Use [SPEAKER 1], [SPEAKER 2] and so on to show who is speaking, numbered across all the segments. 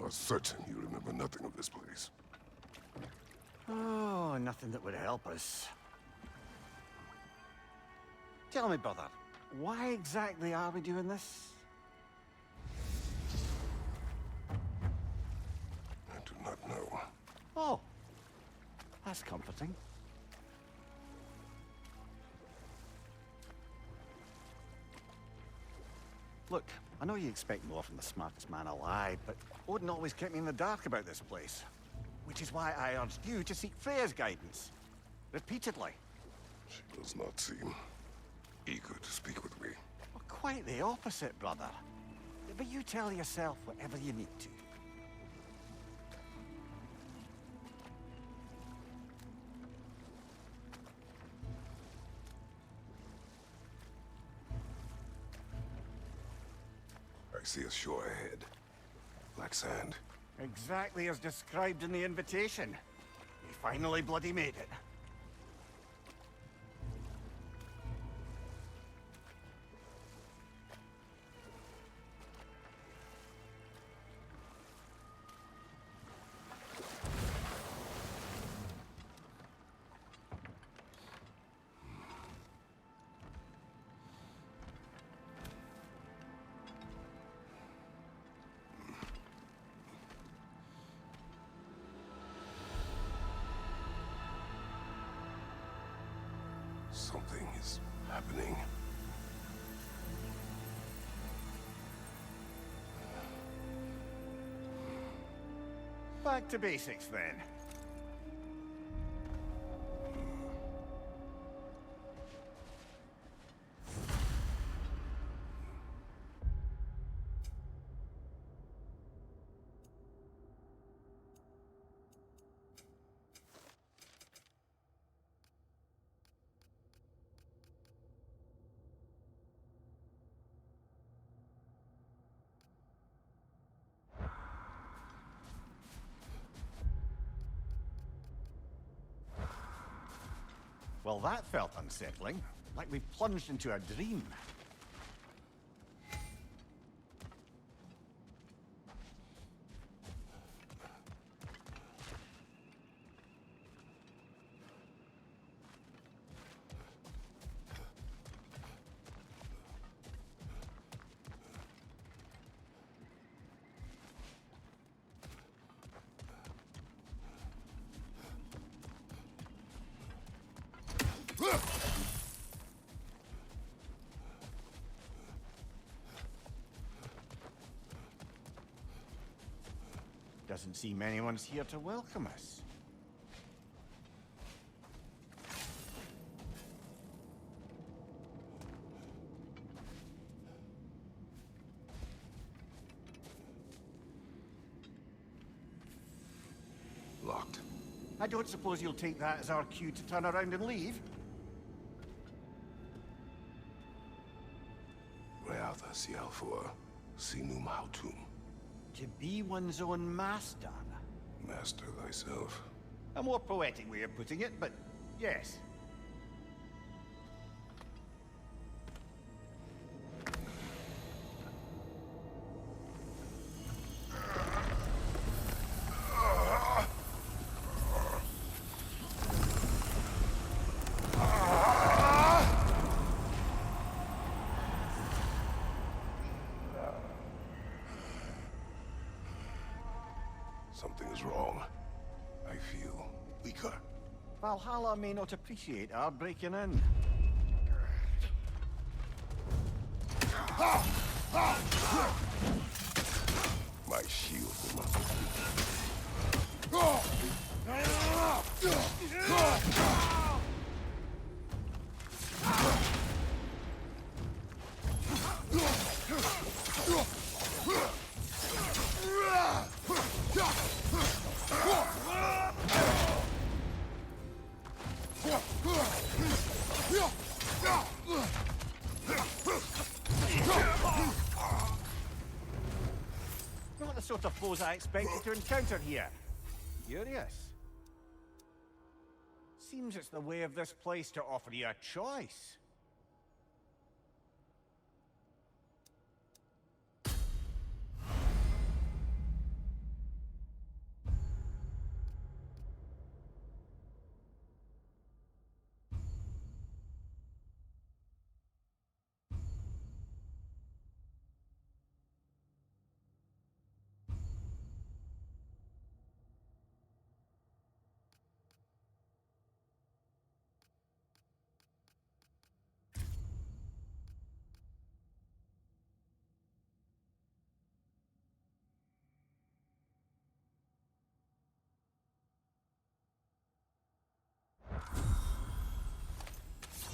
[SPEAKER 1] are certain you remember nothing of this place.
[SPEAKER 2] Oh, nothing that would help us. Tell me, brother, why exactly are we doing this?
[SPEAKER 1] I do not know.
[SPEAKER 2] Oh, that's comforting. Look, I know you expect more from the smartest man alive, but Odin always kept me in the dark about this place. Which is why I urged you to seek Freya's guidance. Repeatedly.
[SPEAKER 1] She does not seem eager to speak with me.
[SPEAKER 2] Well, quite the opposite, brother. But you tell yourself whatever you need to.
[SPEAKER 1] I see a shore ahead. Black sand.
[SPEAKER 2] Exactly as described in the invitation. We finally bloody made it.
[SPEAKER 1] Something is happening.
[SPEAKER 2] Back to basics then. Well, that felt unsettling. Like we plunged into a dream. Doesn't seem anyone's here to welcome us.
[SPEAKER 1] Locked.
[SPEAKER 2] I don't suppose you'll take that as our cue to turn around and leave?
[SPEAKER 1] Reatha Sialfur, Sinum Hautum.
[SPEAKER 2] To be one's own master.
[SPEAKER 1] Master thyself.
[SPEAKER 2] A more poetic way of putting it, but yes.
[SPEAKER 1] Something is wrong. I feel weaker.
[SPEAKER 2] Valhalla may not appreciate our breaking in.
[SPEAKER 1] My shield will not
[SPEAKER 2] Not the sort of foes I expected to encounter here. Curious. Seems it's the way of this place to offer you a choice.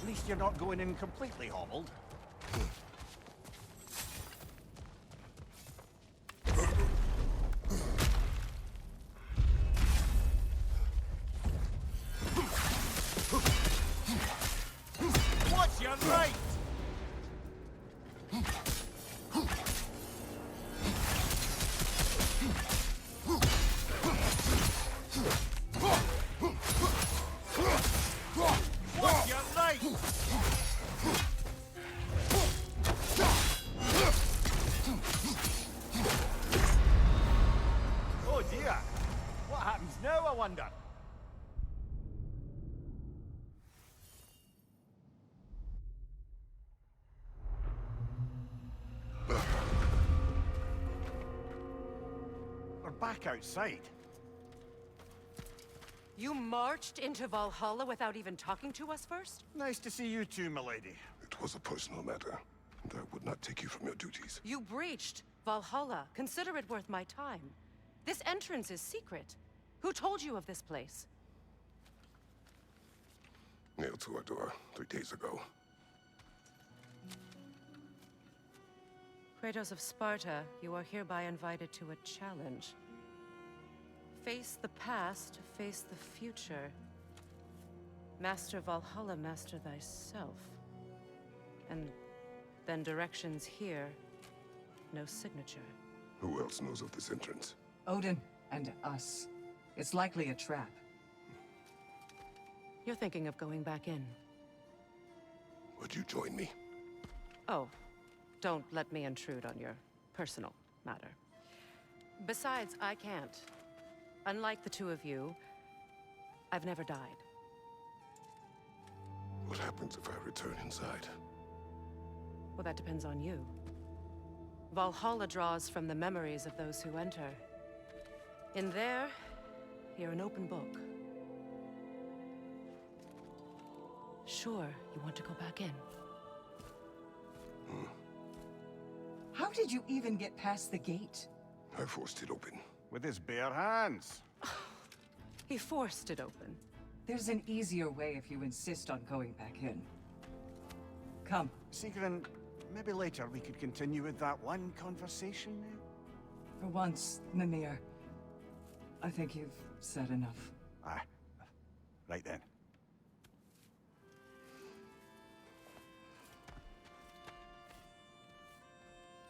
[SPEAKER 2] At least you're not going in completely hobbled. What's your right? What's your right? Oh dear. What happens now, I wonder? We're back outside.
[SPEAKER 3] You marched into Valhalla without even talking to us first?
[SPEAKER 2] Nice to see you too, milady.
[SPEAKER 1] It was a personal matter, and I would not take you from your duties.
[SPEAKER 3] You breached Valhalla. Consider it worth my time. This entrance is secret. Who told you of this place?
[SPEAKER 1] Nailed to our door 3 days ago.
[SPEAKER 3] Kratos of Sparta, you are hereby invited to a challenge. Face the past, face the future. Master Valhalla, master thyself. And then directions here, no signature.
[SPEAKER 1] Who else knows of this entrance?
[SPEAKER 4] Odin and us. It's likely a trap.
[SPEAKER 3] You're thinking of going back in.
[SPEAKER 1] Would you join me?
[SPEAKER 3] Oh, don't let me intrude on your personal matter. Besides, I can't. Unlike the two of you, I've never died.
[SPEAKER 1] What happens if I return inside?
[SPEAKER 3] Well, that depends on you. Valhalla draws from the memories of those who enter. In there, you're an open book. Sure, you want to go back in.
[SPEAKER 4] How did you even get past the gate?
[SPEAKER 1] I forced it open.
[SPEAKER 2] With his bare hands.
[SPEAKER 3] He forced it open.
[SPEAKER 4] There's an easier way if you insist on going back in. Come.
[SPEAKER 2] Sigrun, maybe later we could continue with that one conversation.
[SPEAKER 4] For once, Mimir. I think you've said enough.
[SPEAKER 2] Aye. Right then.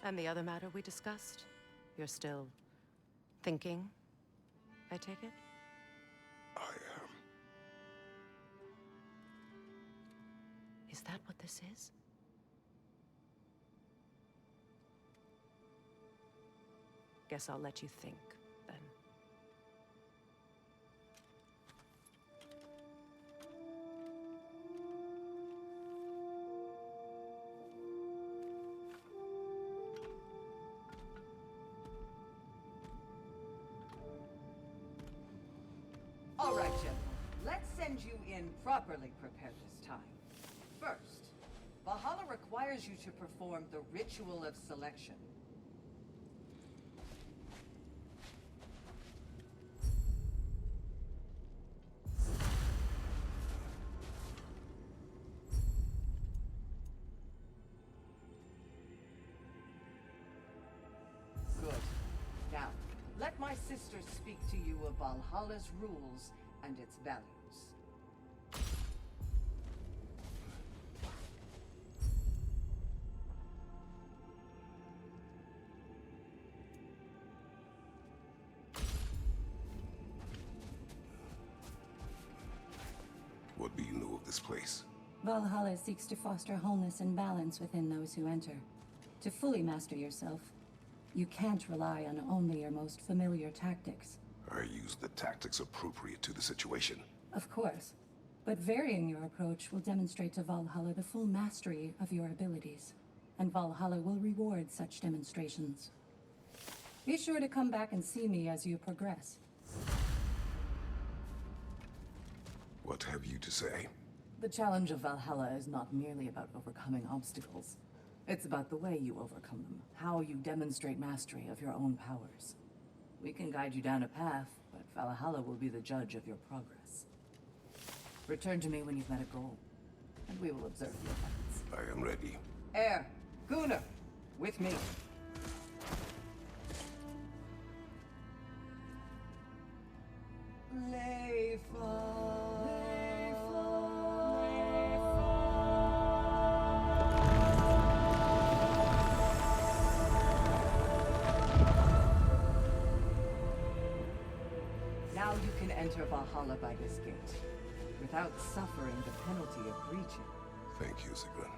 [SPEAKER 3] And the other matter we discussed? You're still thinking, I take it?
[SPEAKER 1] I am.
[SPEAKER 3] Is that what this is? Guess I'll let you think, then.
[SPEAKER 4] All right, gentlemen. Let's send you in properly prepared this time. First, Valhalla requires you to perform the ritual of selection. Good. Now, let my sister speak to you of Valhalla's rules and its values.
[SPEAKER 1] What do you know of this place?
[SPEAKER 5] Valhalla seeks to foster wholeness and balance within those who enter. To fully master yourself, you can't rely on only your most familiar tactics.
[SPEAKER 1] I use the tactics appropriate to the situation.
[SPEAKER 5] Of course, but varying your approach will demonstrate to Valhalla the full mastery of your abilities, and Valhalla will reward such demonstrations. Be sure to come back and see me as you progress.
[SPEAKER 1] What have you to say?
[SPEAKER 6] The challenge of Valhalla is not merely about overcoming obstacles. It's about the way you overcome them, how you demonstrate mastery of your own powers. We can guide you down a path, but Valhalla will be the judge of your progress. Return to me when you've met a goal, and we will observe the effects.
[SPEAKER 1] I am ready.
[SPEAKER 4] Air, Gunnar, with me. Now you can enter Valhalla by this gate, without suffering the penalty of breaching.
[SPEAKER 1] Thank you, Sigrun.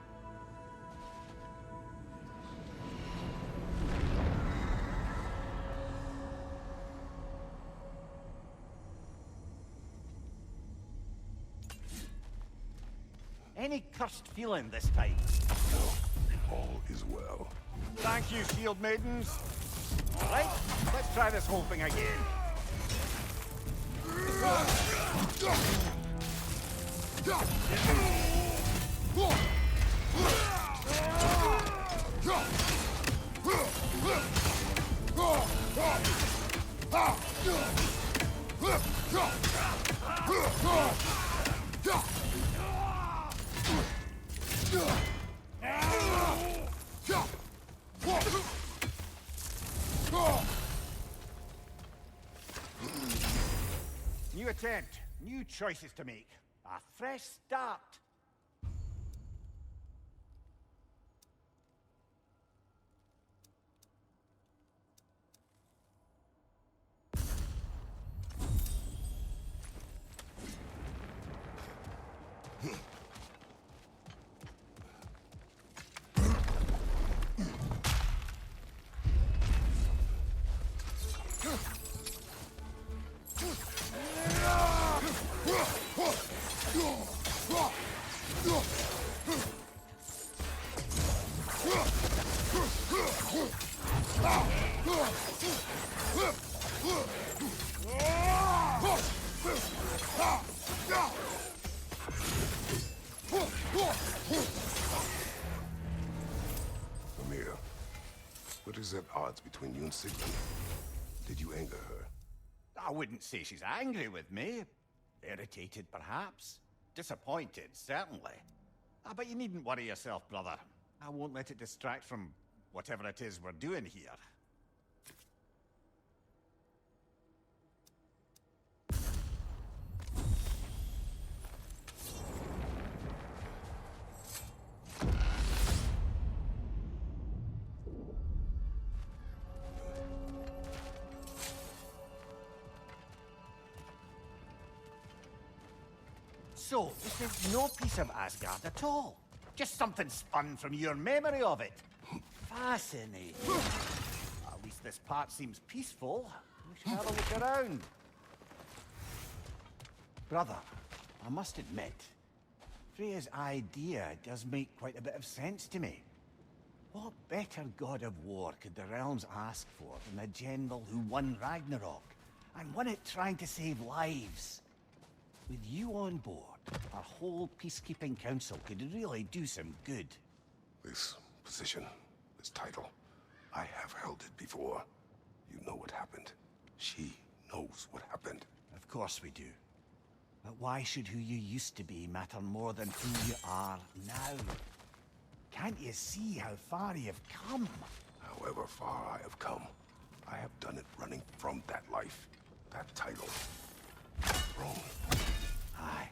[SPEAKER 2] Any cursed feeling this time?
[SPEAKER 1] No, all is well.
[SPEAKER 2] Thank you, shield maidens. All right, let's try this whole thing again. New attempt, new choices to make. A fresh start.
[SPEAKER 1] Amir, what is at odds between you and Sigrun? Did you anger her?
[SPEAKER 2] I wouldn't say she's angry with me. Irritated, perhaps. Disappointed, certainly. But you needn't worry yourself, brother. I won't let it distract from whatever it is we're doing here. So, this is no piece of Asgard at all. Just something spun from your memory of it. Fascinating. At least this part seems peaceful. We should have a look around. Brother, I must admit, Freya's idea does make quite a bit of sense to me. What better god of war could the realms ask for than a general who won Ragnarok, and won it trying to save lives? With you on board, our whole peacekeeping council could really do some good.
[SPEAKER 1] This position, this title, I have held it before. You know what happened. She knows what happened.
[SPEAKER 2] Of course we do. But why should who you used to be matter more than who you are now? Can't you see how far you've come?
[SPEAKER 1] However far I have come, I have done it running from that life, that title, that throne.
[SPEAKER 2] Aye.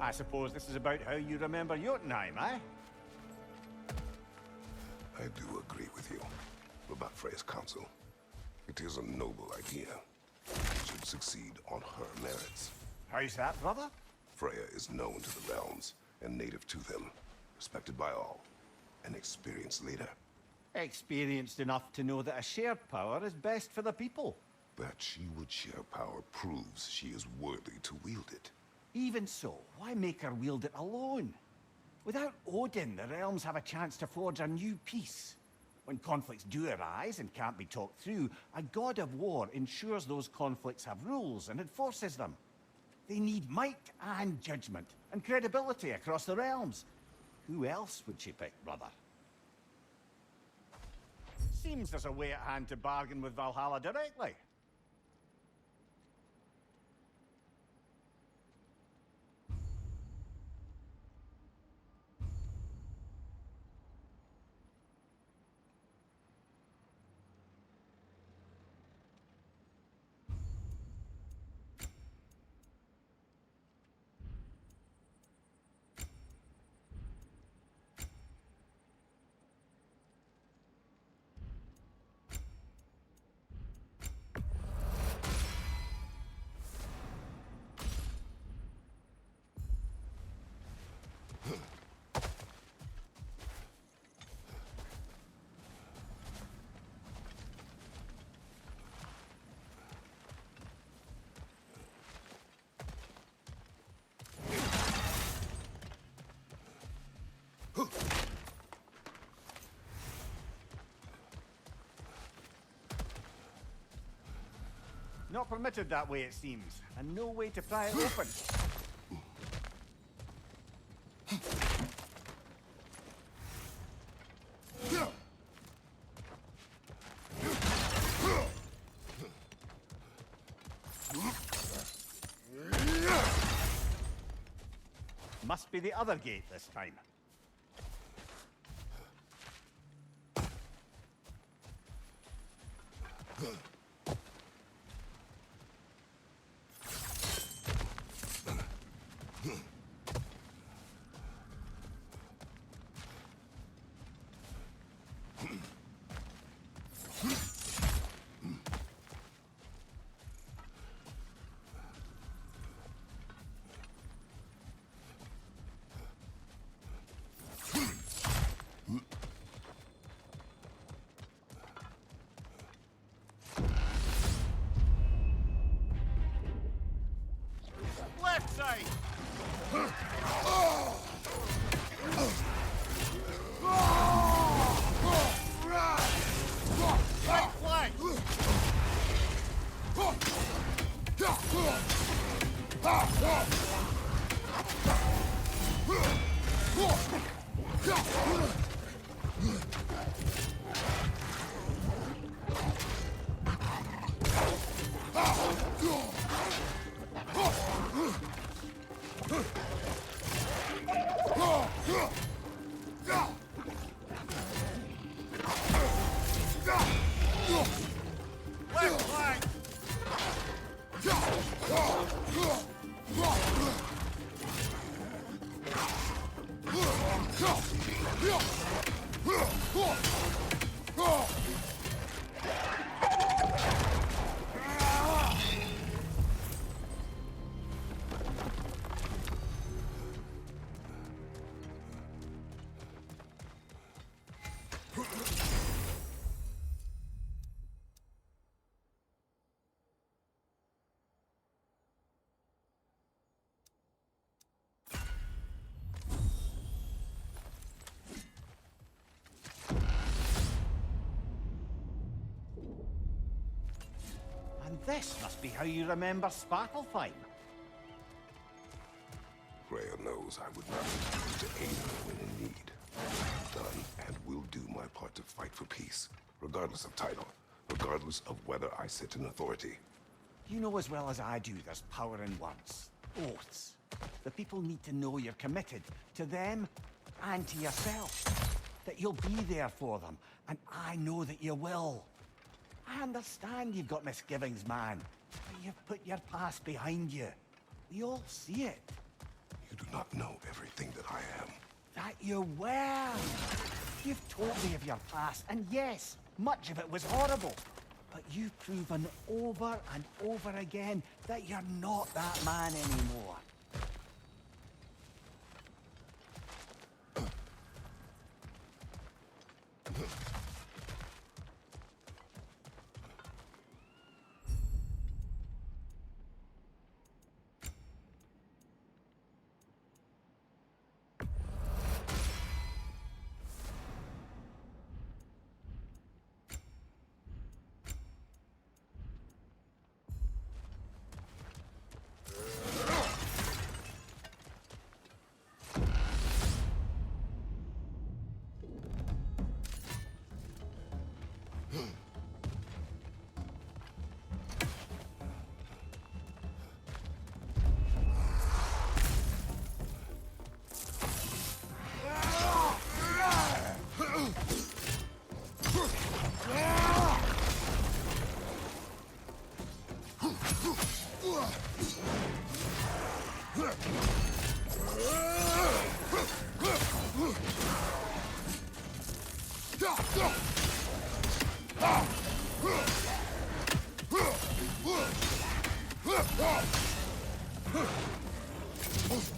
[SPEAKER 2] I suppose this is about how you remember Jotunheim, eh?
[SPEAKER 1] I do agree with you about Freya's counsel. It is a noble idea. It should succeed on her merits.
[SPEAKER 2] How's that, brother?
[SPEAKER 1] Freya is known to the realms and native to them, respected by all, an experienced leader.
[SPEAKER 2] Experienced enough to know that a shared power is best for the people.
[SPEAKER 1] That she would share power proves she is worthy to wield it.
[SPEAKER 2] Even so, why make her wield it alone? Without Odin, the realms have a chance to forge a new peace. When conflicts do arise and can't be talked through, a god of war ensures those conflicts have rules and enforces them. They need might and judgment and credibility across the realms. Who else would she pick, brother? Seems there's a way at hand to bargain with Valhalla directly. Not permitted that way, it seems, and no way to pry it open. Must be the other gate this time. Left side! Right flank! Left flank! And this must be how you remember Svartalfheim.
[SPEAKER 1] Freya knows I would not refuse to aid her when in need. I've done and will do my part to fight for peace, regardless of title, regardless of whether I sit in authority.
[SPEAKER 2] You know as well as I do there's power in words. Oaths. The people need to know you're committed to them and to yourself. That you'll be there for them, and I know that you will. I understand you've got misgivings, man, but you've put your past behind you. We all see it.
[SPEAKER 1] You do not know everything that I am.
[SPEAKER 2] That you were! You've told me of your past, and yes, much of it was horrible. But you've proven over and over again that you're not that man anymore.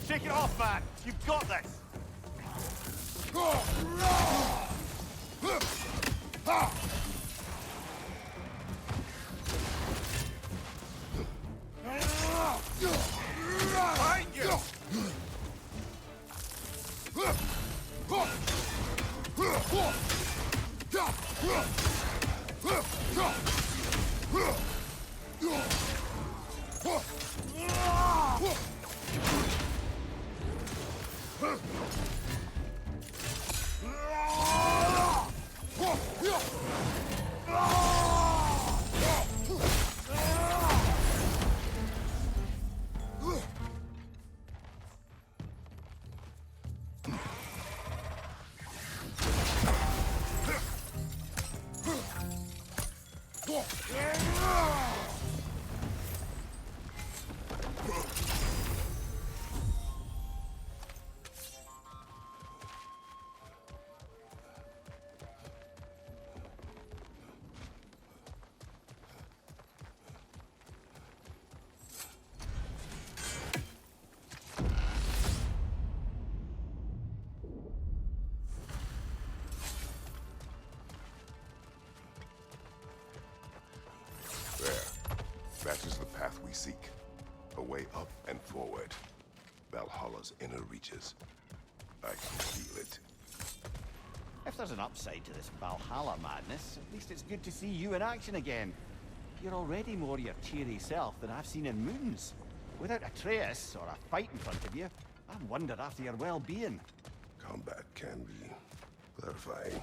[SPEAKER 7] Shake it off, man! You've got this! Behind you!
[SPEAKER 1] That is the path we seek. A way up and forward. Valhalla's inner reaches. I can feel it.
[SPEAKER 2] If there's an upside to this Valhalla madness, at least it's good to see you in action again. You're already more your cheery self than I've seen in moons. Without Atreus, or a fight in front of you, I wonder after your well-being.
[SPEAKER 1] Combat can be clarifying.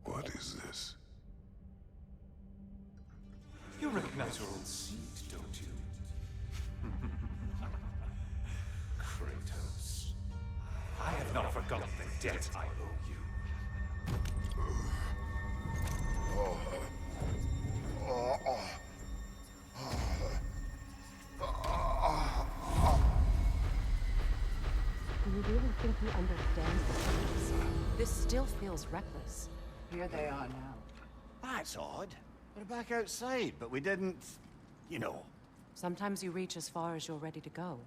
[SPEAKER 1] What is this?
[SPEAKER 7] You recognize your old seat, don't you? Kratos. I have not forgotten the debt I owe you.
[SPEAKER 3] Do you really think he understands this? This still feels reckless.
[SPEAKER 4] Here they are now.
[SPEAKER 2] That's odd. We're back outside, but we didn't... you know.
[SPEAKER 3] Sometimes you reach as far as you're ready to go.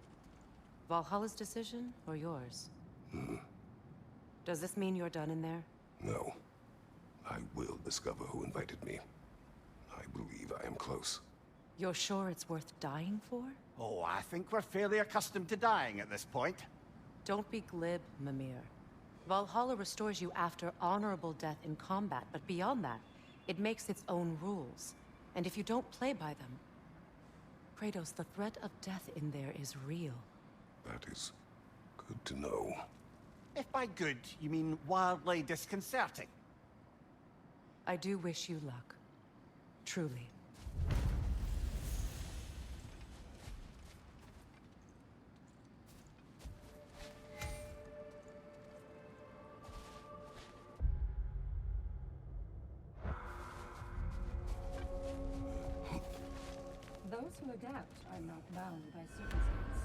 [SPEAKER 3] Valhalla's decision, or yours? Does this mean you're done in there?
[SPEAKER 1] No. I will discover who invited me. I believe I am close.
[SPEAKER 3] You're sure it's worth dying for?
[SPEAKER 2] Oh, I think we're fairly accustomed to dying at this point.
[SPEAKER 3] Don't be glib, Mimir. Valhalla restores you after honorable death in combat, but beyond that, it makes its own rules. And if you don't play by them... Kratos, the threat of death in there is real.
[SPEAKER 1] That is good to know.
[SPEAKER 2] If by good, you mean wildly disconcerting.
[SPEAKER 3] I do wish you luck. Truly.
[SPEAKER 5] to adapt are not bound by circumstance.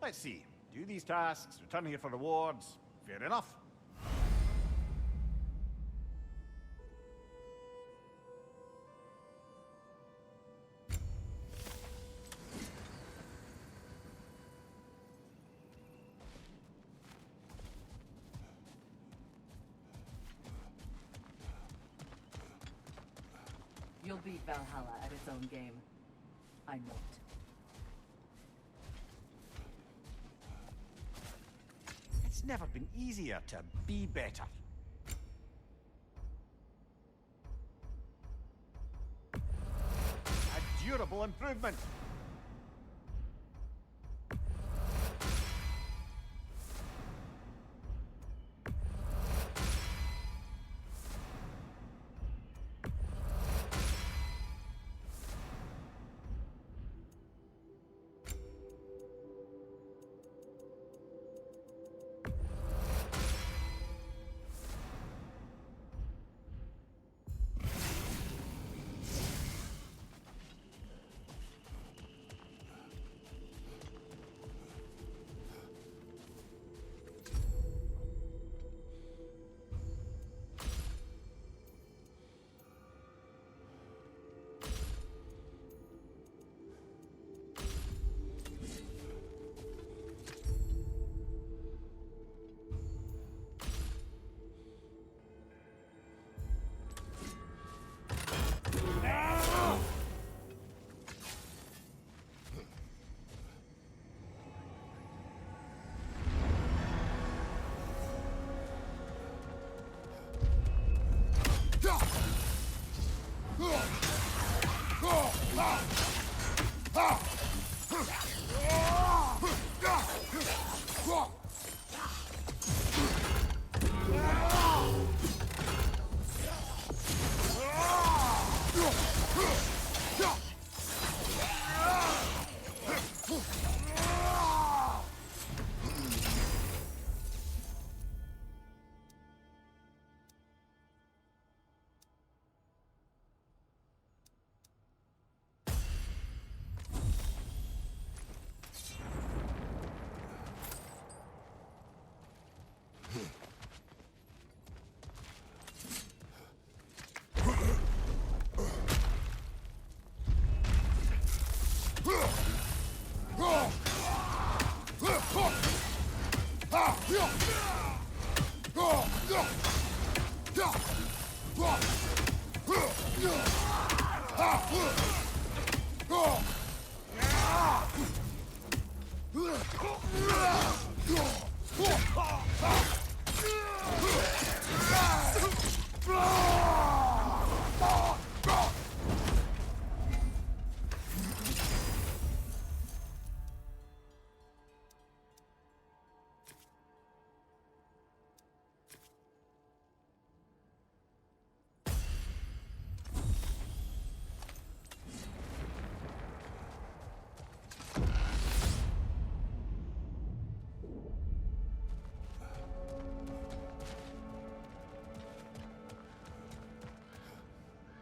[SPEAKER 2] Let's see. Do these tasks, return here for rewards. Fair enough.
[SPEAKER 6] You'll beat Valhalla at its own game. I know it.
[SPEAKER 2] It's never been easier to be better. A durable improvement.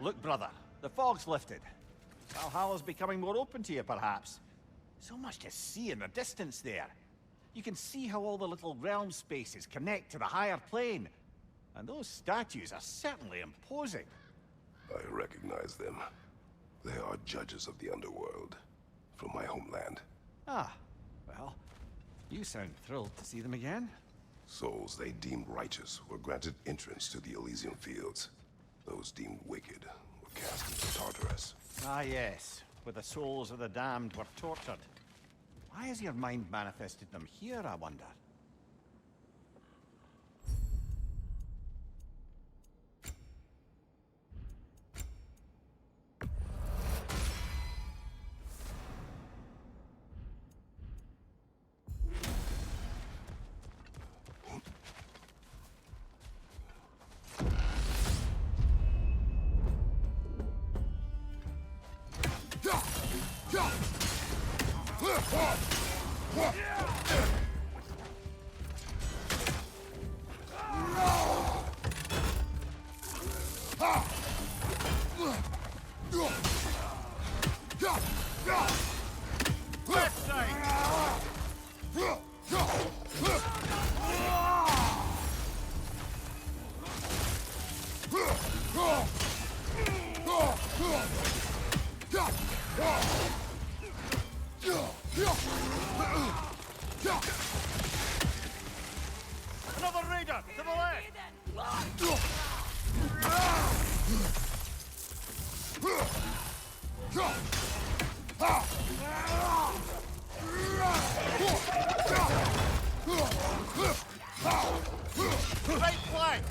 [SPEAKER 2] look, brother. The fog's lifted. Valhalla's becoming more open to you, perhaps. So much to see in the distance there. You can see how all the little realm spaces connect to the higher plane. And those statues are certainly imposing.
[SPEAKER 1] I recognize them. They are judges of the underworld, from my homeland.
[SPEAKER 2] Ah, well, you sound thrilled to see them again.
[SPEAKER 1] Souls they deemed righteous were granted entrance to the Elysium Fields. Those deemed wicked were cast into Tartarus.
[SPEAKER 2] Ah, yes, where the souls of the damned were tortured. Why has your mind manifested them here, I wonder? Another raider to the left! Right flank!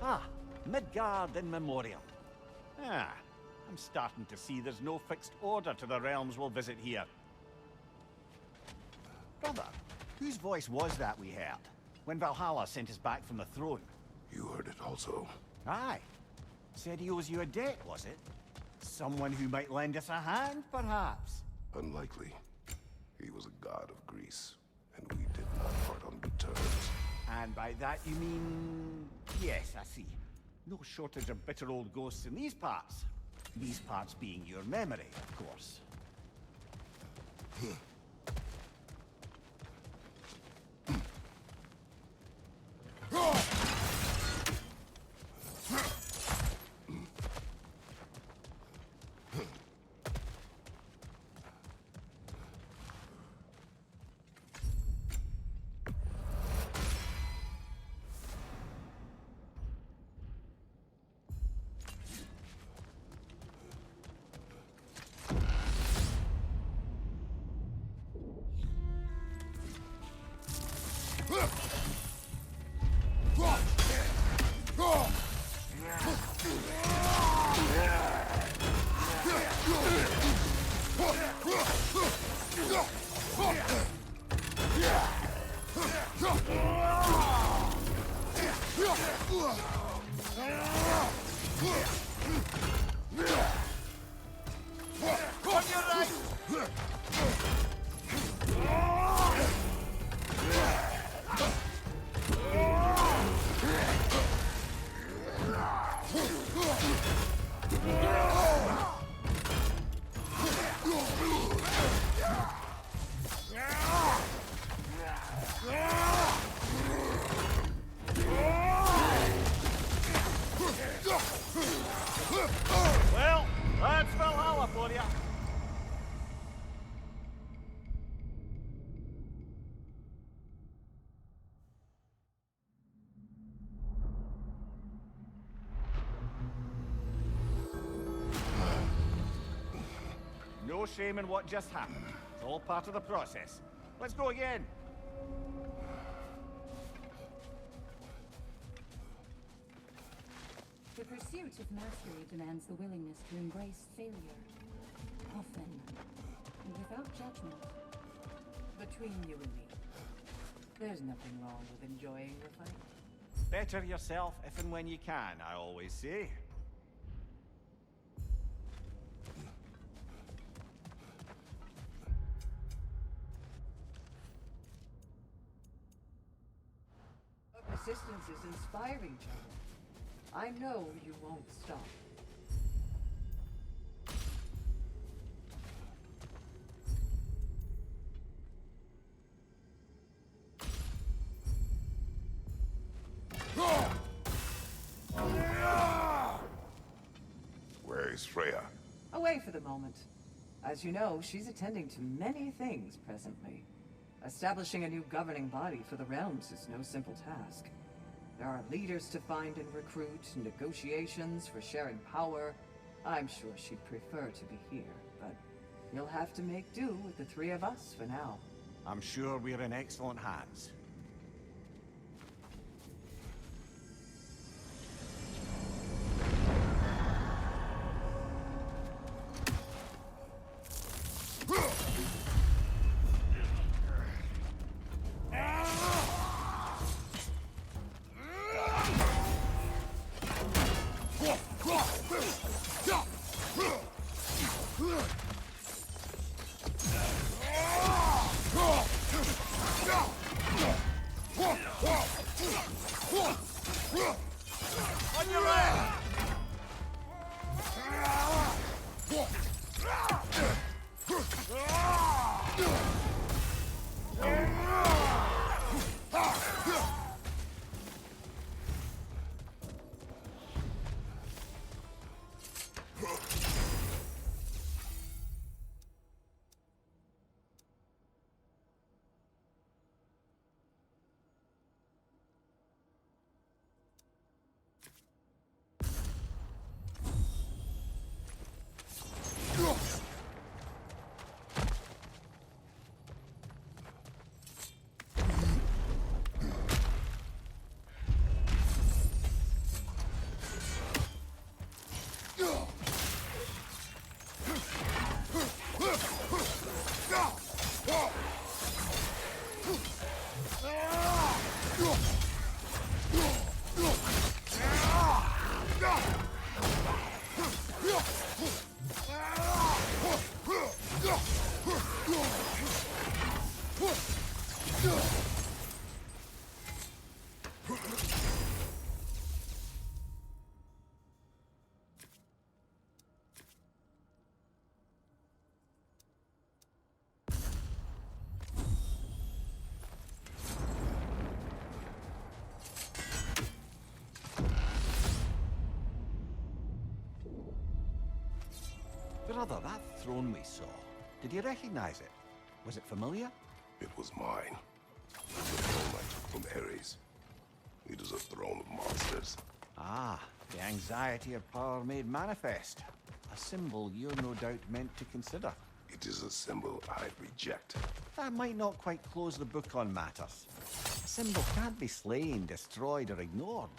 [SPEAKER 2] Ah, Midgard in memoriam. Ah, I'm starting to see there's no fixed order to the realms we'll visit here. Brother, whose voice was that we heard when Valhalla sent us back from the throne?
[SPEAKER 1] You heard it also.
[SPEAKER 2] Aye. Said he owes you a debt, was it? Someone who might lend us a hand, perhaps?
[SPEAKER 1] Unlikely. He was a god of Greece, and we did not part on good terms.
[SPEAKER 2] And by that you mean... Yes, I see. No shortage of bitter old ghosts in these parts. These parts being your memory, of course. Well, that's Valhalla for you. No shame in what just happened. It's all part of the process. Let's go again.
[SPEAKER 5] The pursuit of mastery demands the willingness to embrace failure, often, and without judgment.
[SPEAKER 6] Between you and me, there's nothing wrong with enjoying the fight.
[SPEAKER 2] Better yourself if and when you can, I always say.
[SPEAKER 4] Your persistence is inspiring, John. I know you won't stop.
[SPEAKER 1] Where is Freya?
[SPEAKER 4] Away for the moment. As you know, she's attending to many things presently. Establishing a new governing body for the realms is no simple task. There are leaders to find and recruit, negotiations for sharing power. I'm sure she'd prefer to be here, but you'll have to make do with the three of us for now.
[SPEAKER 2] I'm sure we're in excellent hands. Brother, that throne we saw, did you recognize it? Was it familiar?
[SPEAKER 1] It was mine. The throne I took from Ares. It is a throne of monsters.
[SPEAKER 2] Ah, the anxiety of power made manifest. A symbol you're no doubt meant to consider.
[SPEAKER 1] It is a symbol I reject.
[SPEAKER 2] That might not quite close the book on matters. A symbol can't be slain, destroyed, or ignored.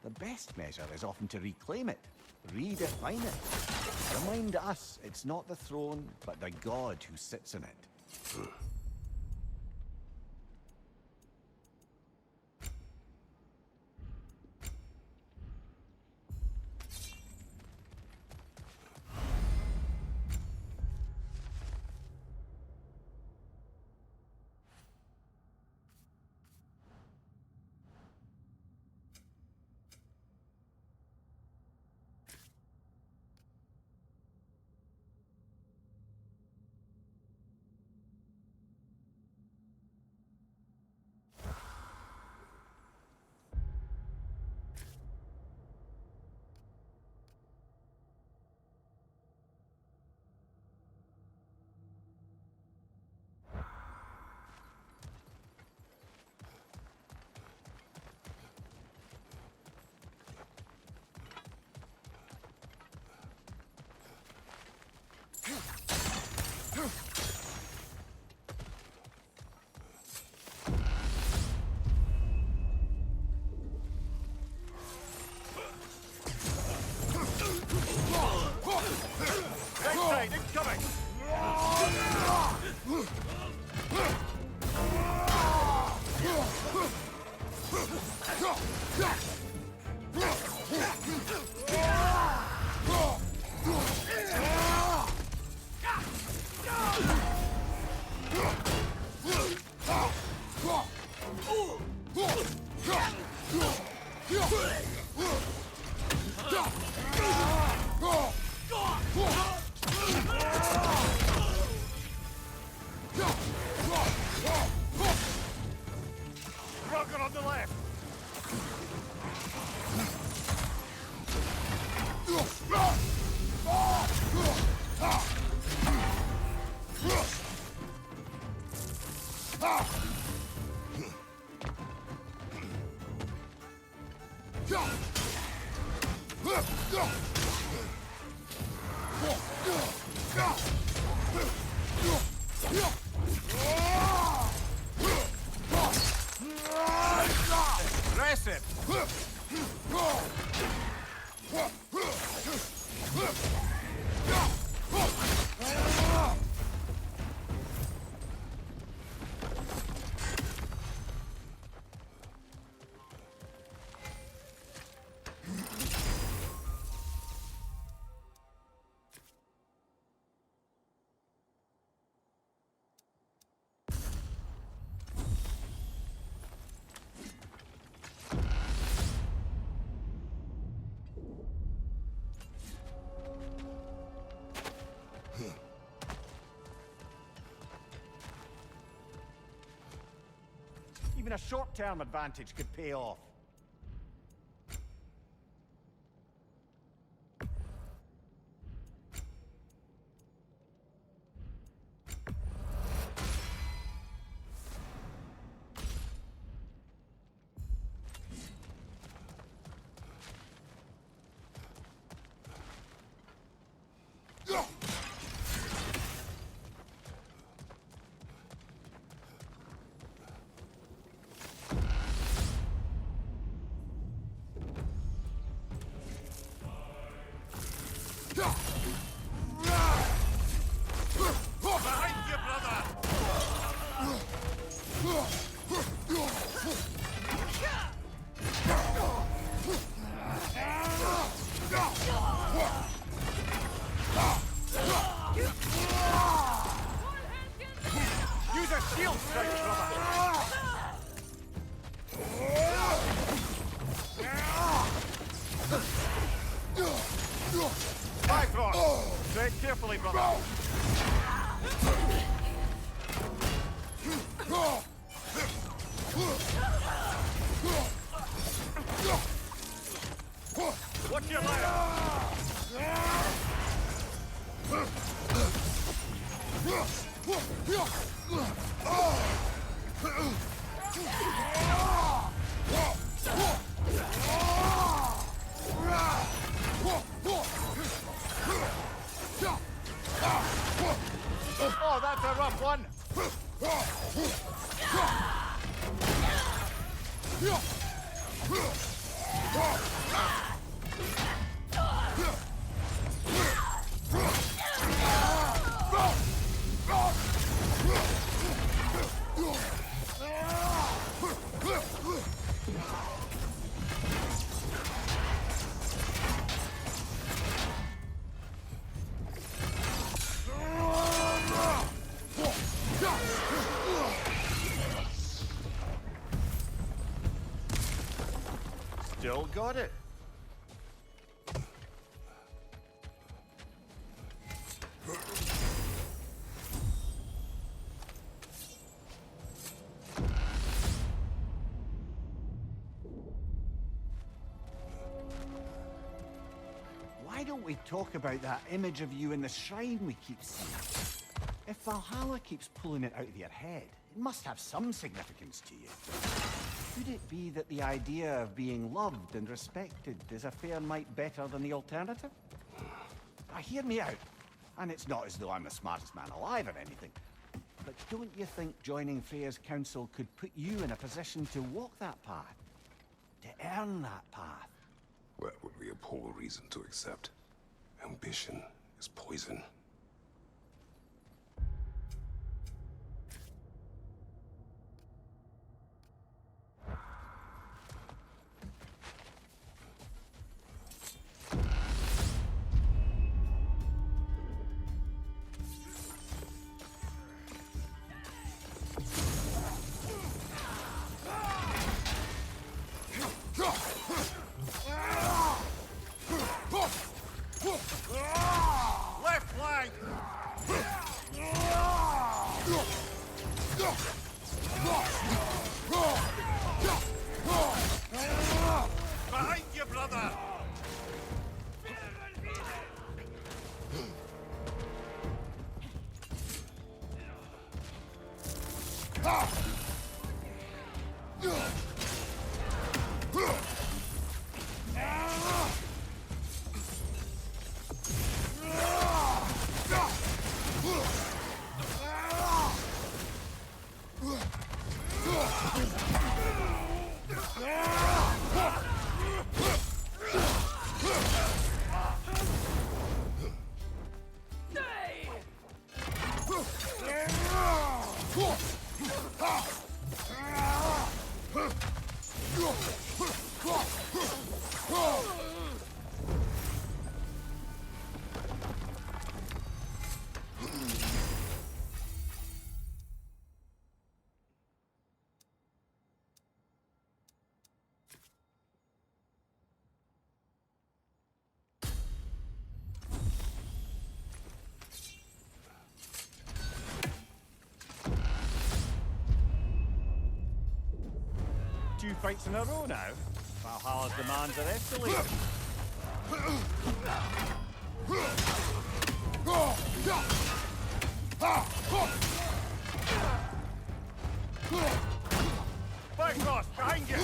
[SPEAKER 2] The best measure is often to reclaim it, redefine it. Remind us it's not the throne, but the god who sits in it.
[SPEAKER 7] Rocket on the left! Aggressive!
[SPEAKER 2] Even a short-term advantage could pay off.
[SPEAKER 7] Behind you, brother! Use a shield strike, brother! Bifrost! Tread carefully, brother! Watch your left! Oh, that's a rough one! Still got it.
[SPEAKER 2] Why don't we talk about that image of you in the shrine we keep seeing? If Valhalla keeps pulling it out of your head, it must have some significance to you. Could it be that the idea of being loved and respected is a fair mite better than the alternative? Now, hear me out. And it's not as though I'm the smartest man alive or anything. But don't you think joining Freya's council could put you in a position to walk that path? To earn that path?
[SPEAKER 1] That would be a poor reason to accept. Ambition is poison.
[SPEAKER 7] Behind you, brother!
[SPEAKER 2] Two fights in a row now. Valhalla's demands are escalating.
[SPEAKER 7] Bifrost, behind you!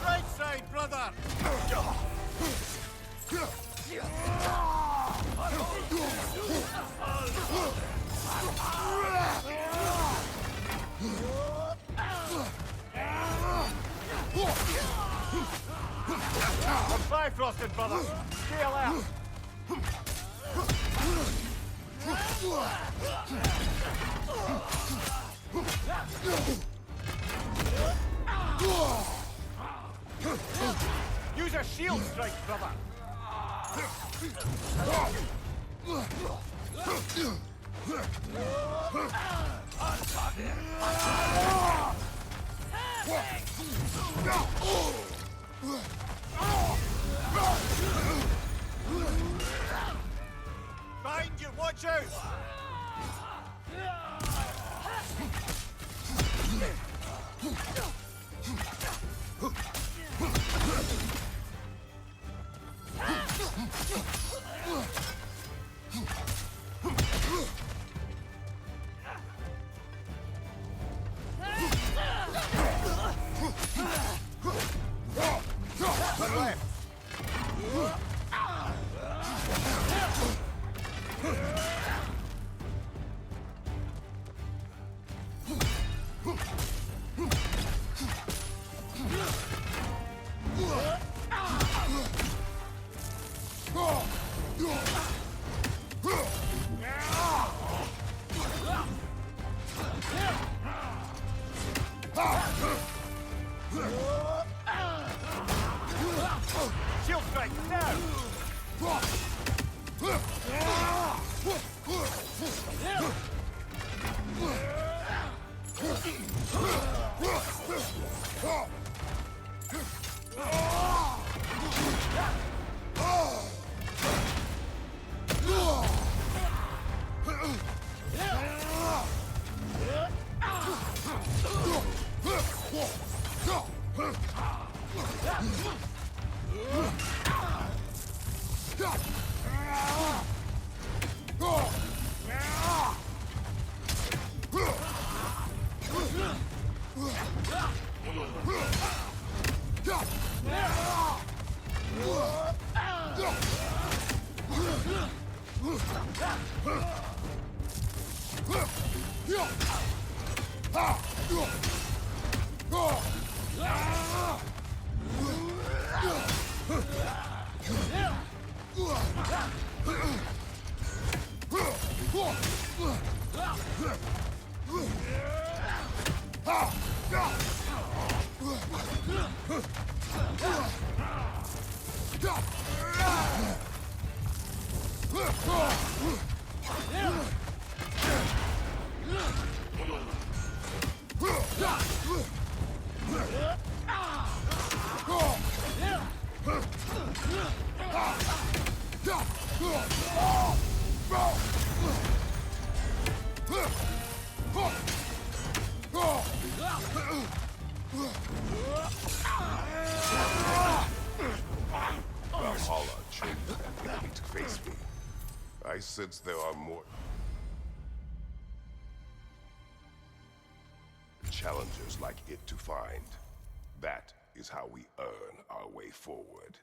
[SPEAKER 7] Right side, brother! Bifrosted, brother! Stay alert! Use a shield strike, brother! Behind you, watch out! Shield strike, now!
[SPEAKER 1] deserts, there are more challengers like it to find. That is how we earn our way forward.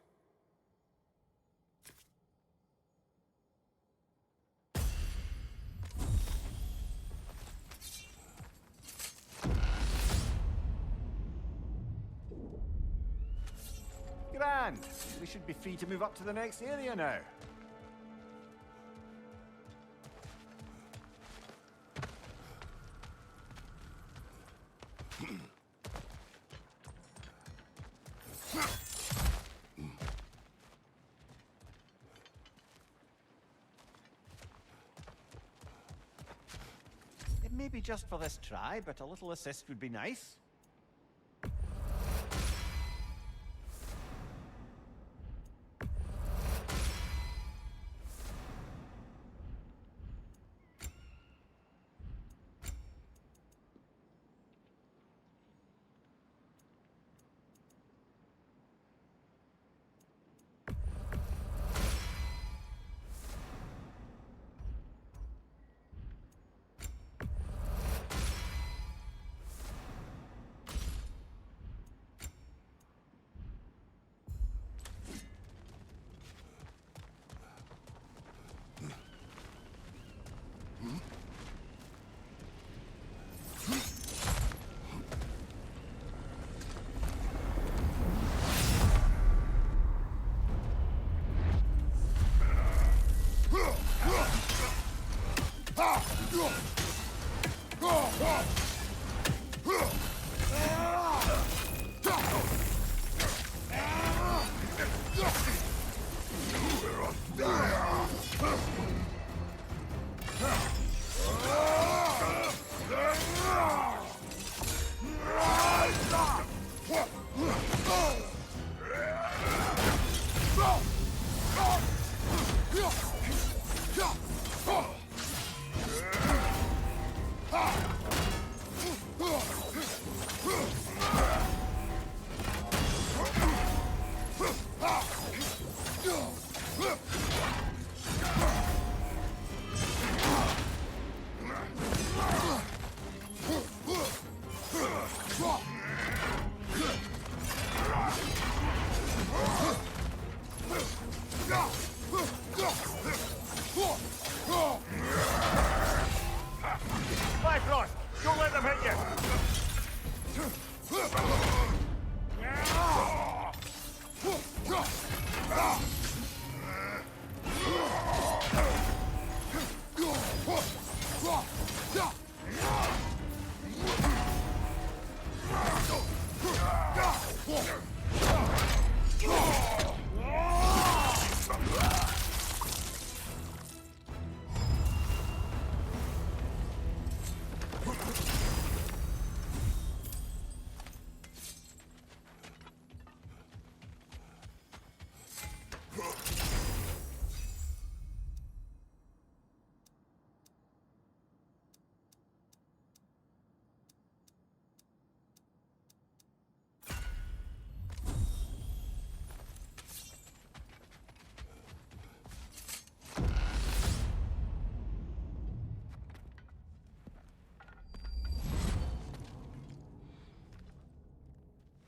[SPEAKER 2] Grand! We should be free to move up to the next area now. It may be just for this try, but a little assist would be nice.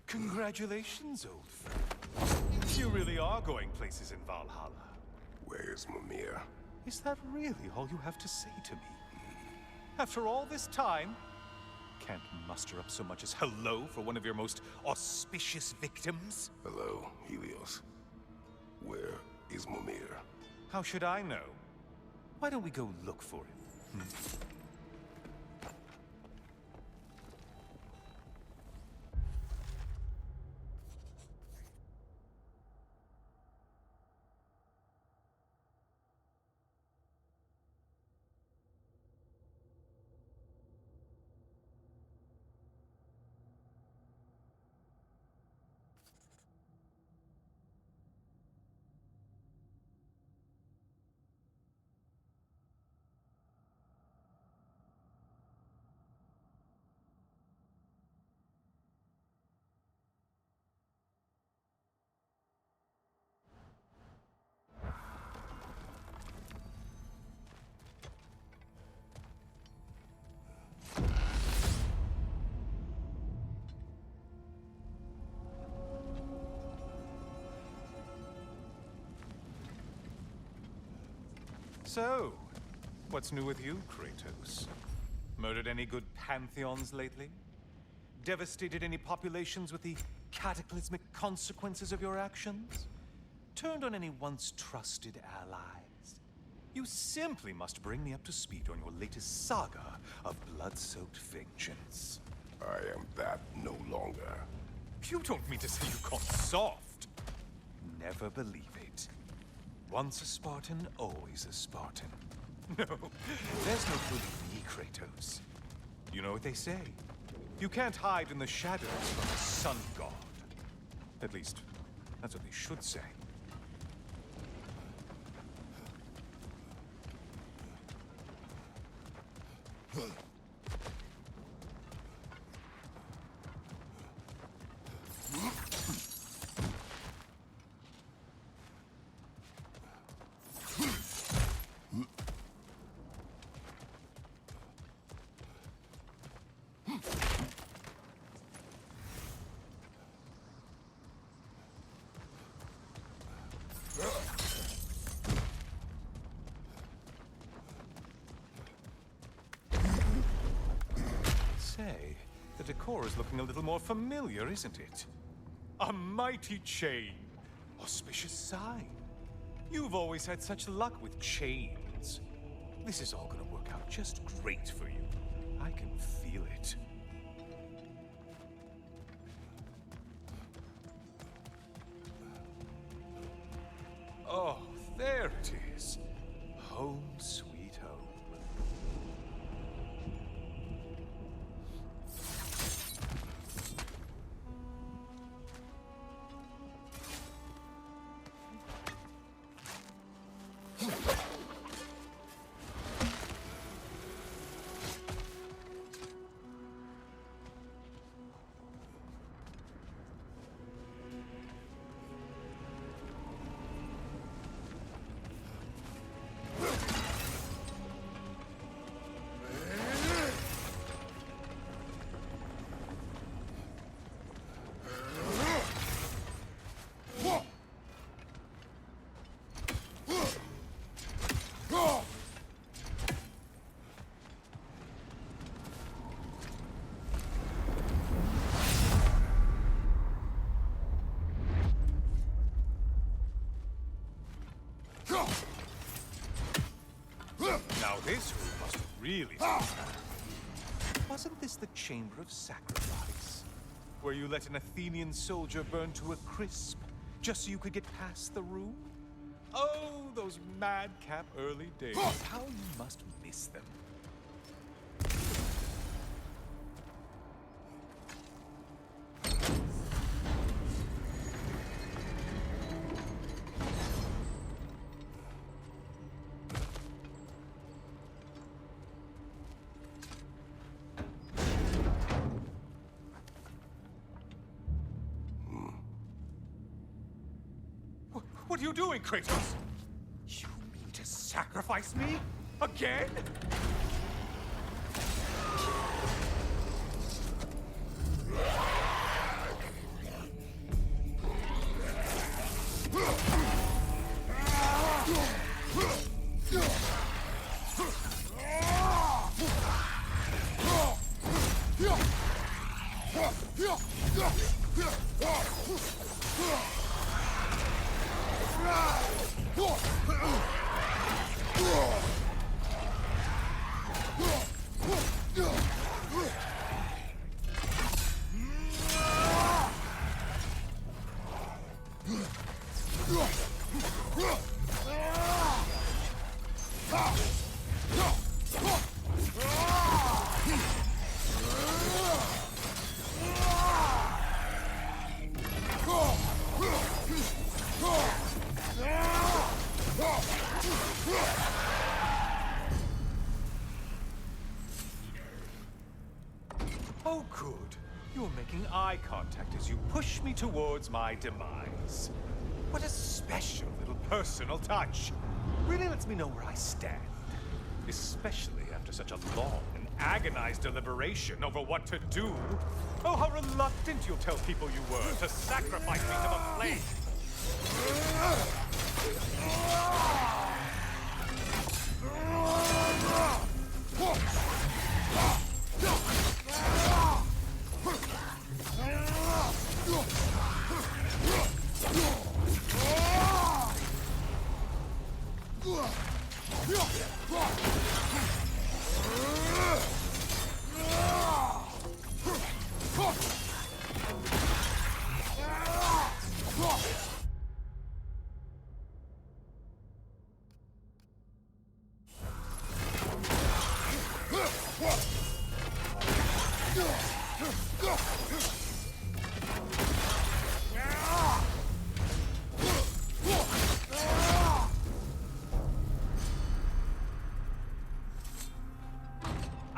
[SPEAKER 7] Congratulations, old friend. You really are going places in Valhalla.
[SPEAKER 1] Where's Mimir?
[SPEAKER 7] Is that really all you have to say to me? After all this time, can't muster up so much as hello for one of your most auspicious victims?
[SPEAKER 1] Hello, Helios. Where is Mimir?
[SPEAKER 7] How should I know? Why don't we go look for him? So, what's new with you, Kratos? Murdered any good pantheons lately? Devastated any populations with the cataclysmic consequences of your actions? Turned on any once trusted allies? You simply must bring me up to speed on your latest saga of blood-soaked vengeance.
[SPEAKER 1] I am that no longer.
[SPEAKER 7] You don't mean to say you've gone soft? Never believe it. Once a Spartan, always a Spartan. No, there's no fooling me, Kratos. You know what they say. You can't hide in the shadows from the sun god. At least, that's what they should say. Say, the decor is looking a little more familiar, isn't it? A mighty chain. Auspicious sign. You've always had such luck with chains. This is all gonna work out just great for you. I can feel it. Oh, there it is. Home sweet home. Now this room must have really been bad. Wasn't this the Chamber of Sacrifice? Where you let an Athenian soldier burn to a crisp, just so you could get past the room? Oh, those madcap early days. How you must miss them. What are you doing, Kratos? You mean to sacrifice me? Again? Oh, good. You're making eye contact as you push me towards my demise. What a special little personal touch. Really lets me know where I stand. Especially after such a long and agonized deliberation over what to do. Oh, how reluctant you'll tell people you were to sacrifice me to the flame.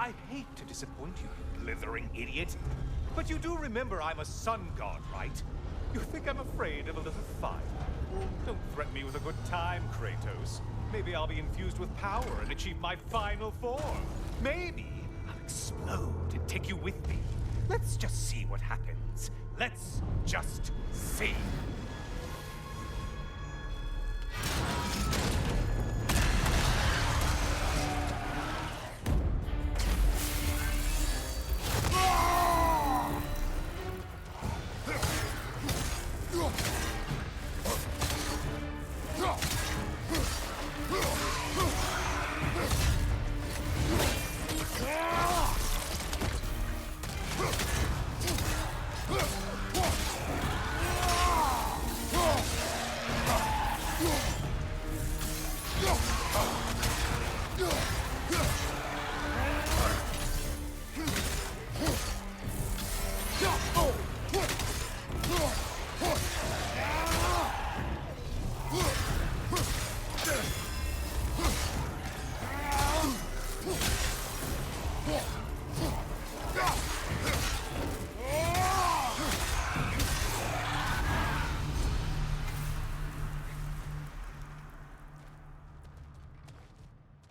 [SPEAKER 7] I hate to disappoint you, you blithering idiot. But you do remember I'm a sun god, right? You think I'm afraid of a little fire? Don't threaten me with a good time, Kratos. Maybe I'll be infused with power and achieve my final form. Maybe I'll explode and take you with me. Let's just see what happens. Let's just see.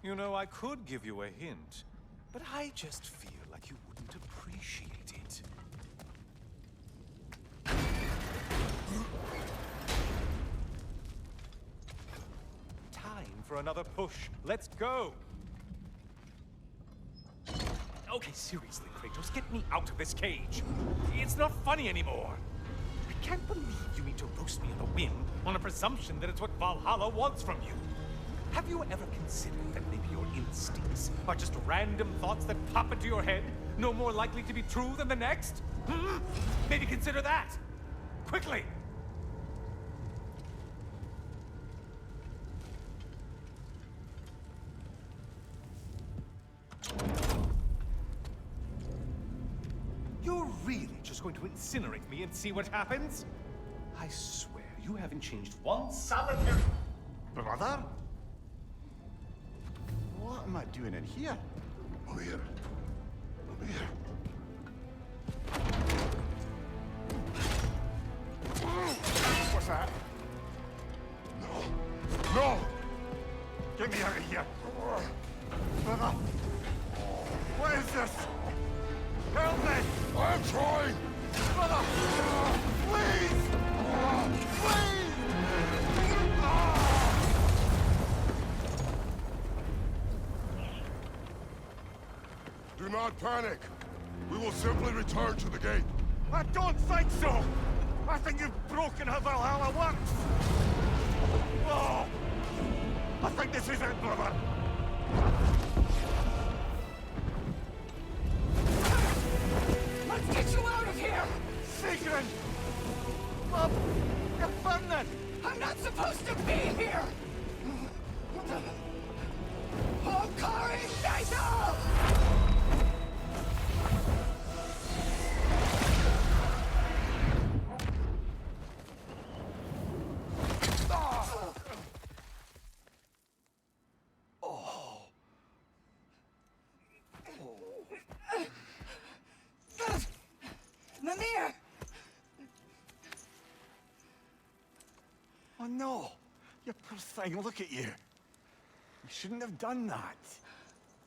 [SPEAKER 7] You know, I could give you a hint, but I just feel like you wouldn't appreciate it. Time for another push. Let's go! Okay, seriously, Kratos, get me out of this cage. It's not funny anymore. I can't believe you need to roast me in the wind on a presumption that it's what Valhalla wants from you. Have you ever considered that maybe your instincts are just random thoughts that pop into your head, no more likely to be true than the next? Hmm? Maybe consider that! Quickly! You're really just going to incinerate me and see what happens? I swear, you haven't changed one solitary...
[SPEAKER 2] Brother? What am I doing in here?
[SPEAKER 1] Over here. Over here.
[SPEAKER 2] What's that?
[SPEAKER 1] No! No!
[SPEAKER 2] Get me out of here! Brother! What is this? Help me!
[SPEAKER 1] I'm trying!
[SPEAKER 2] Brother! Please! Please!
[SPEAKER 1] Do not panic. We will simply return to the gate.
[SPEAKER 2] I don't think so! I think you've broken how Valhalla works! Oh! I think this is it, brother!
[SPEAKER 4] Let's get you out of here!
[SPEAKER 2] Sigrun! Mom! You're burning!
[SPEAKER 4] I'm not supposed to be here! Hokari Naito! Mimir!
[SPEAKER 2] Oh no! You poor thing, look at you! You shouldn't have done that.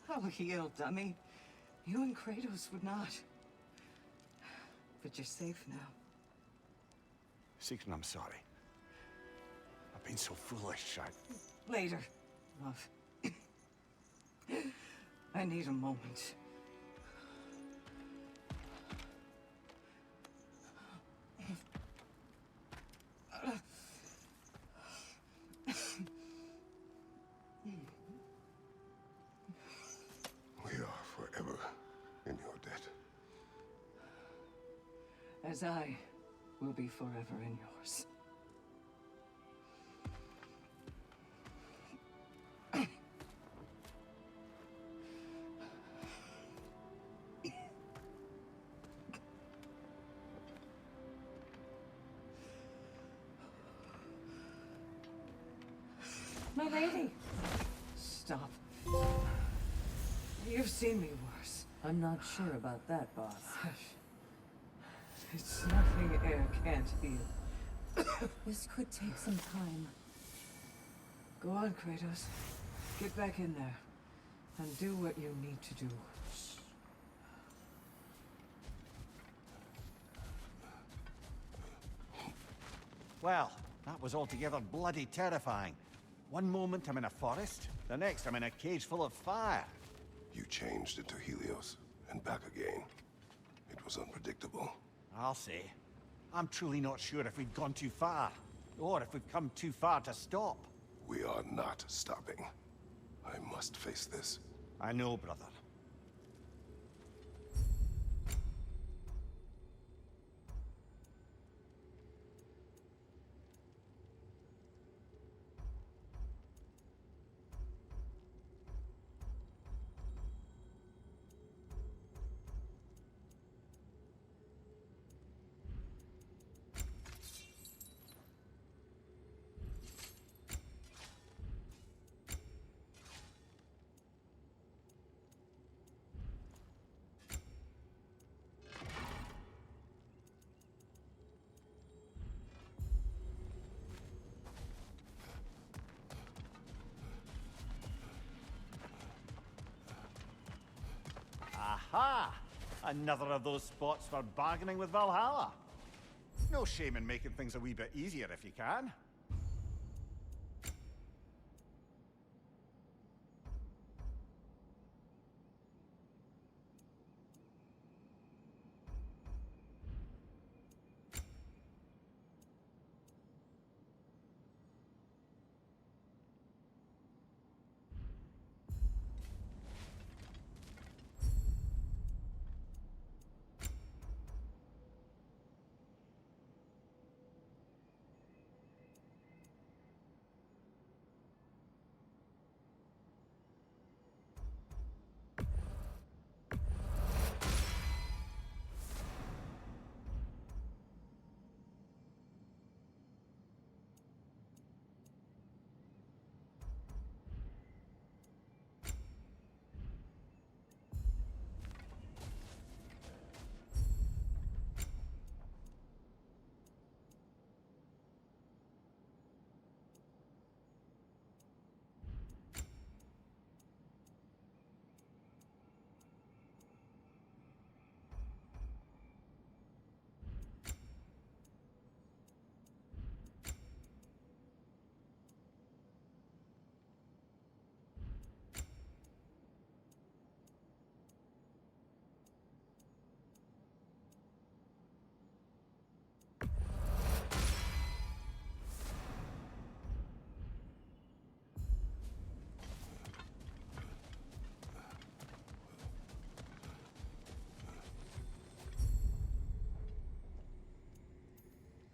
[SPEAKER 4] Oh, heal, dummy. You and Kratos would not. But you're safe now.
[SPEAKER 2] Sigrun, I'm sorry. I've been so foolish,
[SPEAKER 4] Later, love. I need a moment.
[SPEAKER 1] We are forever in your debt.
[SPEAKER 4] As I will be forever in yours.
[SPEAKER 6] My lady!
[SPEAKER 4] Stop. You've seen me worse.
[SPEAKER 6] I'm not sure about that, boss.
[SPEAKER 4] It's nothing air can't heal.
[SPEAKER 5] This could take some time.
[SPEAKER 4] Go on, Kratos. Get back in there. And do what you need to do.
[SPEAKER 2] Well, that was altogether bloody terrifying. One moment I'm in a forest, the next I'm in a cage full of fire.
[SPEAKER 1] You changed into Helios, and back again. It was unpredictable.
[SPEAKER 2] I'll say. I'm truly not sure if we've gone too far, or if we've come too far to stop.
[SPEAKER 1] We are not stopping. I must face this.
[SPEAKER 2] I know, brother. Aha! Another of those spots for bargaining with Valhalla. No shame in making things a wee bit easier if you can.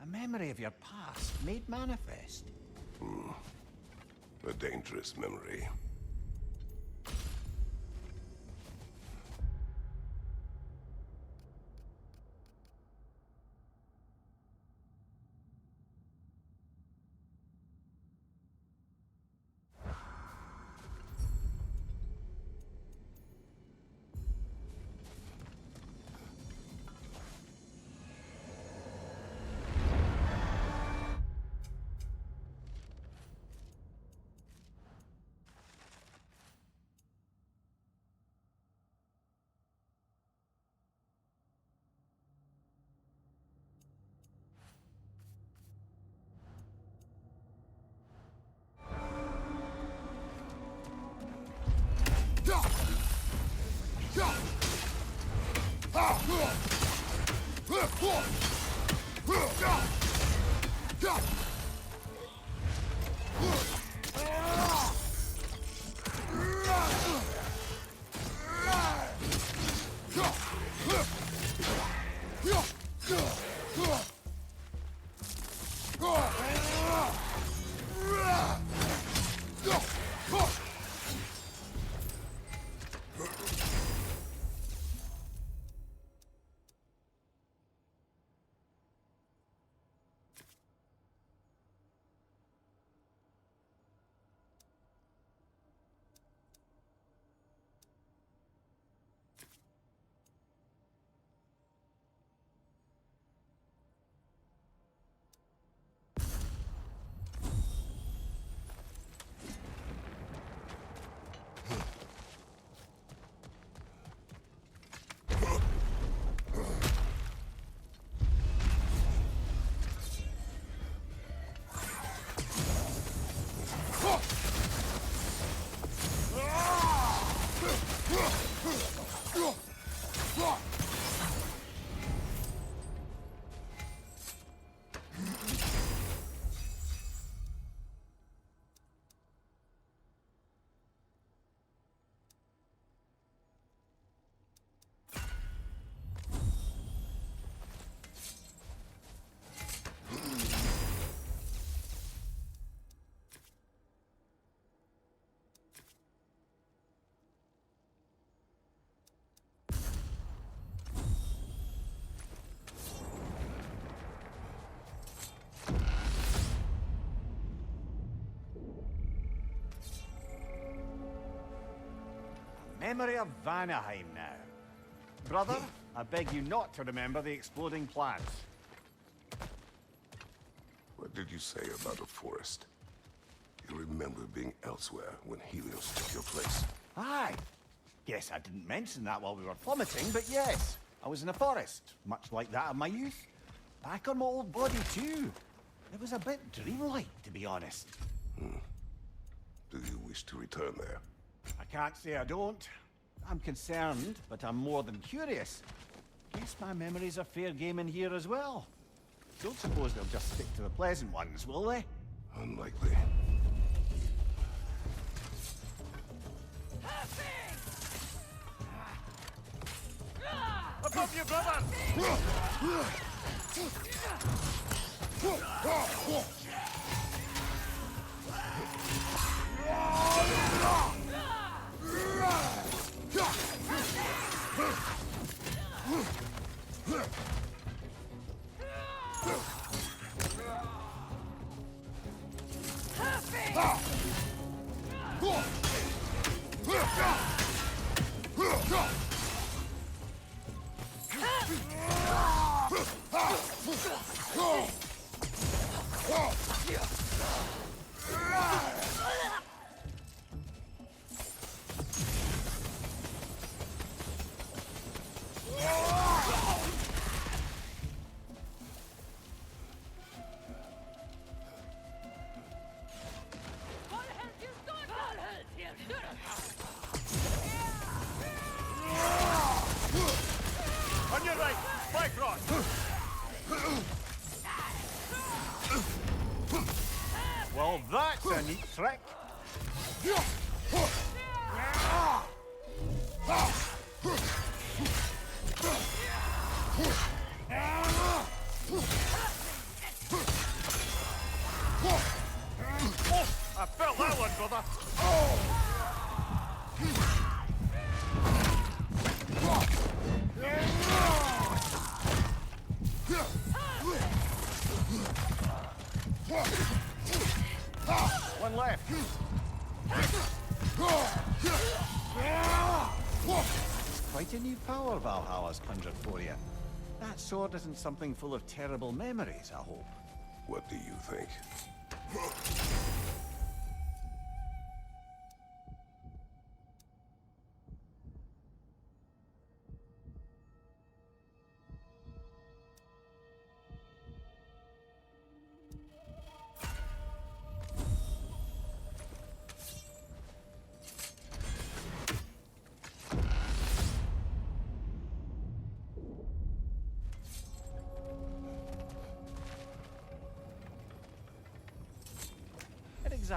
[SPEAKER 2] A memory of your past made manifest.
[SPEAKER 1] A dangerous memory.
[SPEAKER 2] Memory of Vanaheim now. Brother, I beg you not to remember the exploding plants.
[SPEAKER 1] What did you say about a forest? You remember being elsewhere when Helios took your place.
[SPEAKER 2] Aye. Yes, I didn't mention that while we were plummeting, but yes. I was in a forest, much like that of my youth. Back on my old body, too. It was a bit dreamlike, to be honest.
[SPEAKER 1] Do you wish to return there?
[SPEAKER 2] I can't say I don't. I'm concerned, but I'm more than curious. Guess my memories are fair game in here as well. Don't suppose they'll just stick to the pleasant ones, will they?
[SPEAKER 1] Unlikely.
[SPEAKER 2] Above you, brother!
[SPEAKER 8] On your right, spike rod.
[SPEAKER 2] Well, that's a neat trick.
[SPEAKER 8] I felt that one, brother.
[SPEAKER 2] One left. Quite a new power Valhalla's conjured for you. That sword isn't something full of terrible memories, I hope.
[SPEAKER 1] What do you think?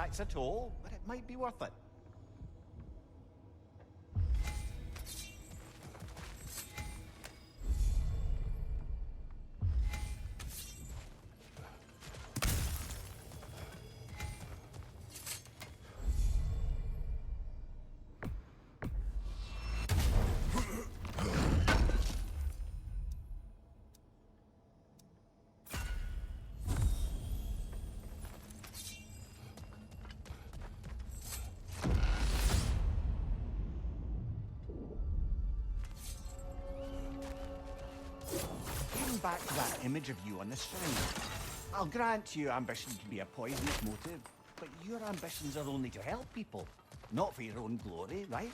[SPEAKER 2] attracts a toll, but it might be worth it. Back to that image of you on the shrine. I'll grant you ambition can be a poisonous motive, but your ambitions are only to help people, not for your own glory, right?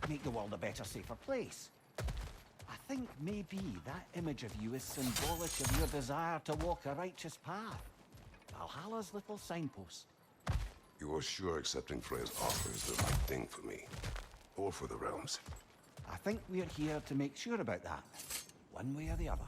[SPEAKER 2] Make the world a better, safer place. I think maybe that image of you is symbolic of your desire to walk a righteous path. Valhalla's little signpost.
[SPEAKER 1] You're sure accepting Freya's offer is the right thing for me? Or for the realms?
[SPEAKER 2] I think we're here to make sure about that, one way or the other.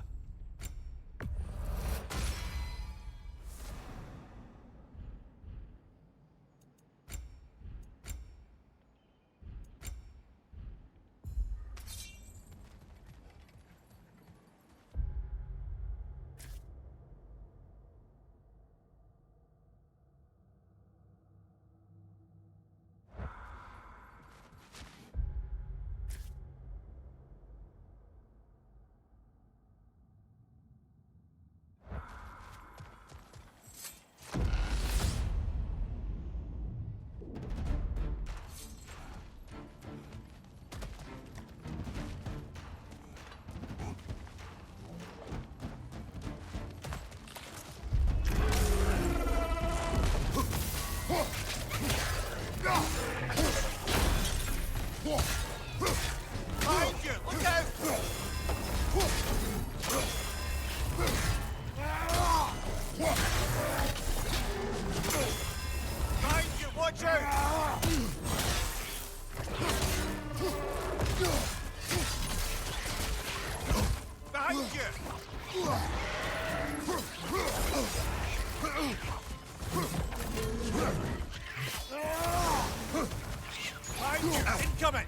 [SPEAKER 8] Behind you! Look out! Behind you! Watch out! Behind you! Behind you! Incoming!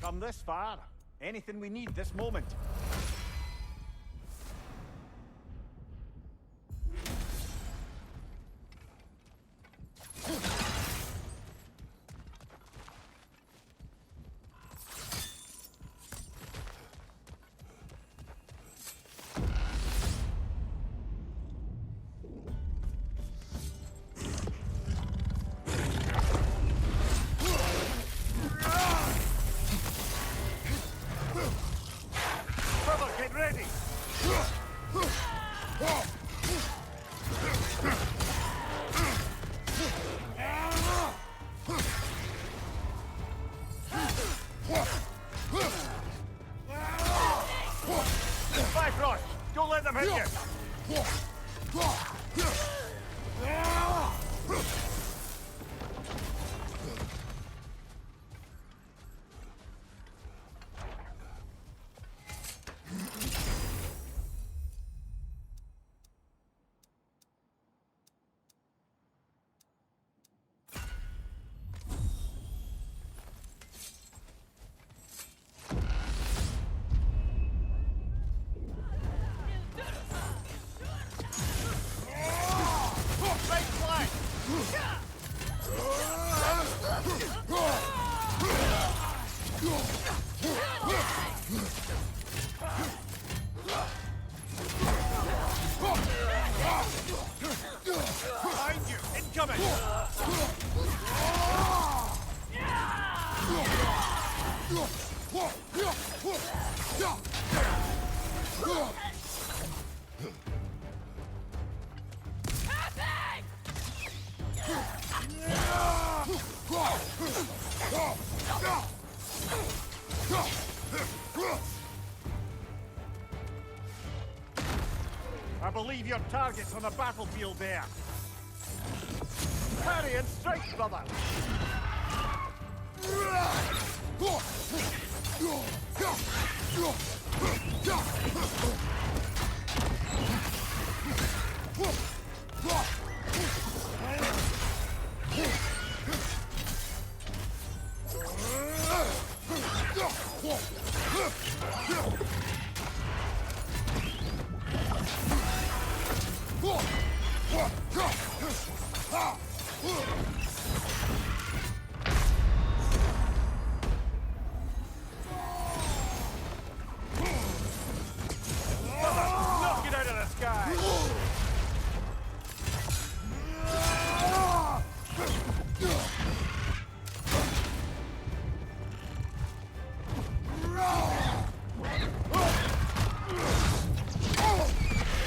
[SPEAKER 2] Come this far. Anything we need this moment.
[SPEAKER 8] Don't let them hit you! Right flank! Incoming! I believe your target's on the battlefield there. Parry and strike, brother! Knock it out of the sky!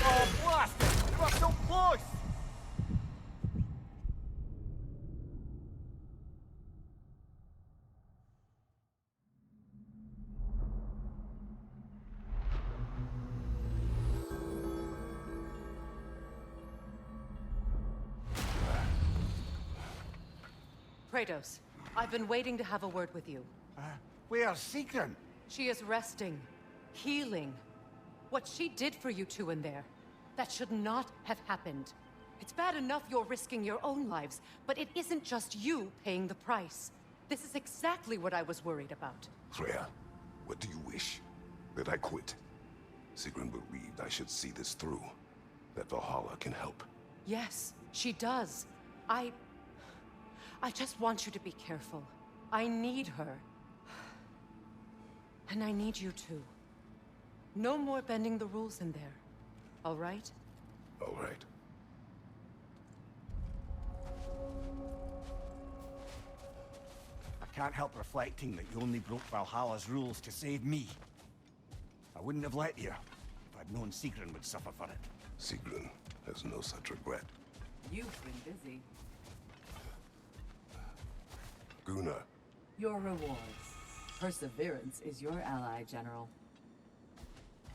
[SPEAKER 8] Oh, blast it! You were so close!
[SPEAKER 3] Kratos, I've been waiting to have a word with you.
[SPEAKER 2] Where's Sigrun?
[SPEAKER 3] She is resting, healing. What she did for you two in there, that should not have happened. It's bad enough you're risking your own lives, but it isn't just you paying the price. This is exactly what I was worried about.
[SPEAKER 1] Freya, what do you wish? That I quit? Sigrun believed I should see this through. That Valhalla can help.
[SPEAKER 3] Yes, she does. I just want you to be careful. I need her. And I need you too. No more bending the rules in there. All right?
[SPEAKER 1] All right.
[SPEAKER 2] I can't help reflecting that you only broke Valhalla's rules to save me. I wouldn't have let you if I'd known Sigrun would suffer for it.
[SPEAKER 1] Sigrun has no such regret.
[SPEAKER 6] You've been busy.
[SPEAKER 1] Gunnar,
[SPEAKER 6] Your rewards. Perseverance is your ally, General.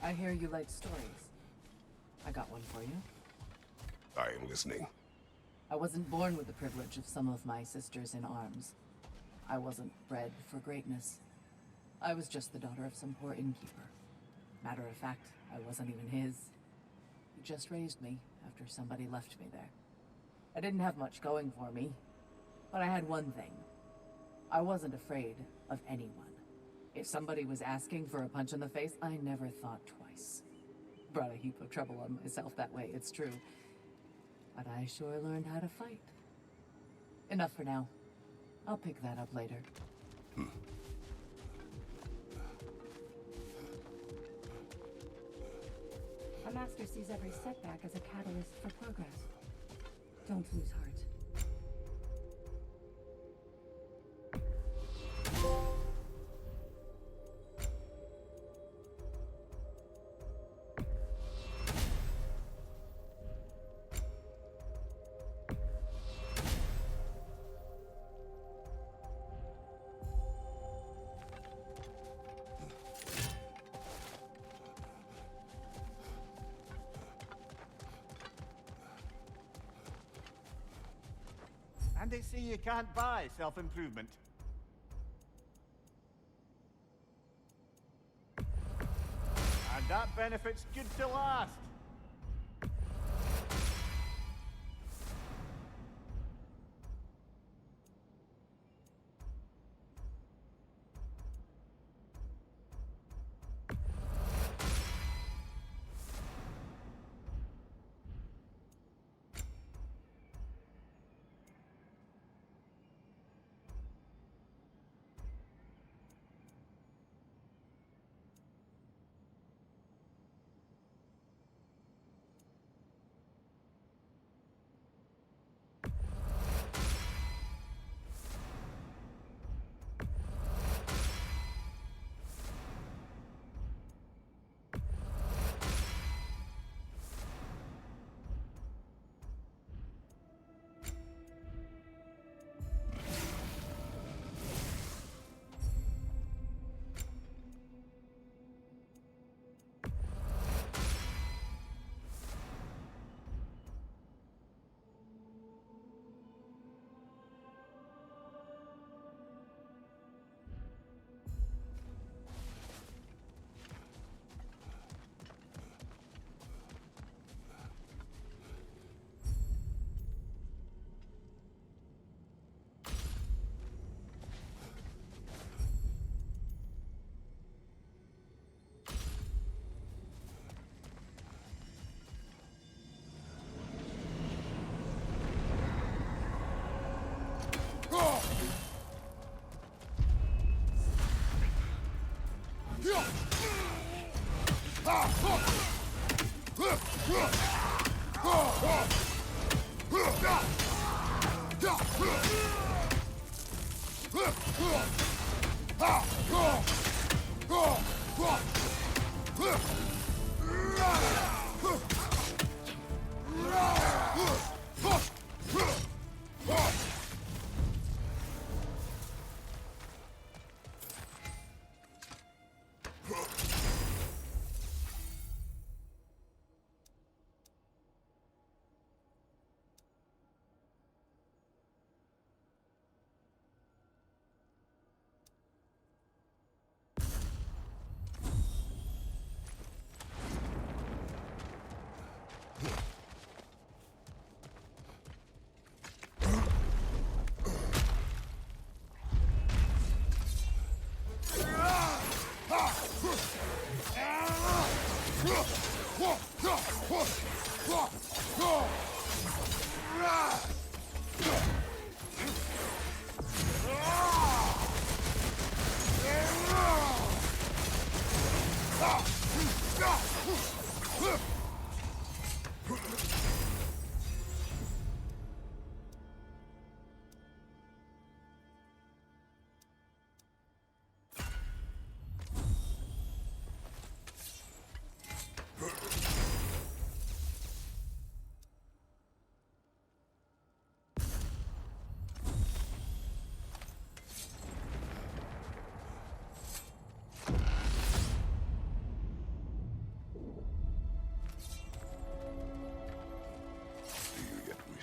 [SPEAKER 6] I hear you like stories. I got one for you.
[SPEAKER 1] I am listening.
[SPEAKER 6] I wasn't born with the privilege of some of my sisters in arms. I wasn't bred for greatness. I was just the daughter of some poor innkeeper. Matter of fact, I wasn't even his. He just raised me after somebody left me there. I didn't have much going for me, but I had one thing. I wasn't afraid of anyone. If somebody was asking for a punch in the face, I never thought twice. Brought a heap of trouble on myself that way, it's true. But I sure learned how to fight. Enough for now. I'll pick that up later.
[SPEAKER 5] A master sees every setback as a catalyst for progress. Don't lose heart.
[SPEAKER 2] And they say you can't buy self-improvement. And that benefit's good to last.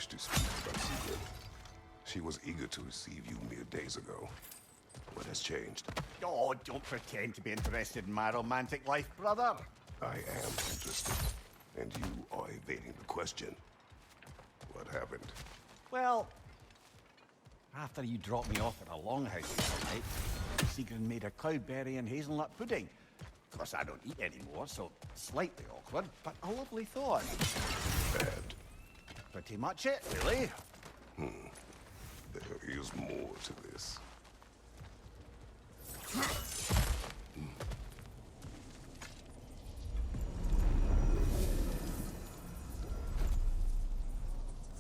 [SPEAKER 1] To speak about Sigrid. She was eager to receive you mere days ago. What has changed?
[SPEAKER 2] Oh, don't pretend to be interested in my romantic life, brother.
[SPEAKER 1] I am interested, and you are evading the question. What happened?
[SPEAKER 2] Well, after you dropped me off at a longhouse the other night, Sigrid made a cloudberry and hazelnut pudding. Of course, I don't eat anymore, so slightly awkward, but a lovely thought.
[SPEAKER 1] Bad.
[SPEAKER 2] Pretty much it, really.
[SPEAKER 1] There is more to this.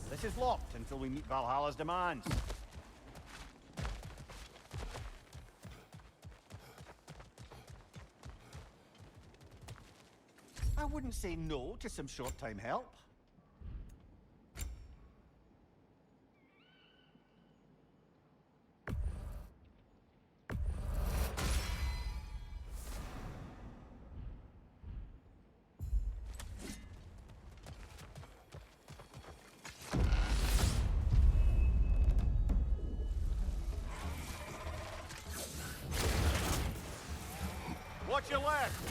[SPEAKER 2] This is locked until we meet Valhalla's demands. I wouldn't say no to some short-time help.
[SPEAKER 8] Watch your left!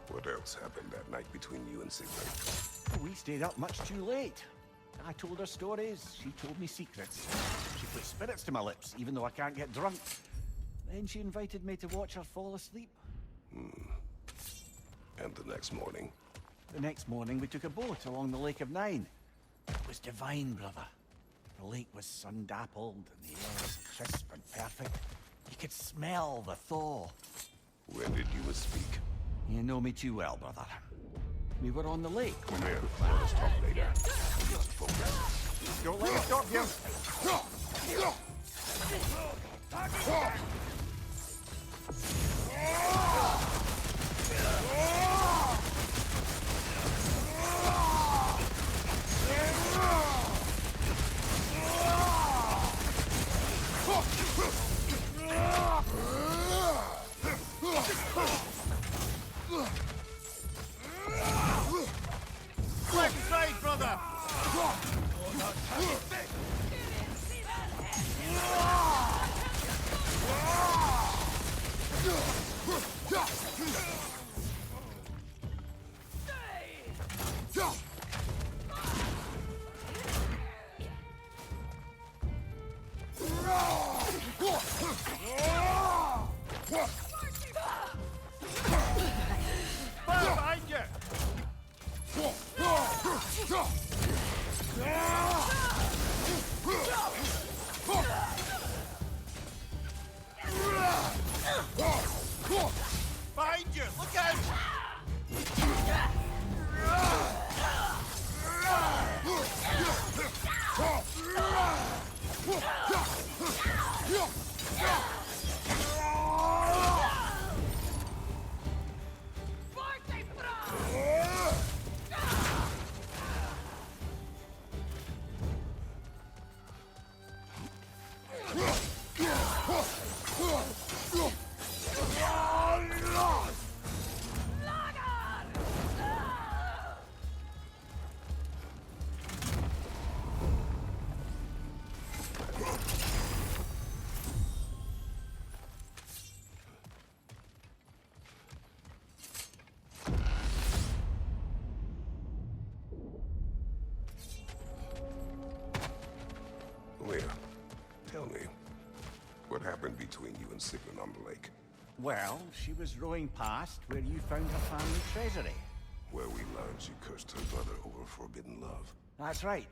[SPEAKER 1] What else happened that night between you and Sigrid?
[SPEAKER 2] We stayed up much too late. I told her stories, she told me secrets. She put spirits to my lips, even though I can't get drunk. Then she invited me to watch her fall asleep.
[SPEAKER 1] And the next morning?
[SPEAKER 2] The next morning we took a boat along the Lake of Nine. It was divine, brother. The lake was sun-dappled and the air was crisp and perfect. You could smell the thaw.
[SPEAKER 1] When did you speak?
[SPEAKER 2] You know me too well, brother. We were on the lake when
[SPEAKER 1] There, let us talk later. We must focus.
[SPEAKER 7] Don't let me stop you!
[SPEAKER 8] Left side, brother! Behind you! Behind you! Look out!
[SPEAKER 1] Leah, tell me, what happened between you and Sigmund on the lake?
[SPEAKER 2] Well, she was rowing past where you found her family treasury.
[SPEAKER 1] Where we learned she cursed her brother over forbidden love.
[SPEAKER 2] That's right.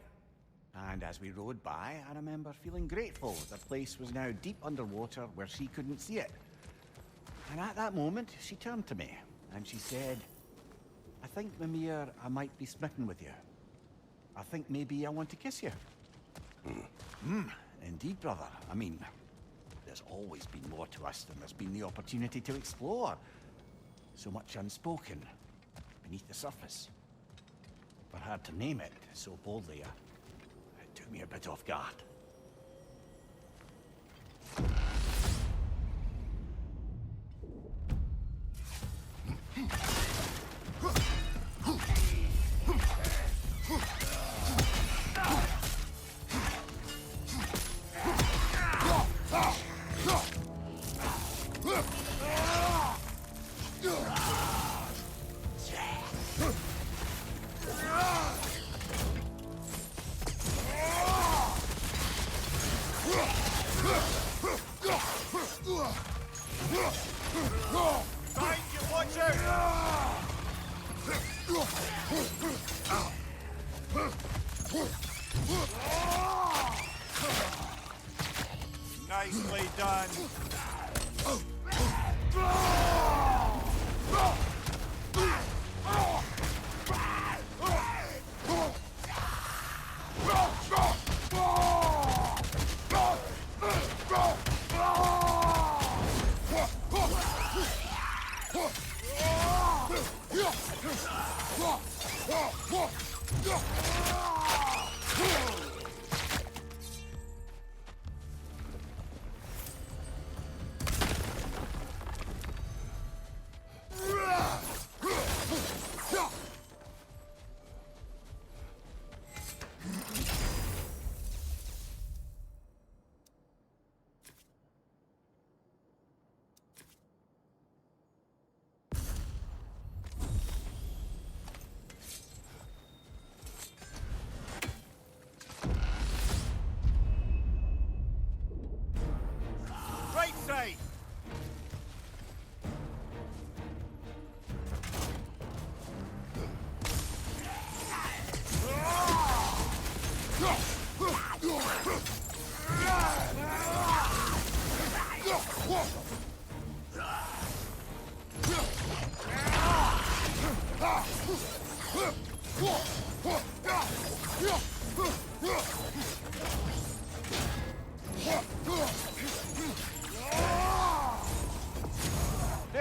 [SPEAKER 2] And as we rowed by, I remember feeling grateful that the place was now deep underwater where she couldn't see it. And at that moment, she turned to me, and she said, I think, Mimir, I might be smitten with you. I think maybe I want to kiss you. Indeed, brother. I mean, there's always been more to us than there's been the opportunity to explore. So much unspoken, beneath the surface. For her to name it so boldly, it took me a bit off guard.
[SPEAKER 8] Behind you, watch out! Nicely done.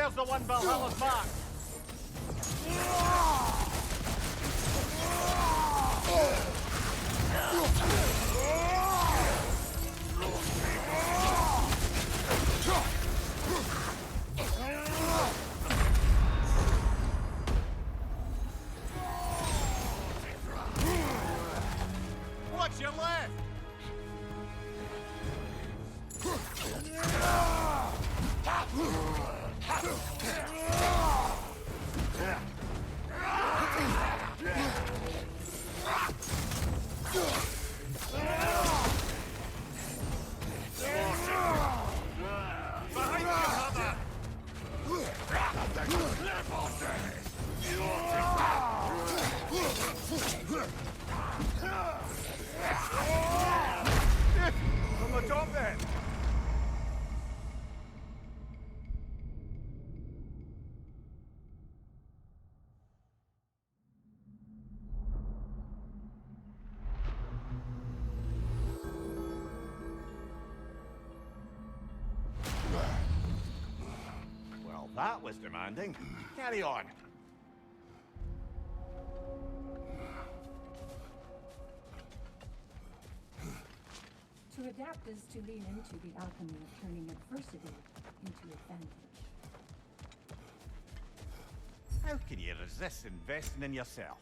[SPEAKER 8] There's the one Valhalla's marked. What's your left? From the top then.
[SPEAKER 2] Well, that was demanding. Carry on.
[SPEAKER 5] To adapt is to lean into the alchemy of turning adversity into advantage.
[SPEAKER 2] How can you resist investing in yourself?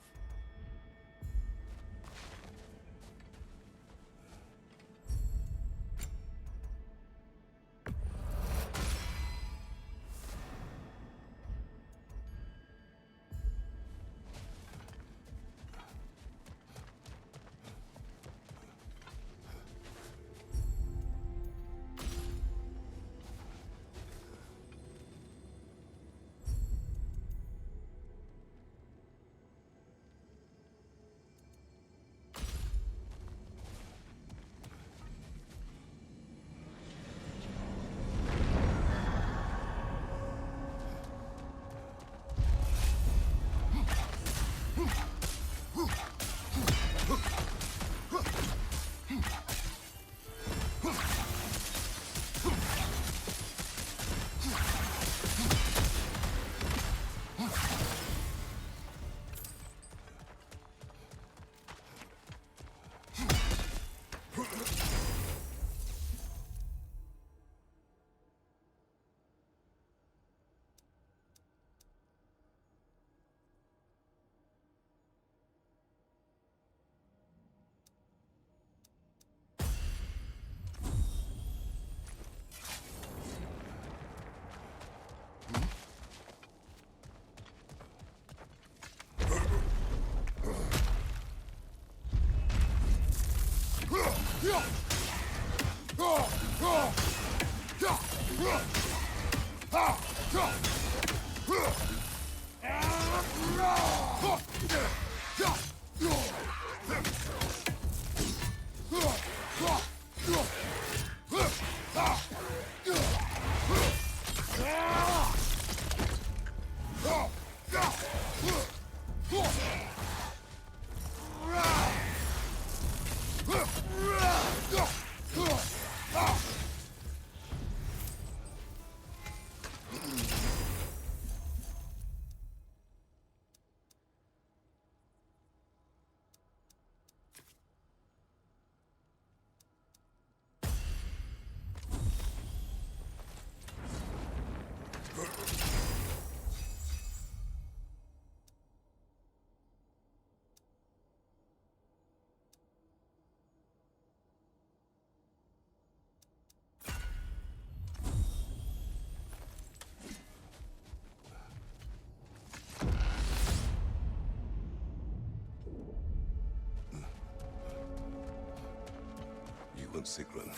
[SPEAKER 1] Sigrun.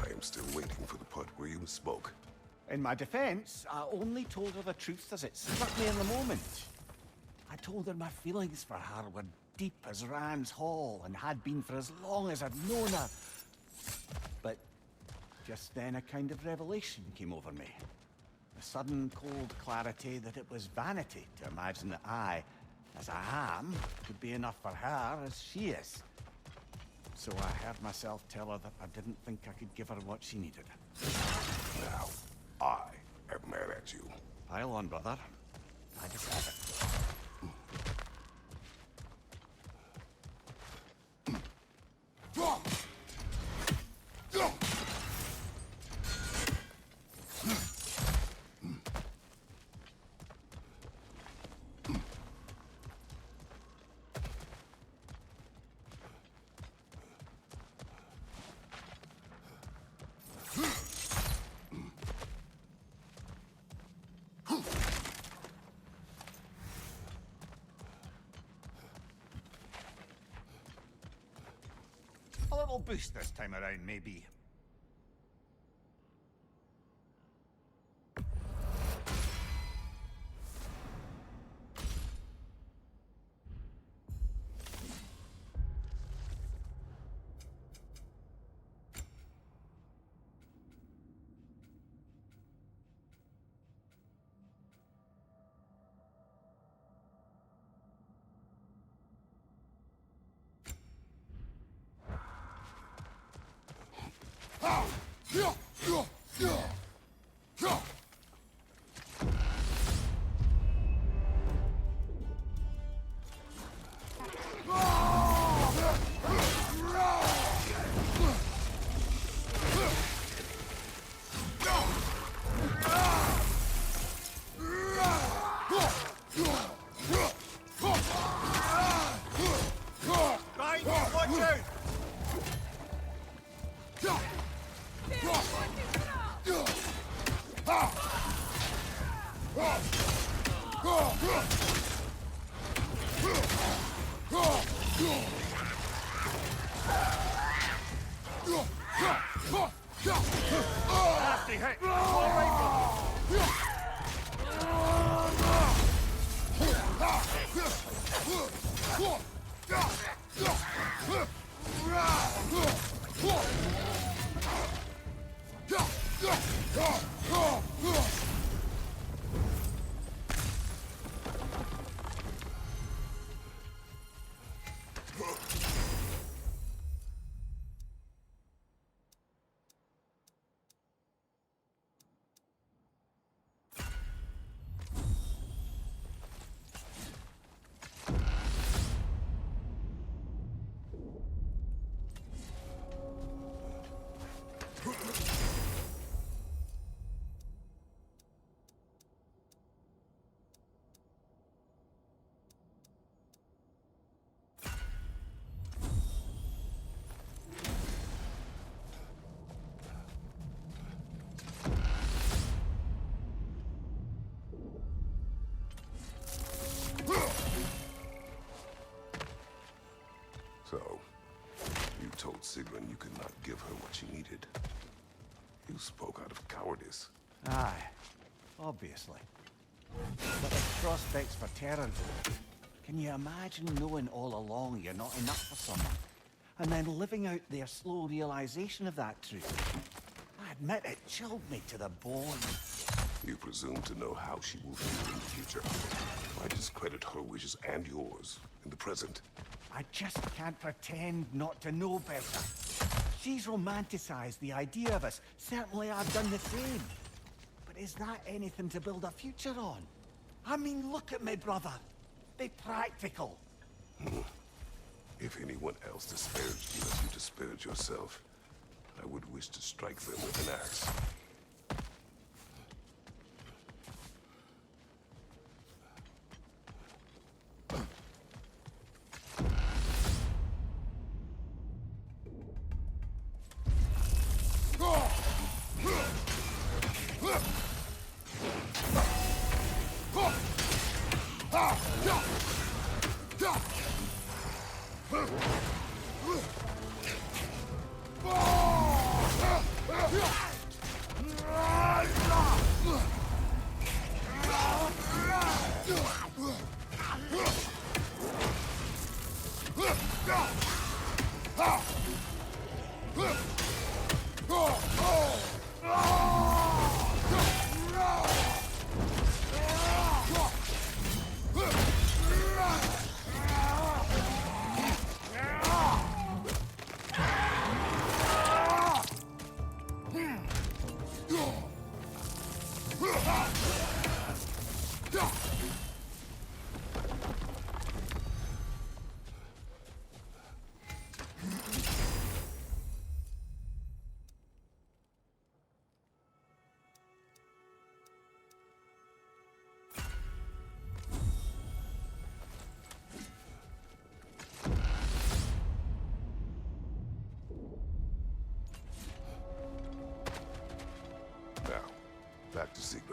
[SPEAKER 1] I am still waiting for the part where you spoke.
[SPEAKER 2] In my defense, I only told her the truth as it struck me in the moment. I told her my feelings for her were deep as Rand's Hall and had been for as long as I'd known her. But just then a kind of revelation came over me. A sudden cold clarity that it was vanity to imagine that I, as I am, could be enough for her as she is. So I heard myself tell her that I didn't think I could give her what she needed.
[SPEAKER 1] Now, I am mad at you.
[SPEAKER 2] Pile on, brother. I just have it. A little boost this time around, maybe.
[SPEAKER 8] Right, watch out! Nasty hit! All right,
[SPEAKER 1] So, you told Sigrun you could not give her what she needed. You spoke out of cowardice.
[SPEAKER 2] Aye, obviously. But the prospects for terror. Can you imagine knowing all along you're not enough for someone, and then living out their slow realization of that truth? I admit it chilled me to the bone.
[SPEAKER 1] You presume to know how she will feel in the future. I discredit her wishes and yours in the present.
[SPEAKER 2] I just can't pretend not to know better. She's romanticized the idea of us. Certainly I've done the same. But is that anything to build a future on? I mean, look at me, brother. Be practical.
[SPEAKER 1] If anyone else disparaged you as you disparaged yourself, I would wish to strike them with an axe.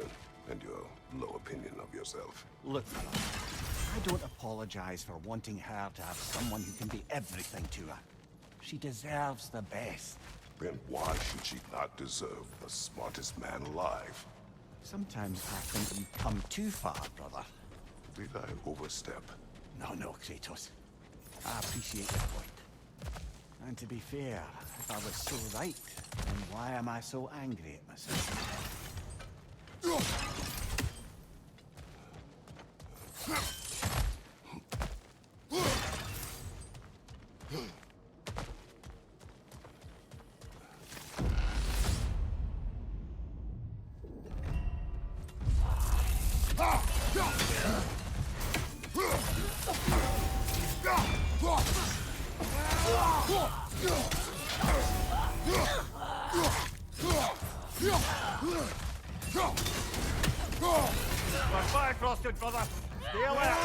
[SPEAKER 1] children, and your low opinion of yourself.
[SPEAKER 2] Look, brother, I don't apologize for wanting her to have someone who can be everything to her. She deserves the best.
[SPEAKER 1] Then why should she not deserve the smartest man alive?
[SPEAKER 2] Sometimes I think you've come too far, brother.
[SPEAKER 1] Did I overstep?
[SPEAKER 2] No, Kratos. I appreciate your point. And to be fair, if I was so right, then why am I so angry at myself?
[SPEAKER 8] We're fire frosted, brother. Stay alert.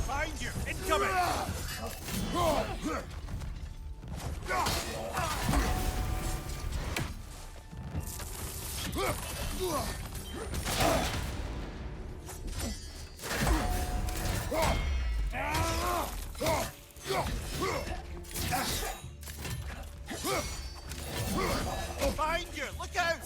[SPEAKER 8] Find you. Incoming. Find you. Look out.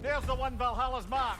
[SPEAKER 8] There's the one Valhalla's mark.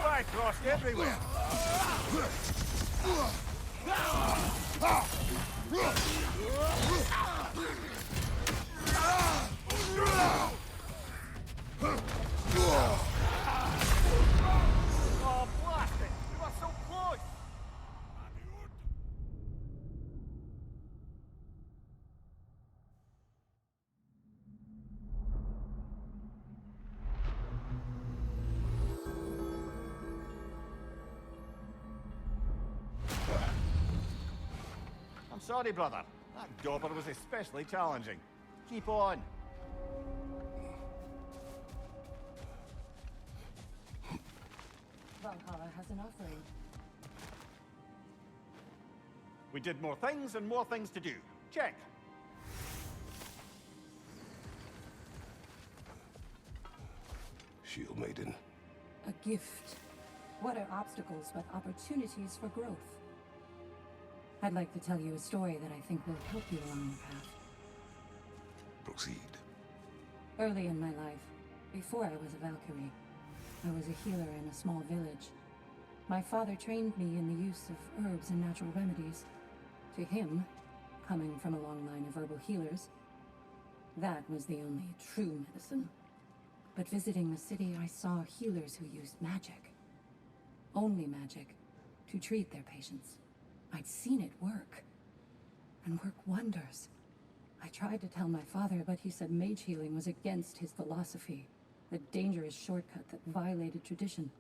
[SPEAKER 8] Bifrost everywhere. Oh, blast it! We were so close! I'm sorry, brother. That dauber was especially challenging. Keep on.
[SPEAKER 5] Valhalla has an offering.
[SPEAKER 8] We did more things and more things to do. Check.
[SPEAKER 1] Shield Maiden.
[SPEAKER 5] A gift. What are obstacles but opportunities for growth? I'd like to tell you a story that I think will help you along your path.
[SPEAKER 1] Proceed.
[SPEAKER 5] Early in my life, before I was a Valkyrie, I was a healer in a small village. My father trained me in the use of herbs and natural remedies. To him, coming from a long line of herbal healers, that was the only true medicine. But visiting the city, I saw healers who used magic. Only magic, to treat their patients. I'd seen it work, and work wonders. I tried to tell my father, but he said mage healing was against his philosophy, a dangerous shortcut that violated tradition.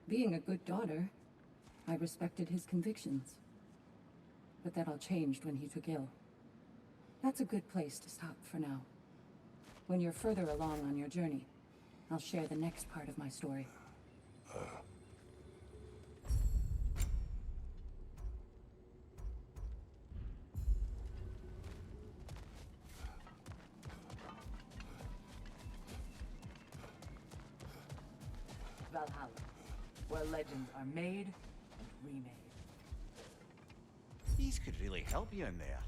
[SPEAKER 5] Being a good daughter, I respected his convictions. But that all changed when he took ill. That's a good place to stop for now. When you're further along on your journey, I'll share the next part of my story.
[SPEAKER 6] Valhalla, where legends are made and remade.
[SPEAKER 2] These could really help you in there.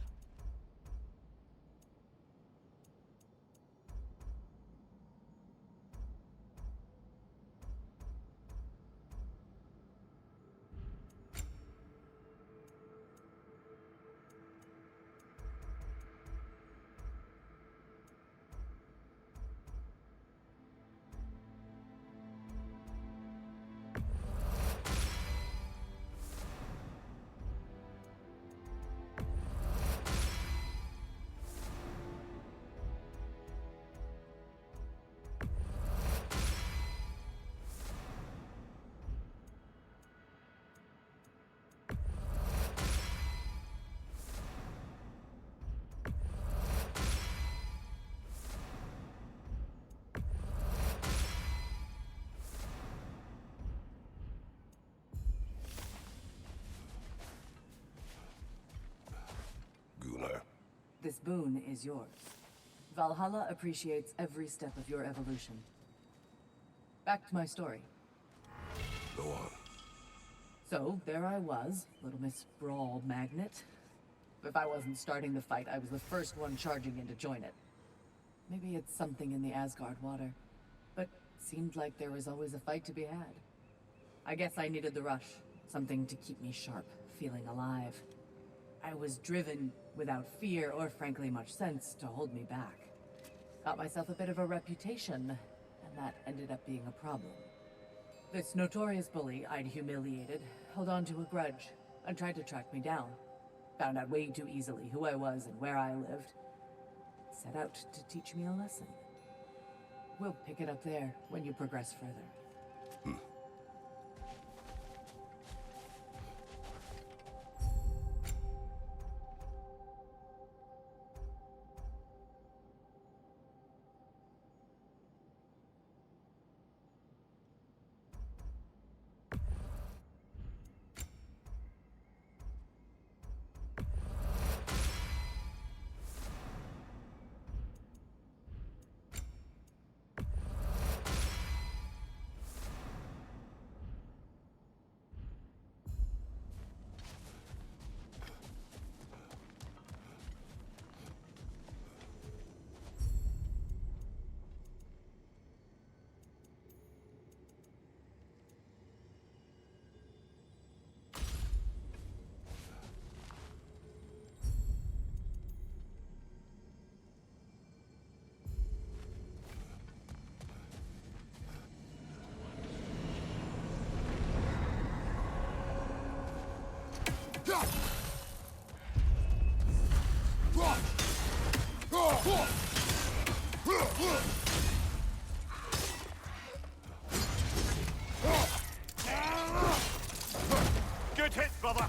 [SPEAKER 6] This boon is yours. Valhalla appreciates every step of your evolution. Back to my story.
[SPEAKER 1] Go on.
[SPEAKER 6] So, there I was, Little Miss Brawl Magnet. If I wasn't starting the fight, I was the first one charging in to join it. Maybe it's something in the Asgard water, but seemed like there was always a fight to be had. I guess I needed the rush, something to keep me sharp, feeling alive. I was driven, without fear or frankly much sense, to hold me back. Got myself a bit of a reputation, and that ended up being a problem. This notorious bully I'd humiliated held on to a grudge and tried to track me down. Found out way too easily who I was and where I lived. Set out to teach me a lesson. We'll pick it up there when you progress further.
[SPEAKER 8] Good hit, brother!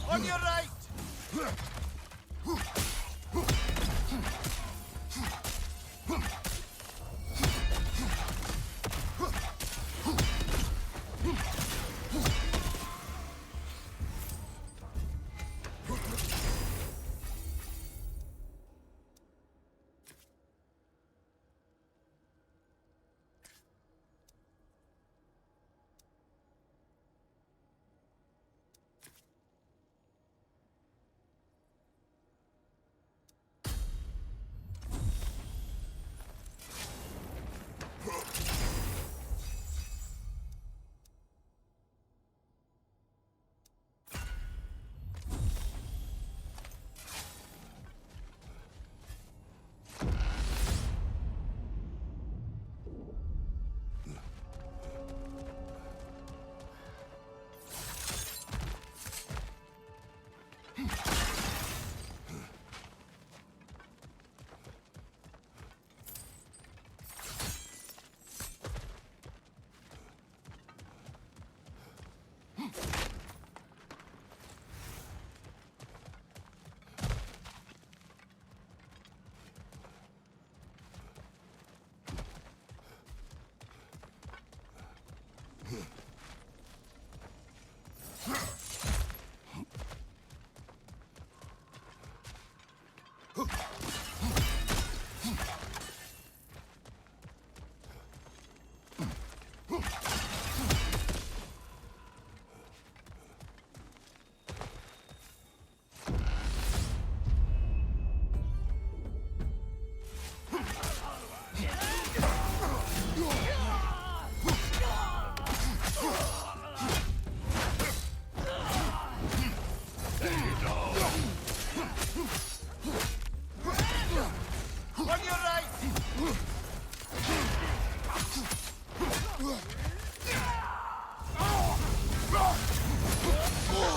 [SPEAKER 8] On your right!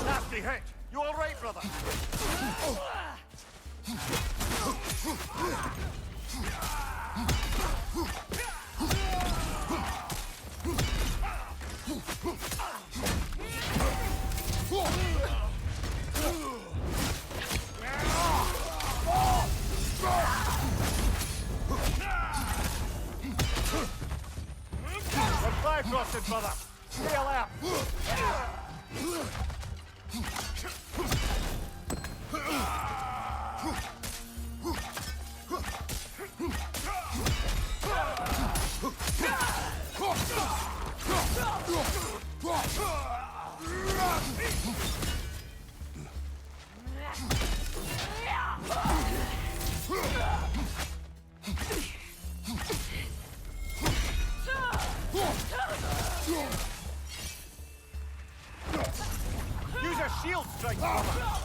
[SPEAKER 8] Nasty hit! You all right, brother? We're fly crossing, brother! Stay alert! Use a shield strike, brother!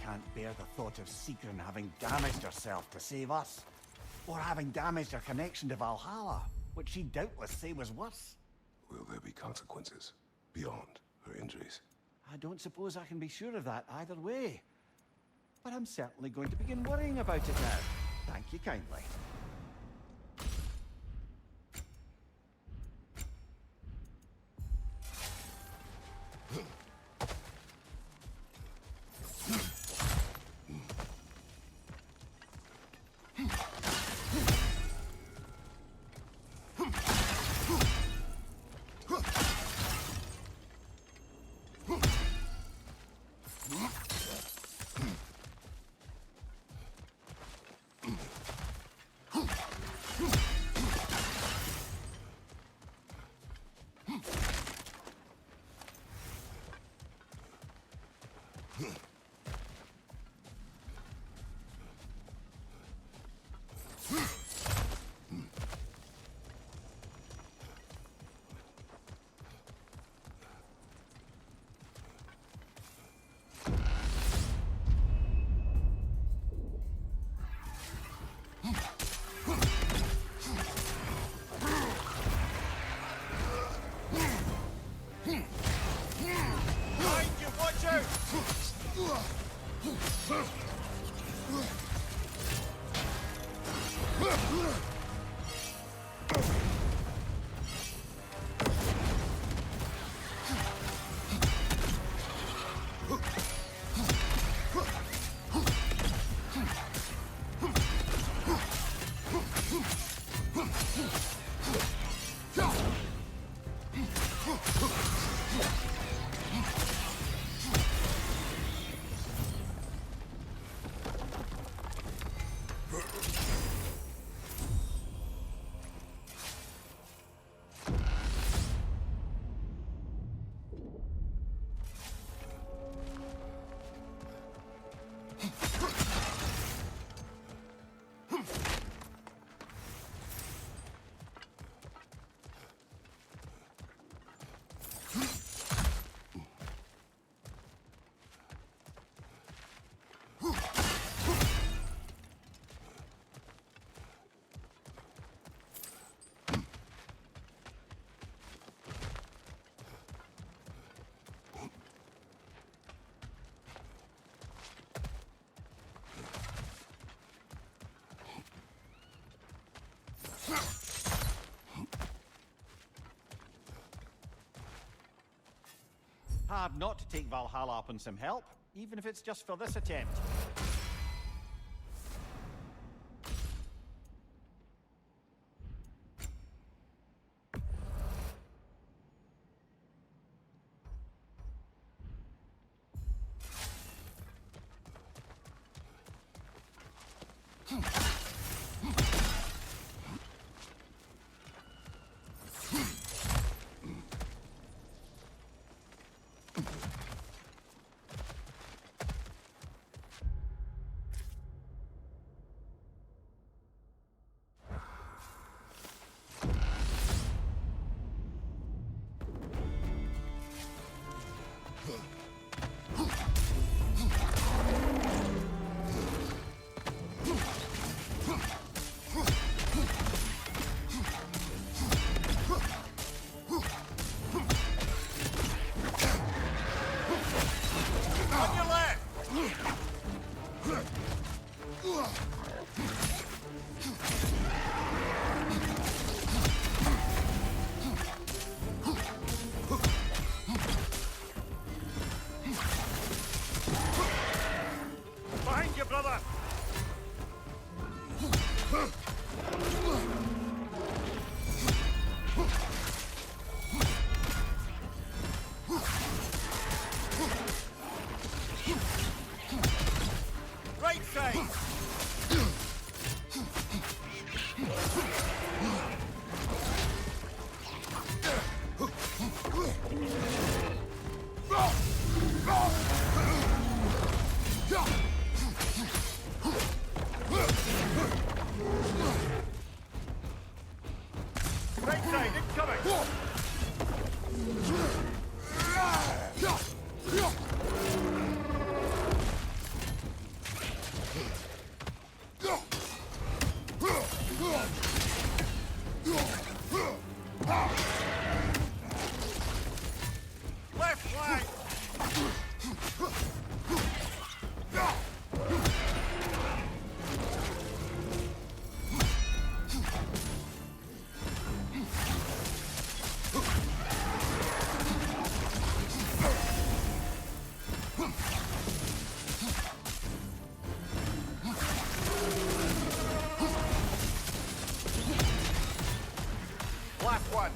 [SPEAKER 2] Can't bear the thought of Sigrun having damaged herself to save us. Or having damaged her connection to Valhalla, which she'd doubtless say was worse.
[SPEAKER 1] Will there be consequences beyond her injuries?
[SPEAKER 2] I don't suppose I can be sure of that either way.
[SPEAKER 8] but I'm certainly going to begin worrying about it now. Thank you kindly. Hard not to take Valhalla up on some help, even if it's just for this attempt. last one.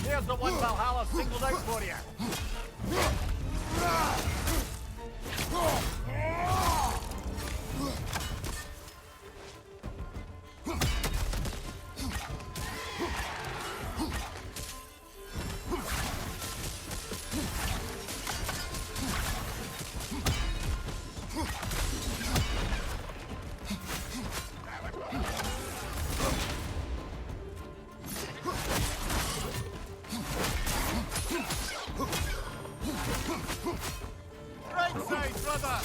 [SPEAKER 8] Here's the one Valhalla singled out for you. Right side, brother!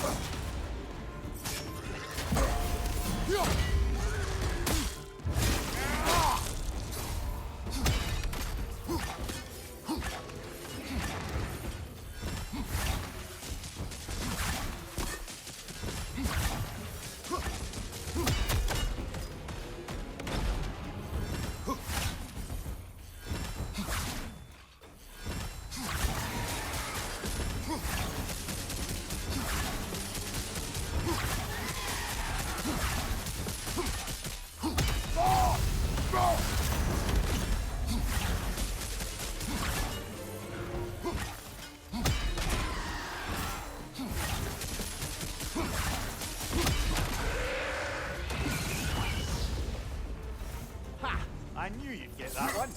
[SPEAKER 8] Ha! I knew you'd get that one.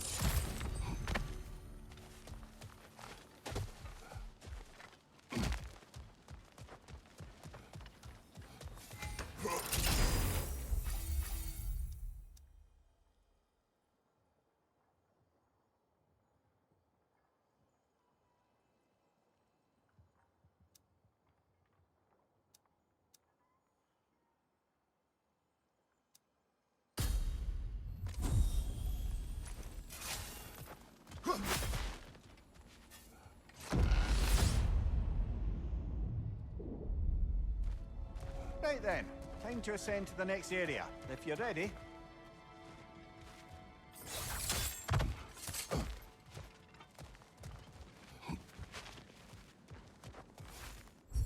[SPEAKER 8] Right then, time to ascend to the next area, if you're ready.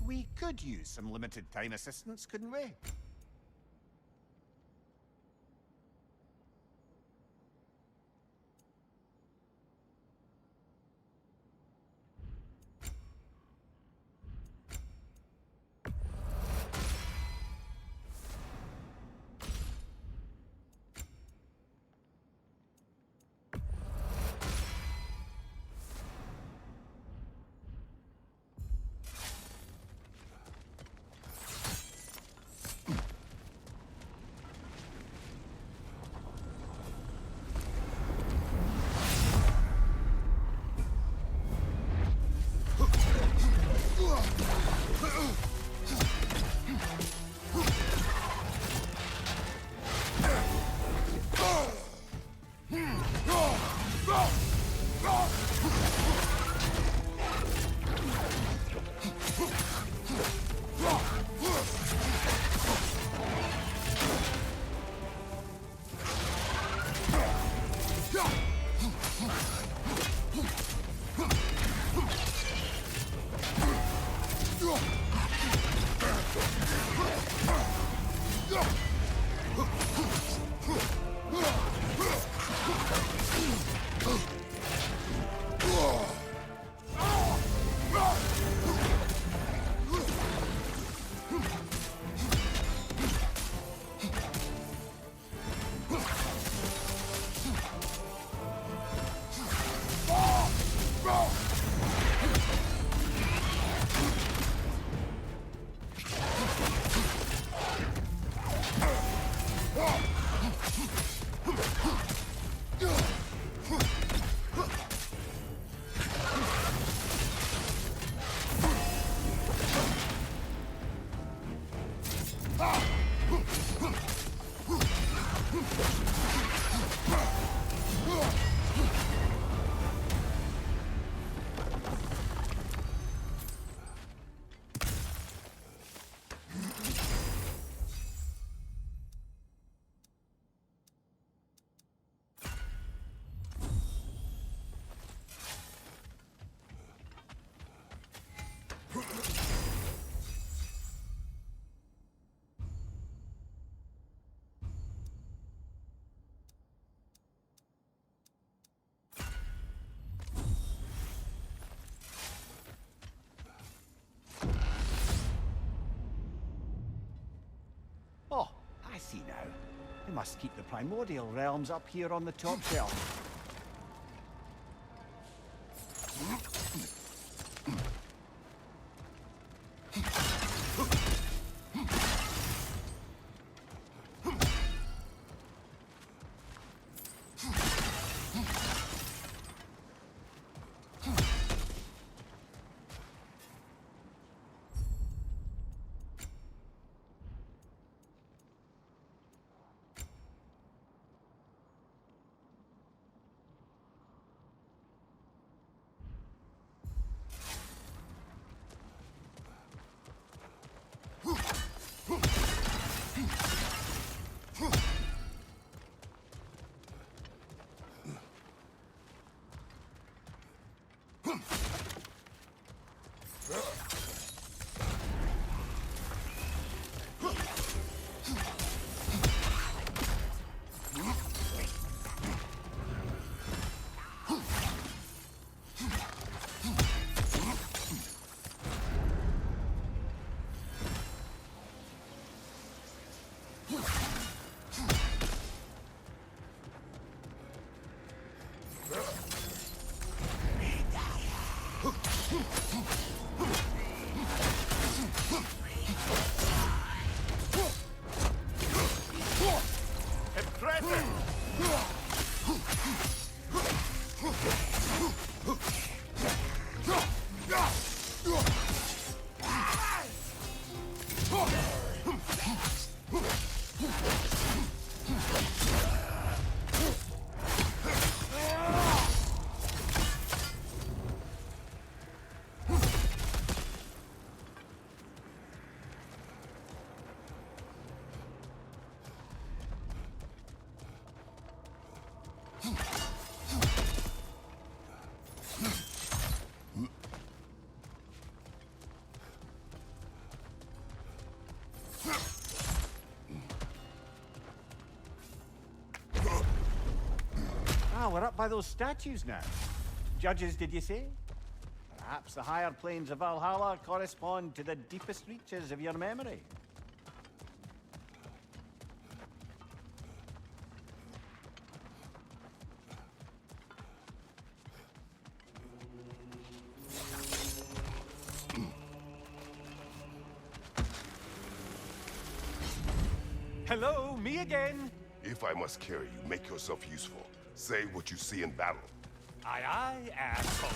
[SPEAKER 8] We could use some limited time assistance, couldn't we?
[SPEAKER 2] Oh, I see now. They must keep the primordial realms up here on the top shelf.
[SPEAKER 8] Ah, we're up by those statues now. Judges, did you say? Perhaps the higher planes of Valhalla correspond to the deepest reaches of your memory.
[SPEAKER 7] Hello, me again.
[SPEAKER 1] If I must carry you, make yourself useful. Say what you see in battle.
[SPEAKER 7] Aye, aye, asshole.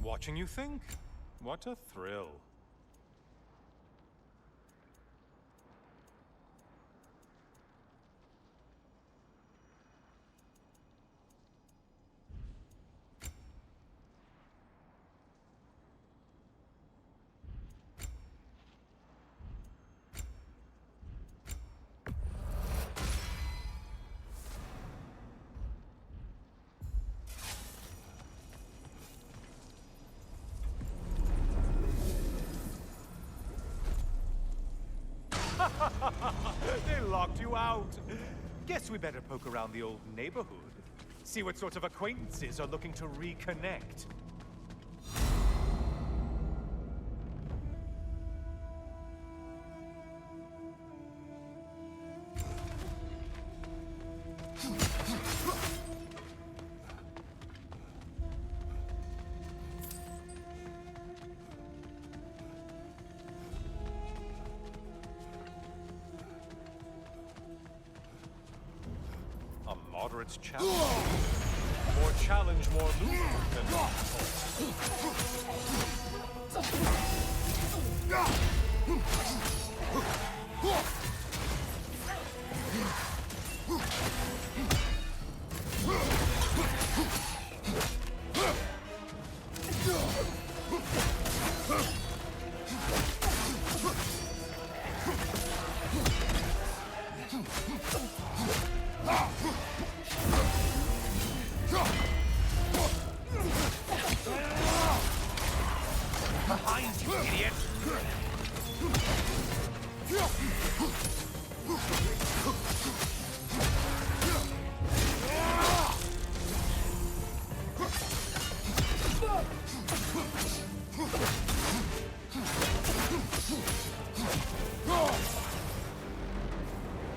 [SPEAKER 7] Watching you think. What a thrill. They locked you out. Guess we better poke around the old neighborhood. See what sorts of acquaintances are looking to reconnect. A moderate challenge. More challenge, more loot than behind you, idiot!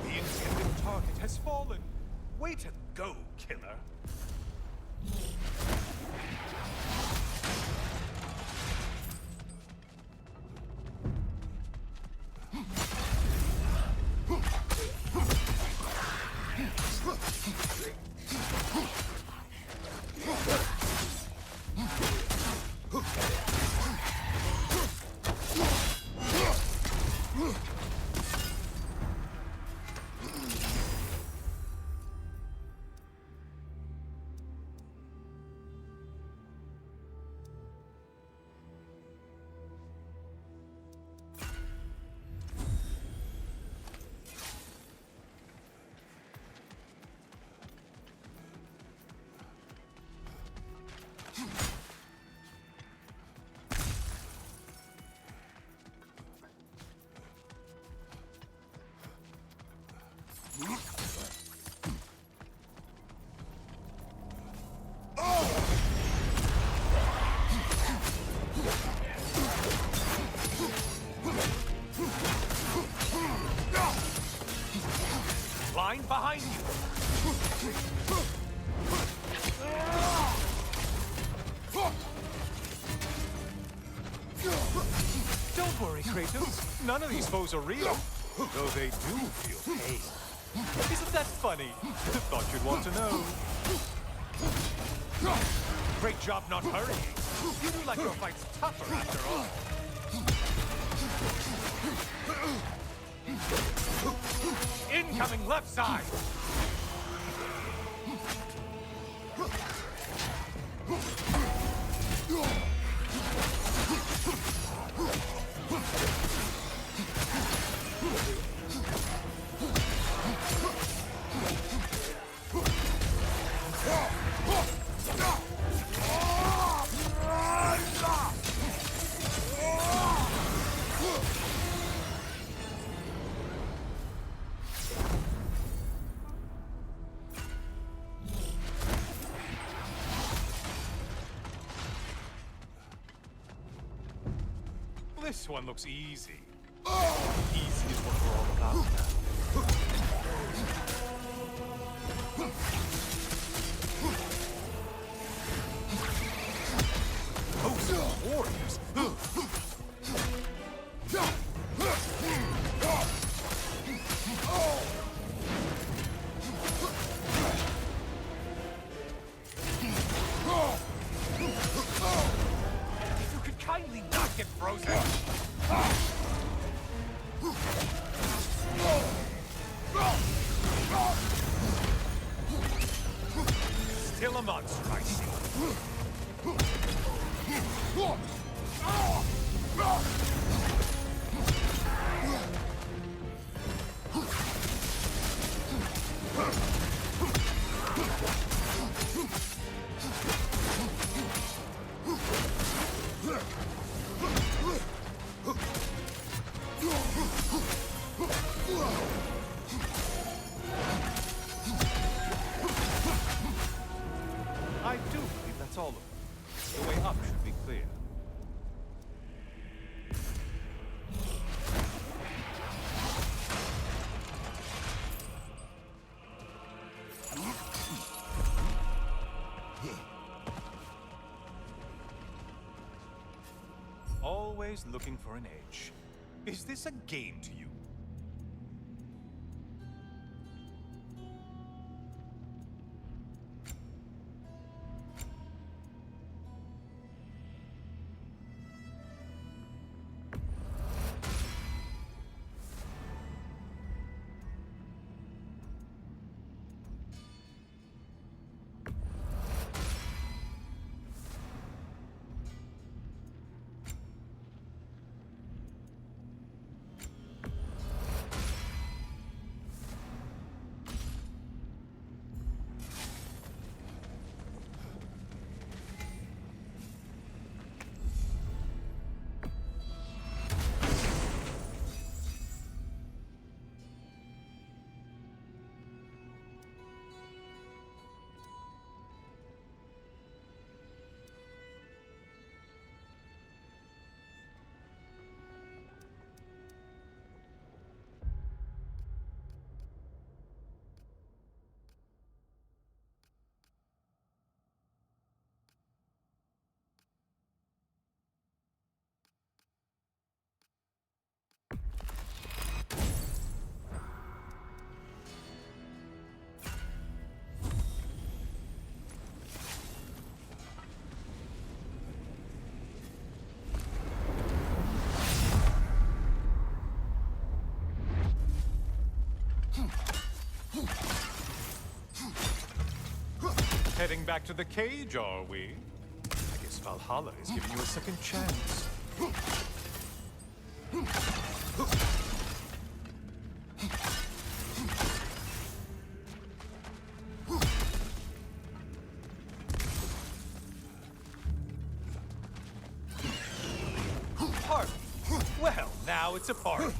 [SPEAKER 7] The intended target has fallen. Way to go, killer. Line behind you! Don't worry, Kratos. None of these foes are real, though they do feel pain. Isn't that funny? Thought you'd want to know. Great job not hurrying. You do like your fights tougher after all. Incoming left side! This one looks easy. Easy is what we're all about now. Hosts of warriors. get frozen. Still a monster, I see. I do believe that's all of them. The way up should be clear. Always looking for an edge. Is this a game to you? Heading back to the cage, are we? I guess Valhalla is giving you a second chance. Party? Well, now it's a party.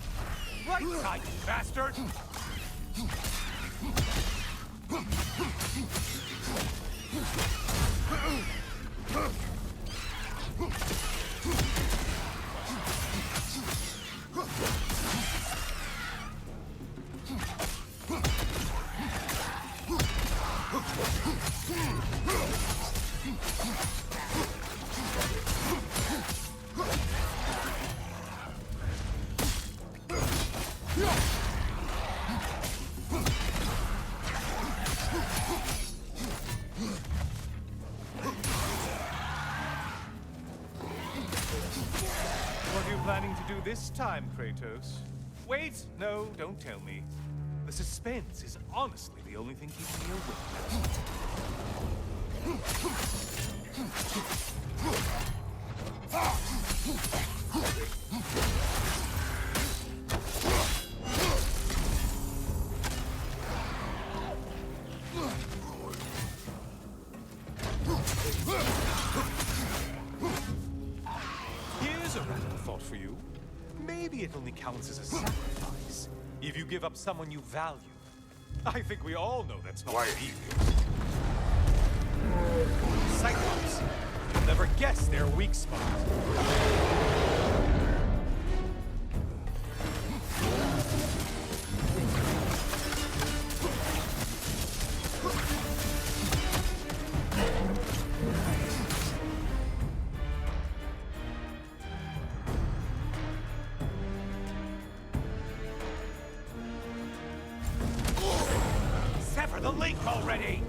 [SPEAKER 7] Right side, you bastard! What are you planning to do this time, Kratos? Wait! No, don't tell me. The suspense is honestly the only thing keeping me awake. Here's a random thought for you. Maybe it only counts as a sacrifice if you give up someone you value. I think we all know that's not easy. Cyclops. You'll never guess their weak spot. Sever the link already!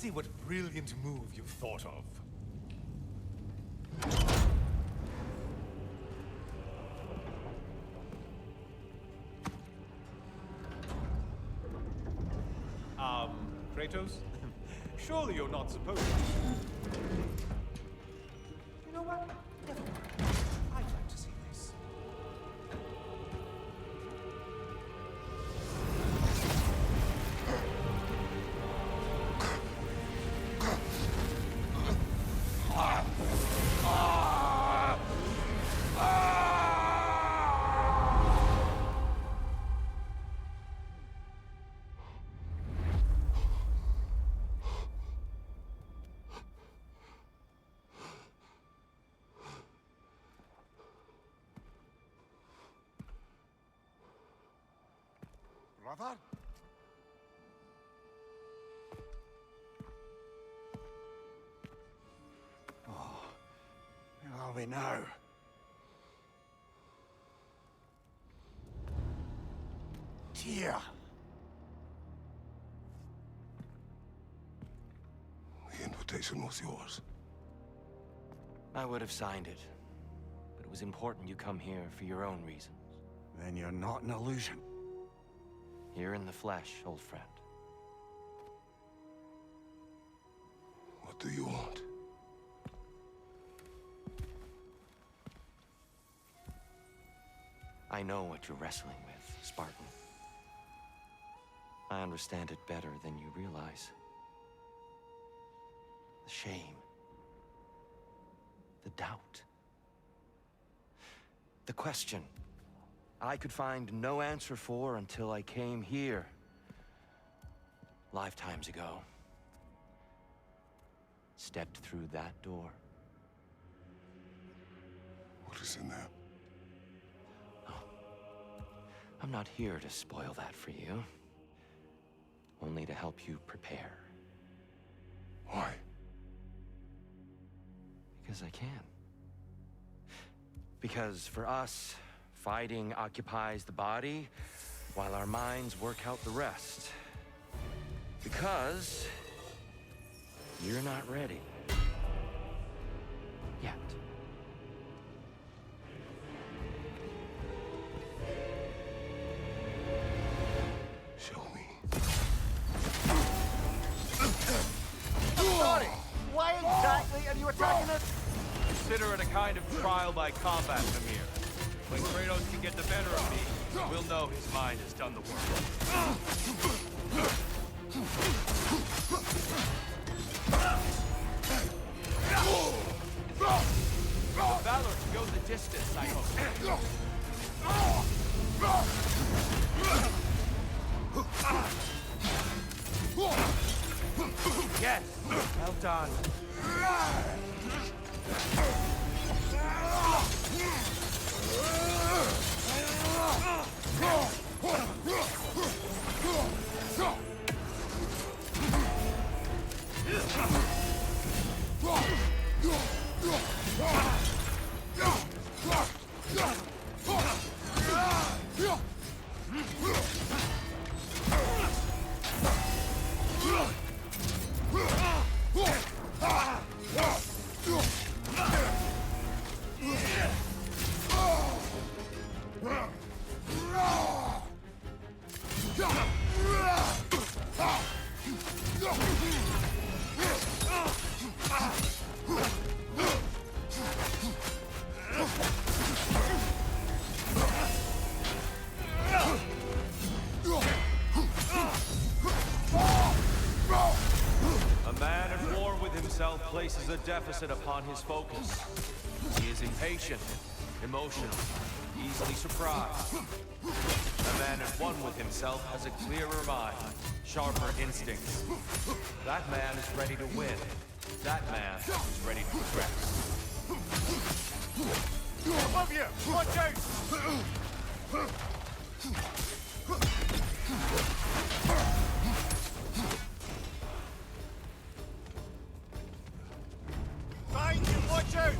[SPEAKER 7] see what brilliant move you've thought of. Kratos? Surely you're not supposed to. You know what? Never mind. I'd like to see this.
[SPEAKER 2] Brother? Oh, where are we now? Tyr!
[SPEAKER 1] The invitation was yours.
[SPEAKER 9] I would have signed it, but it was important you come here for your own reasons.
[SPEAKER 2] Then you're not an illusion.
[SPEAKER 9] Here in the flesh, old friend.
[SPEAKER 1] What do you want?
[SPEAKER 9] I know what you're wrestling with, Spartan. I understand it better than you realize. The shame. The doubt. The question I could find no answer for until I came here. Lifetimes ago. Stepped through that door.
[SPEAKER 1] What is in there?
[SPEAKER 9] I'm not here to spoil that for you. Only to help you prepare.
[SPEAKER 1] Why?
[SPEAKER 9] Because I can. Because for us, fighting occupies the body, while our minds work out the rest. Because you're not ready. Yet.
[SPEAKER 1] Show me.
[SPEAKER 8] Sorry, why exactly are you attacking us?
[SPEAKER 7] Consider it a kind of trial by combat, Mimir. When Kratos can get the better of me, we'll know his mind has done the work. The valor to go the distance, I hope. Yes, well done. Places a deficit upon his focus. He is impatient, emotional, easily surprised. A man at one with himself has a clearer mind, sharper instincts. That man is ready to win. That man is ready to progress.
[SPEAKER 8] Above you! Watch out! Behind you! Watch out!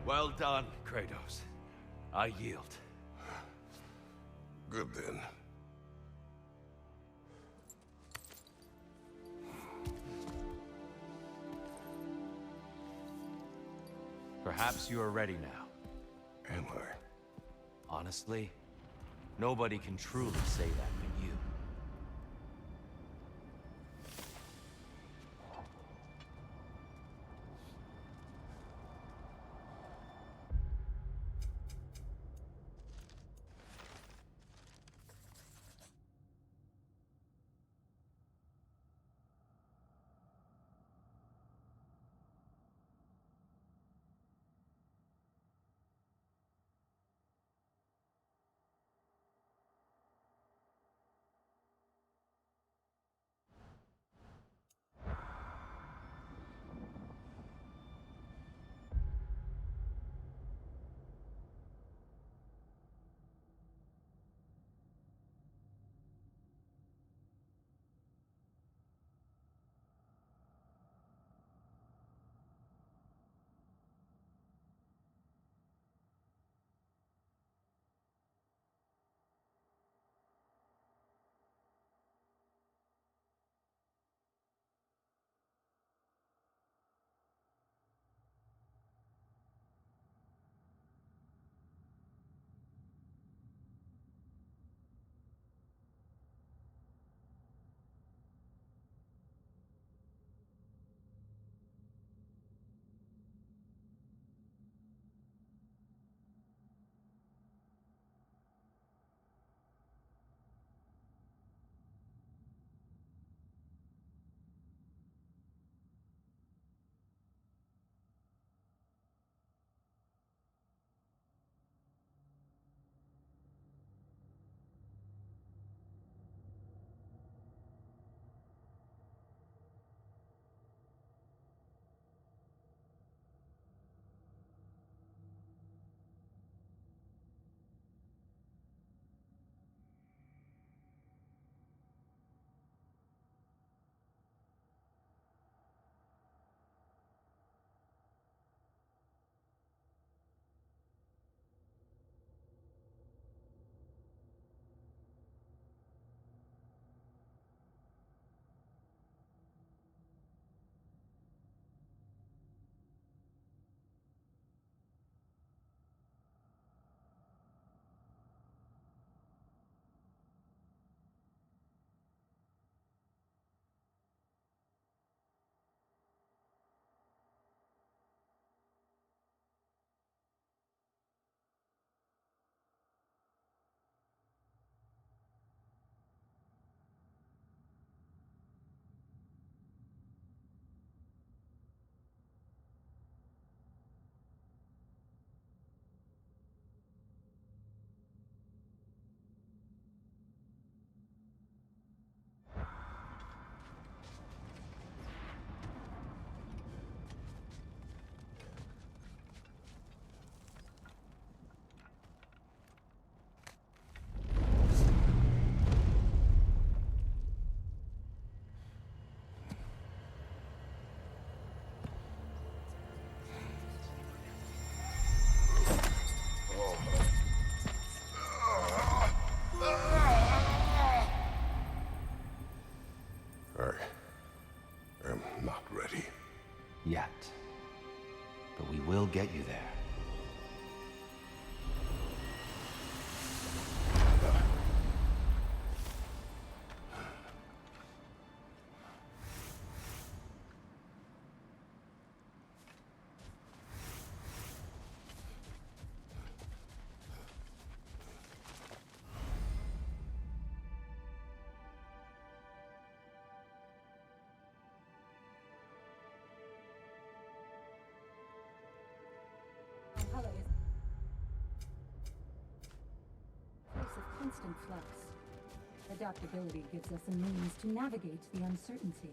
[SPEAKER 10] Well done, Kratos. I yield.
[SPEAKER 1] Good then.
[SPEAKER 9] Perhaps you are ready now.
[SPEAKER 1] Am I?
[SPEAKER 9] Honestly, nobody can truly say that but you.
[SPEAKER 1] I am not ready.
[SPEAKER 9] Yet. But we will get you there.
[SPEAKER 5] Valhalla is a place of constant flux. Adaptability gives us a means to navigate the uncertainty.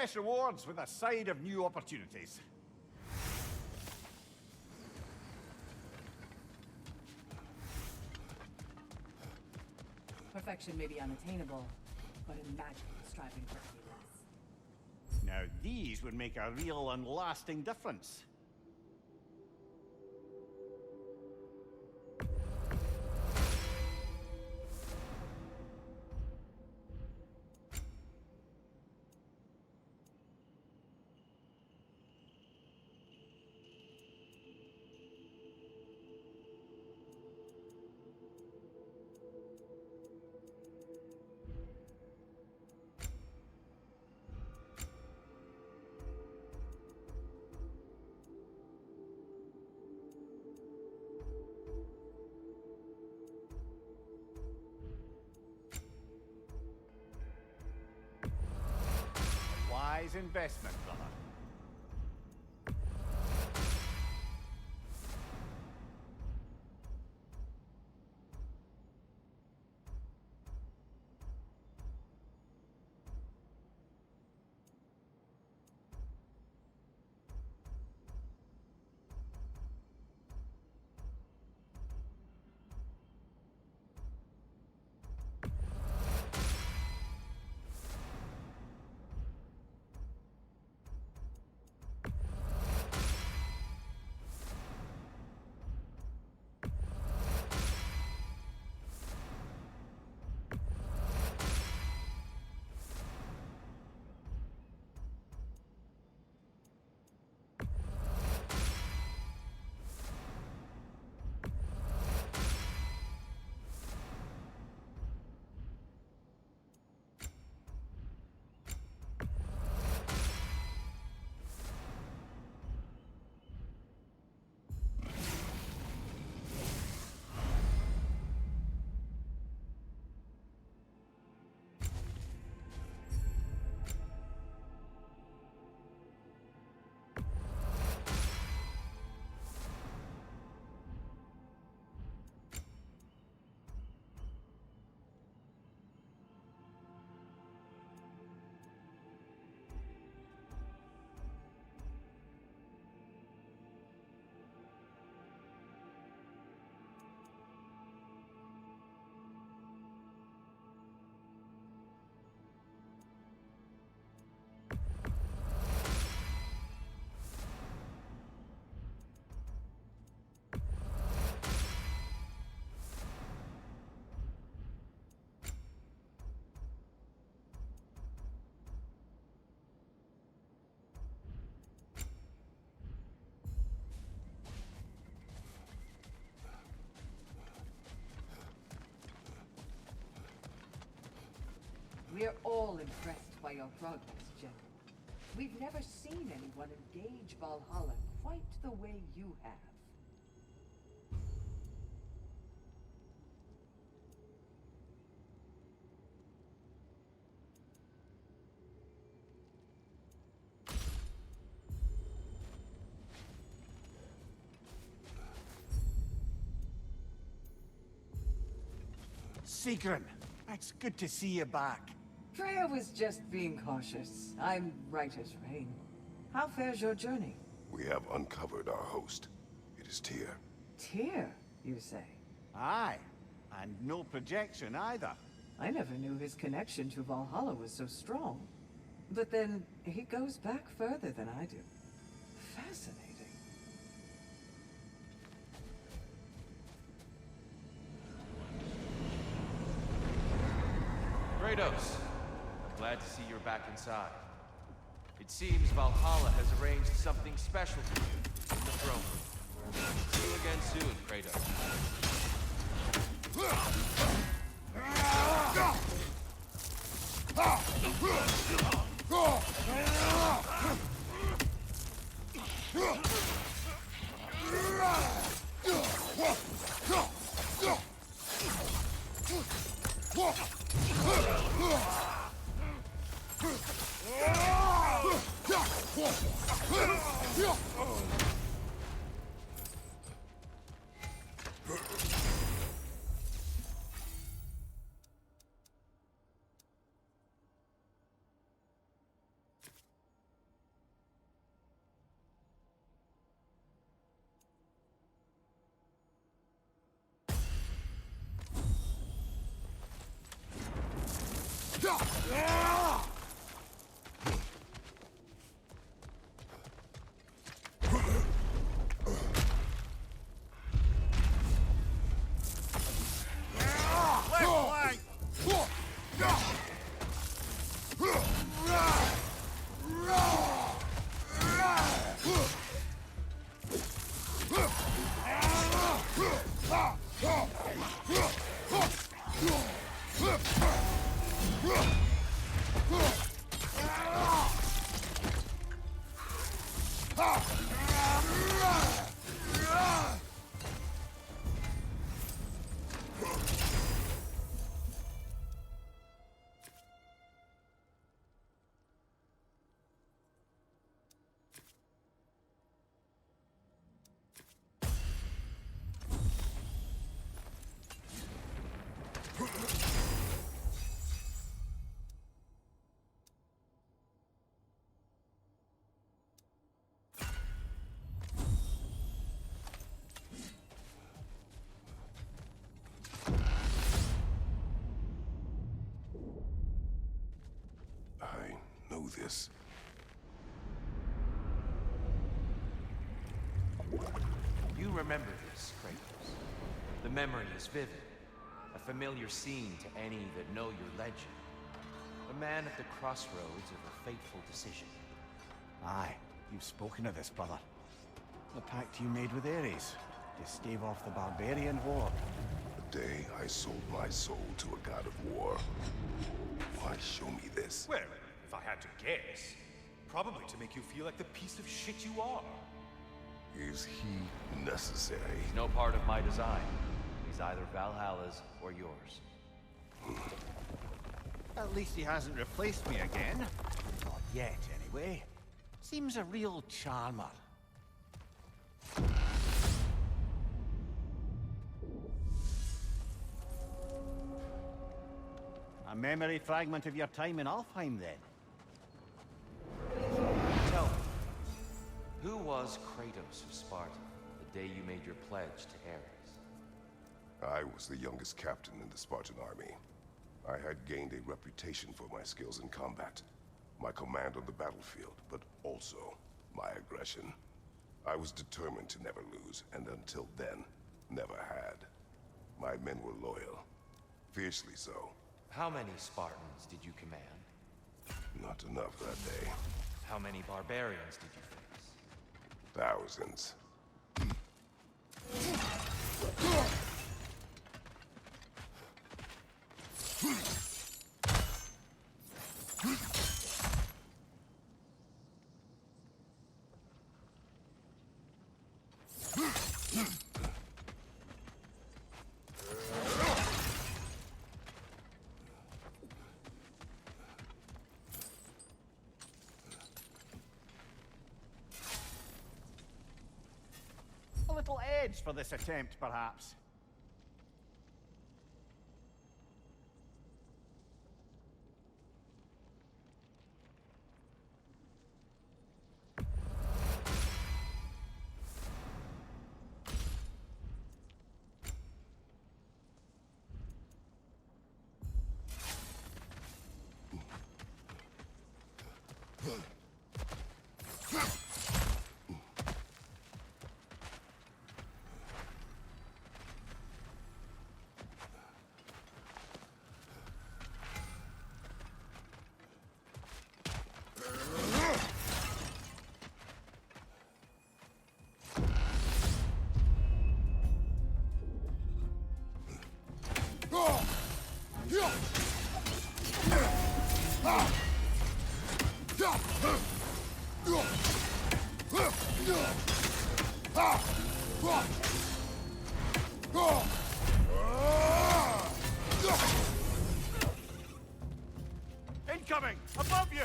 [SPEAKER 8] fresh rewards with a side of new opportunities.
[SPEAKER 6] Perfection may be unattainable, but imagine striving for any less.
[SPEAKER 8] Now these would make a real and lasting difference. Wise investment, brother.
[SPEAKER 4] We're all impressed by your progress, General. We've never seen anyone engage Valhalla quite the way you have.
[SPEAKER 2] Sigrun, it's good to see you back.
[SPEAKER 4] Freya was just being cautious. I'm right as rain. How fares your journey?
[SPEAKER 1] We have uncovered our host. It is Tyr.
[SPEAKER 4] Tyr, you say?
[SPEAKER 8] Aye, and no projection either.
[SPEAKER 4] I never knew his connection to Valhalla was so strong. But then, he goes back further than I do. Fascinating.
[SPEAKER 10] Kratos, I'm glad to see you're back inside. It seems Valhalla has arranged something special for you in the throne room. See you again soon, Kratos.
[SPEAKER 1] I know this.
[SPEAKER 10] You remember this, Kratos. The memory is vivid. A familiar scene to any that know your legend. A man at the crossroads of a fateful decision.
[SPEAKER 2] Aye, you've spoken of this, brother. The pact you made with Ares to stave off the barbarian horde.
[SPEAKER 1] The day I sold my soul to a god of war. Why show me this?
[SPEAKER 7] Well, if I had to guess, probably to make you feel like the piece of shit you are.
[SPEAKER 1] Is he necessary?
[SPEAKER 10] He's no part of my design. He's either Valhalla's or yours.
[SPEAKER 8] At least he hasn't replaced me again. Not yet, anyway. Seems a real charmer. A memory fragment of your time in Alfheim, then?
[SPEAKER 10] Tell me, who was Kratos of Sparta the day you made your pledge to Ares?
[SPEAKER 1] I was the youngest captain in the Spartan army. I had gained a reputation for my skills in combat, my command on the battlefield, but also my aggression. I was determined to never lose, and until then, never had. My men were loyal, fiercely so.
[SPEAKER 10] How many Spartans did you command?
[SPEAKER 1] Not enough that day.
[SPEAKER 10] How many barbarians did you face?
[SPEAKER 1] Thousands.
[SPEAKER 8] A little edge for this attempt, perhaps.
[SPEAKER 7] Incoming! Above you!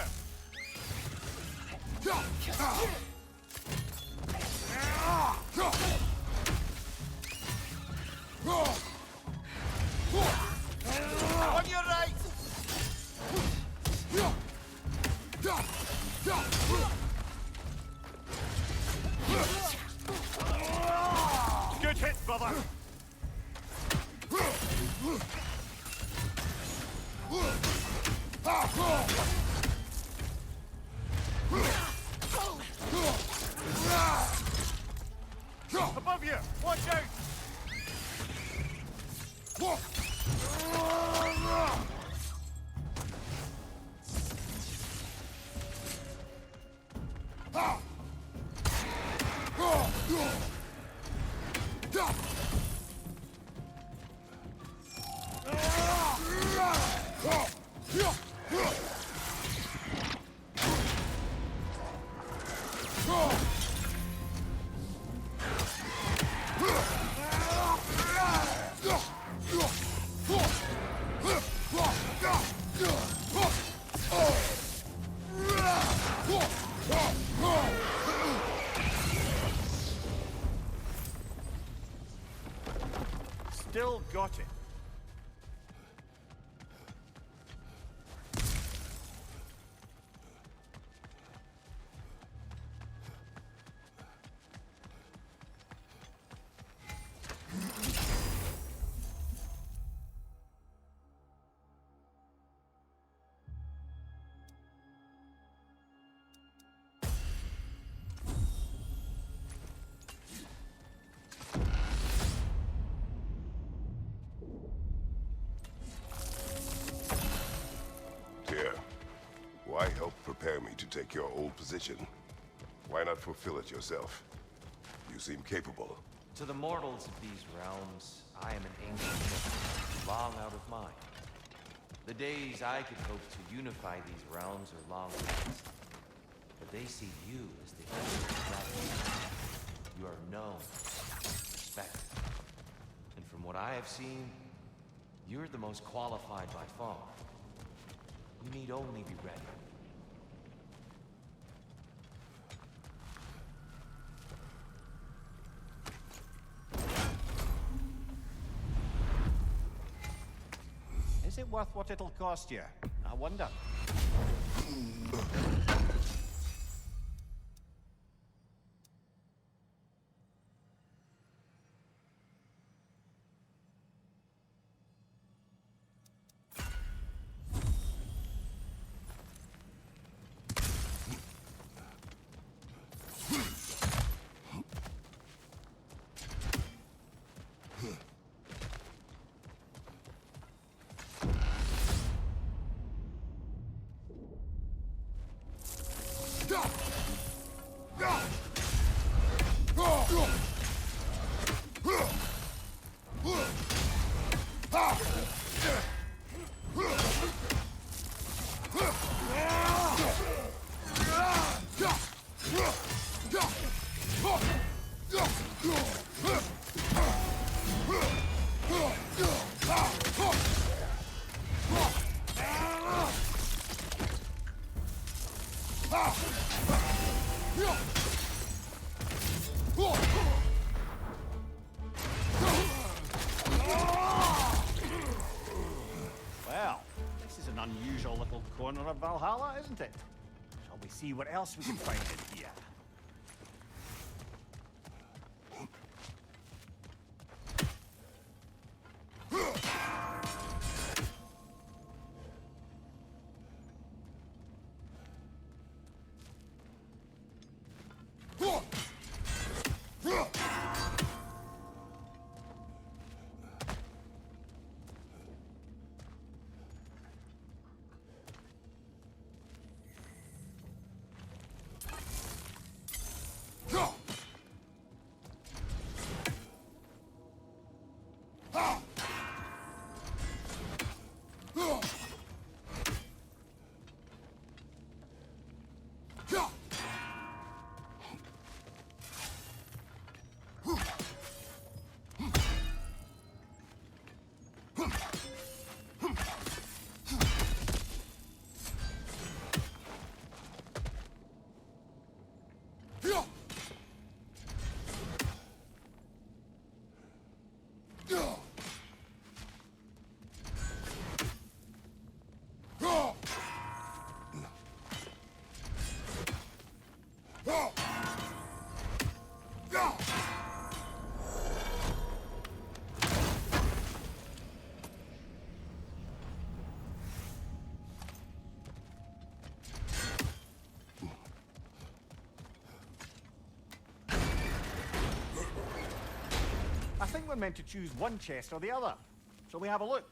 [SPEAKER 8] On your right!
[SPEAKER 7] Good hit, brother!
[SPEAKER 8] you! Watch out! Still got it.
[SPEAKER 1] Why help prepare me to take your old position? Why not fulfill it yourself? You seem capable.
[SPEAKER 10] To the mortals of these realms, I am an ancient myth, long out of mind. The days I could hope to unify these realms are long past. But they see you as the emperor of that region. You are known, respected. And from what I have seen, you're the most qualified by far. You need only be ready.
[SPEAKER 8] Is it worth what it'll cost you? I wonder. Well, this is an unusual little corner of Valhalla, isn't it? Shall we see what else we can find in here? think we're meant to choose one chest or the other. Shall we have a look?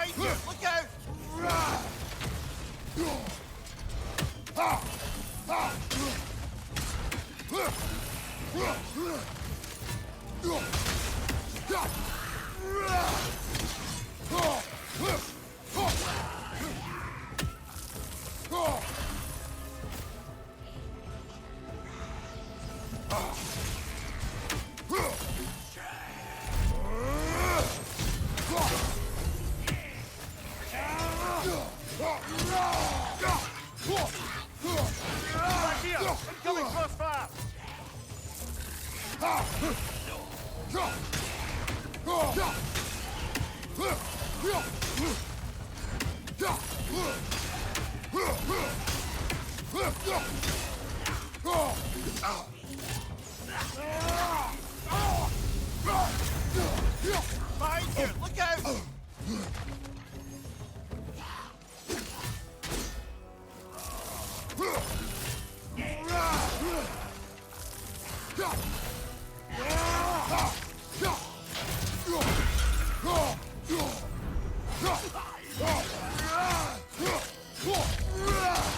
[SPEAKER 2] Behind you! Look out!
[SPEAKER 8] Back here! Incoming crossfire!
[SPEAKER 2] Behind you! Look out!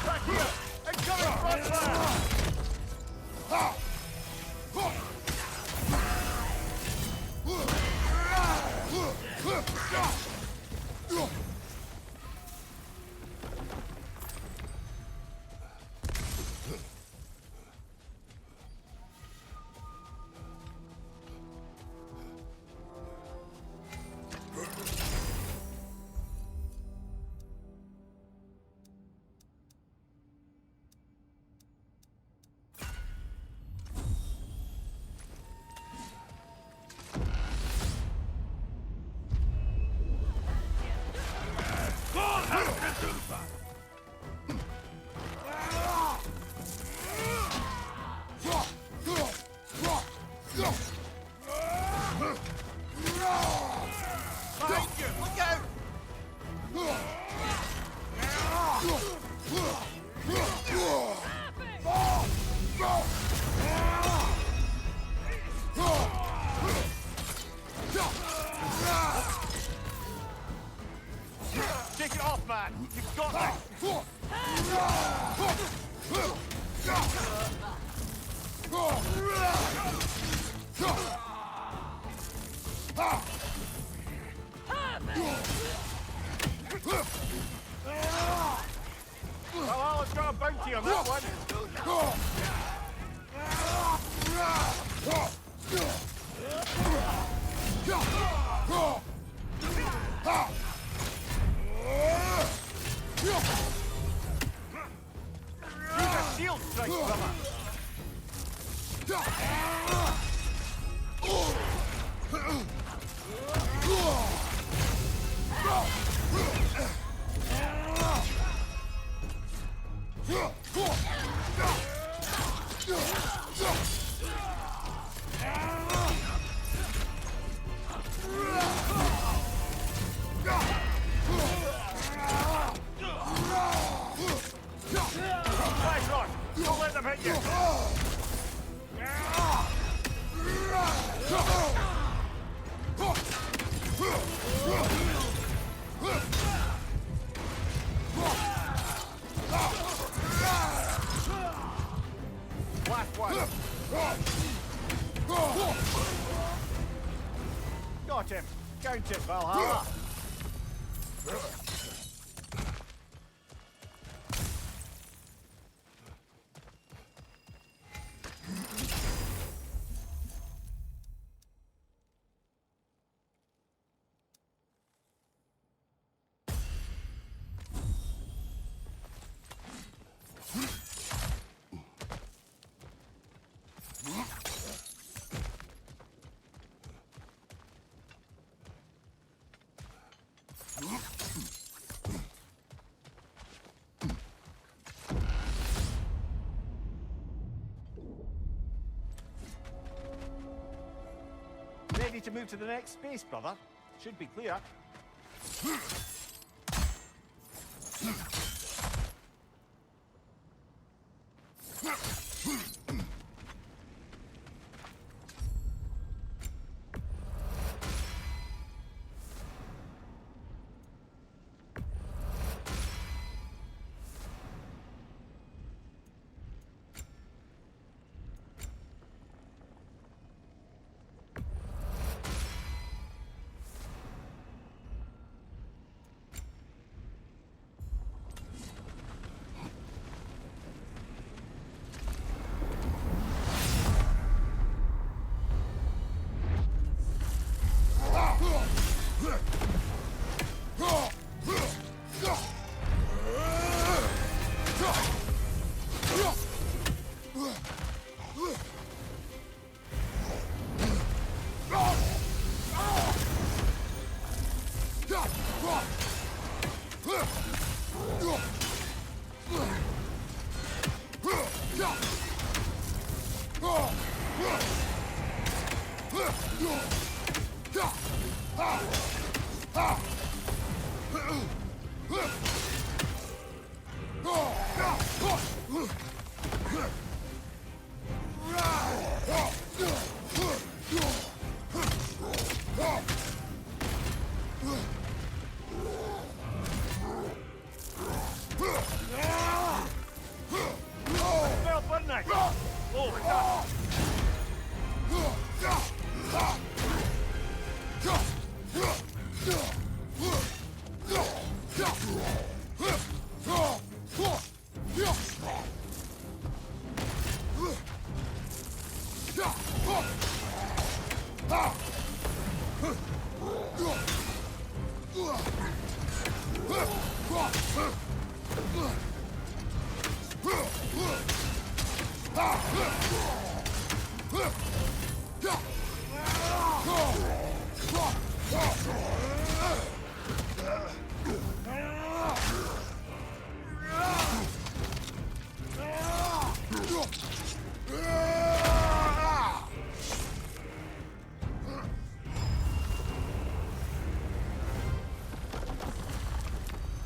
[SPEAKER 8] Back here! Incoming crossfire!
[SPEAKER 2] Behind you! Look out!
[SPEAKER 8] Take it off, man! You've got this! Valhalla's got a bounty on that one! right, brother. Nice run. Don't let them hit you. Last one. Got him. Count it, Valhalla. Ready to move to the next space, brother? Should be clear.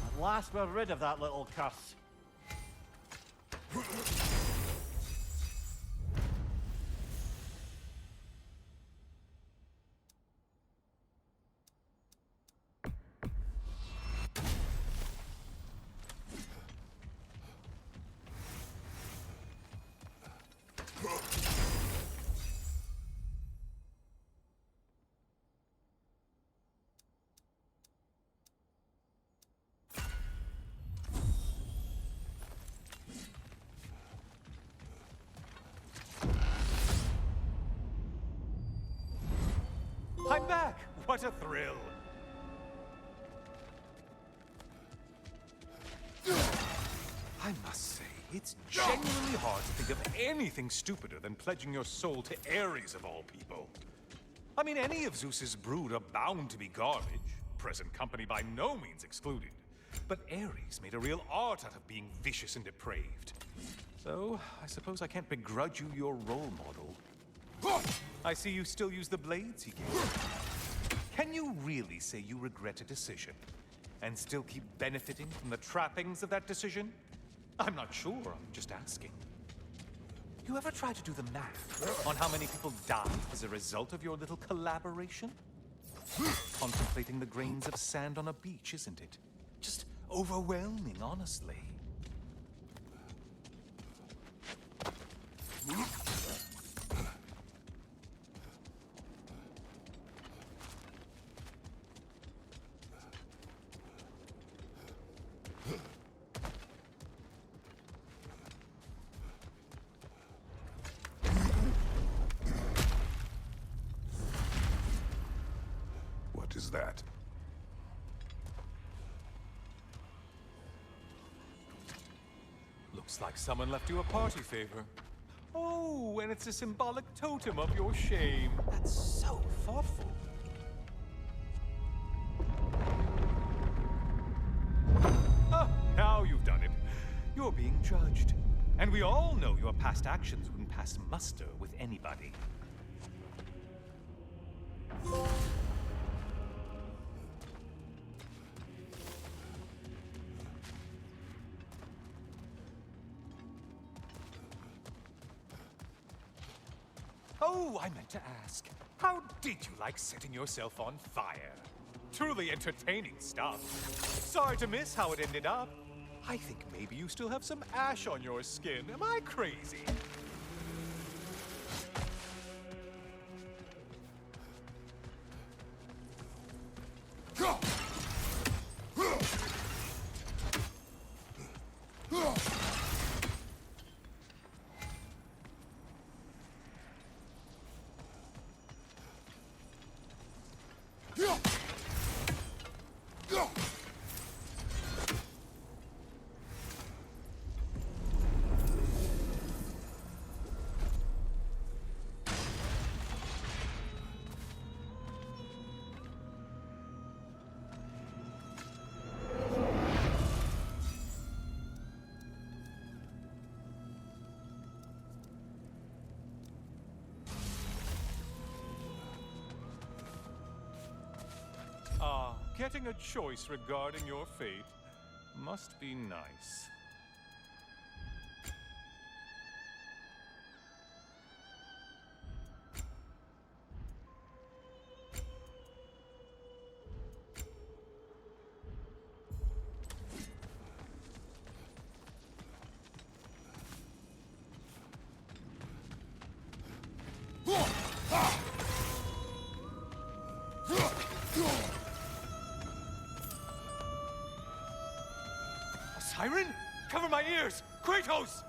[SPEAKER 8] At last we're rid of that little curse. I'm back! What a thrill!
[SPEAKER 7] I must say, it's genuinely hard to think of anything stupider than pledging your soul to Ares of all people. I mean, any of Zeus's brood are bound to be garbage, present company by no means excluded. But Ares made a real art out of being vicious and depraved. So, I suppose I can't begrudge you your role model. I see you still use the blades he gave you. Can you really say you regret a decision, and still keep benefiting from the trappings of that decision? I'm not sure, I'm just asking. You ever try to do the math on how many people died as a result of your little collaboration? Contemplating the grains of sand on a beach, isn't it? Just overwhelming, honestly.
[SPEAKER 1] What is that?
[SPEAKER 7] Looks like someone left you a party favor. Oh, and it's a symbolic totem of your shame. That's so thoughtful. Ah, now you've done it. You're being judged. And we all know your past actions wouldn't pass muster with anybody. Oh, I meant to ask, how did you like setting yourself on fire? Truly entertaining stuff. Sorry to miss how it ended up. I think maybe you still have some ash on your skin. Am I crazy? Getting a choice regarding your fate must be nice. Siren? Cover my ears! Kratos!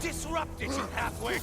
[SPEAKER 7] Disrupt it, you halfwit!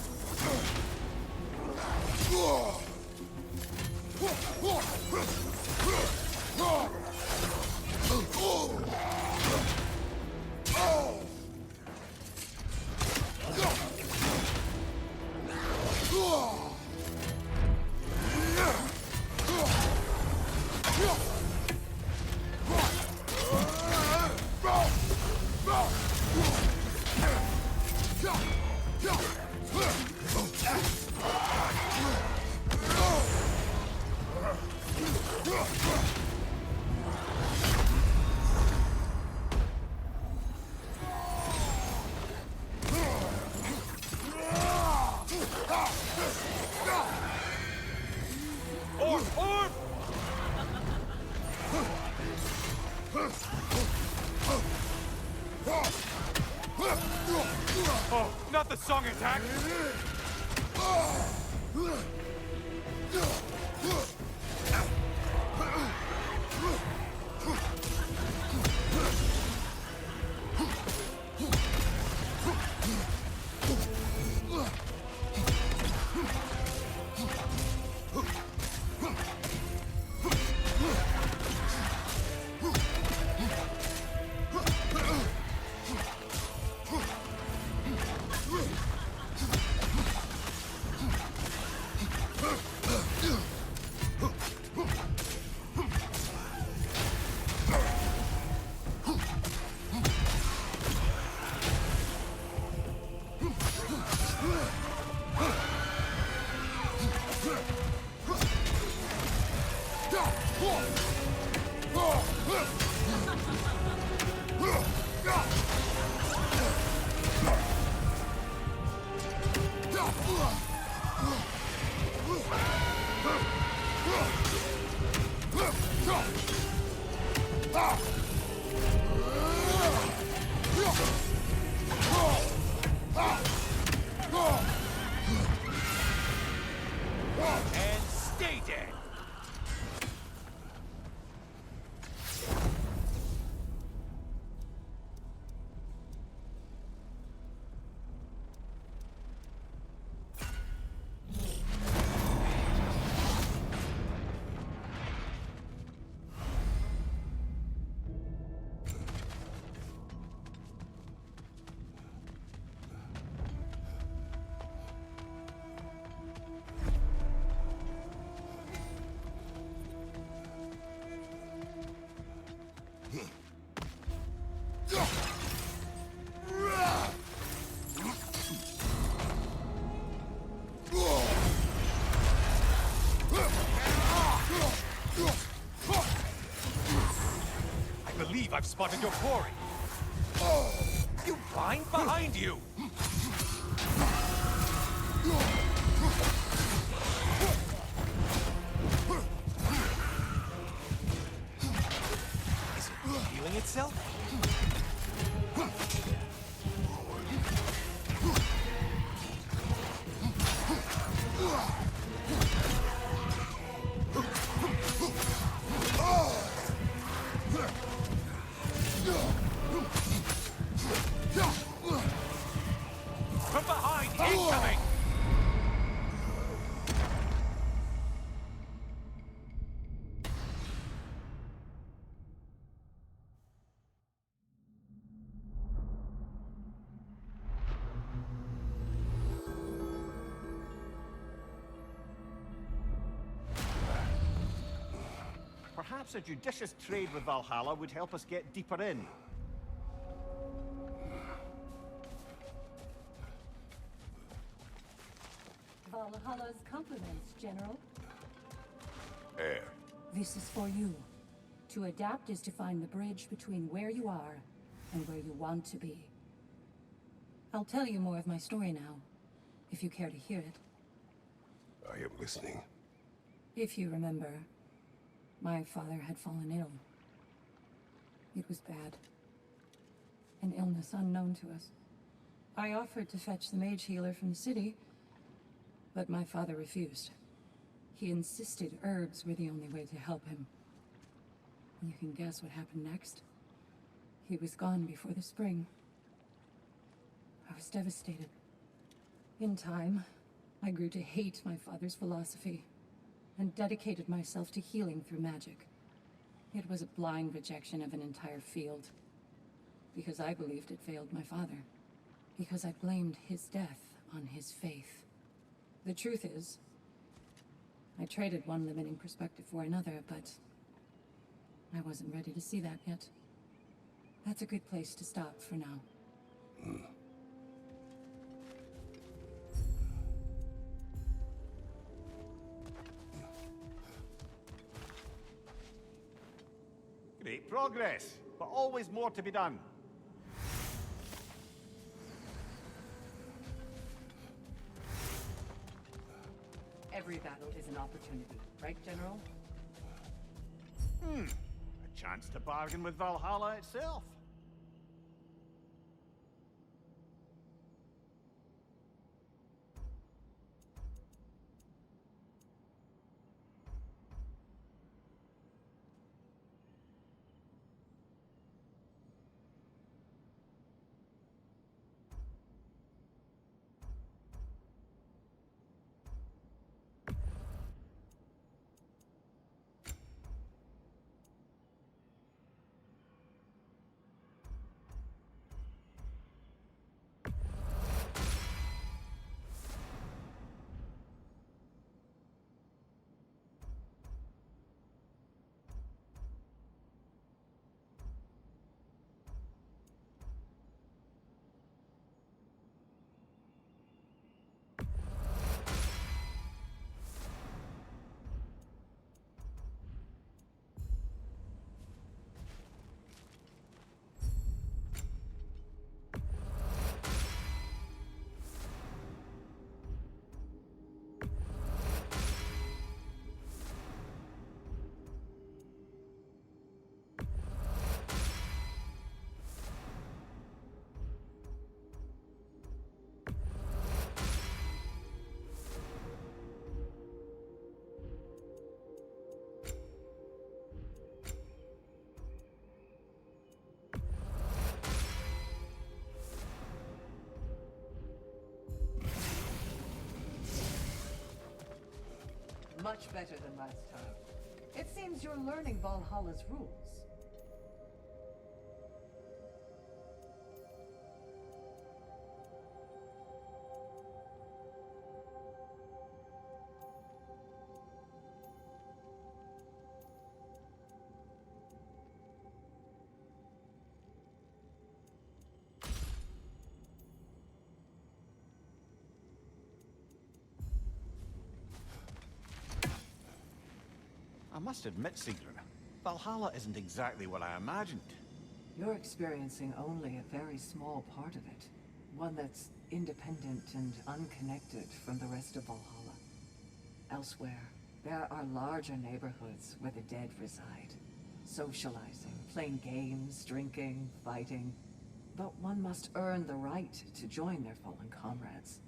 [SPEAKER 7] Oh, not the song attack! And stay dead! I believe I've spotted your quarry. You blind behind you! Is it healing itself? From behind, incoming!
[SPEAKER 8] Perhaps a judicious trade with Valhalla would help us get deeper in.
[SPEAKER 5] Valhalla's compliments, General.
[SPEAKER 1] Air.
[SPEAKER 5] This is for you. To adapt is to find the bridge between where you are and where you want to be. I'll tell you more of my story now, if you care to hear it.
[SPEAKER 1] I am listening.
[SPEAKER 5] If you remember, my father had fallen ill. It was bad. An illness unknown to us. I offered to fetch the mage healer from the city, but my father refused. He insisted herbs were the only way to help him. You can guess what happened next. He was gone before the spring. I was devastated. In time, I grew to hate my father's philosophy and dedicated myself to healing through magic. It was a blind rejection of an entire field. Because I believed it failed my father. Because I blamed his death on his faith. The truth is, I traded one limiting perspective for another, but I wasn't ready to see that yet. That's a good place to stop for now.
[SPEAKER 8] Great progress, but always more to be done.
[SPEAKER 4] Every battle is an opportunity, right, General?
[SPEAKER 8] A chance to bargain with Valhalla itself.
[SPEAKER 4] Much better than last time. It seems you're learning Valhalla's rules.
[SPEAKER 2] I must admit, Sigrun, Valhalla isn't exactly what I imagined.
[SPEAKER 4] You're experiencing only a very small part of it. One that's independent and unconnected from the rest of Valhalla. Elsewhere, there are larger neighborhoods where the dead reside. Socializing, playing games, drinking, fighting. But one must earn the right to join their fallen comrades.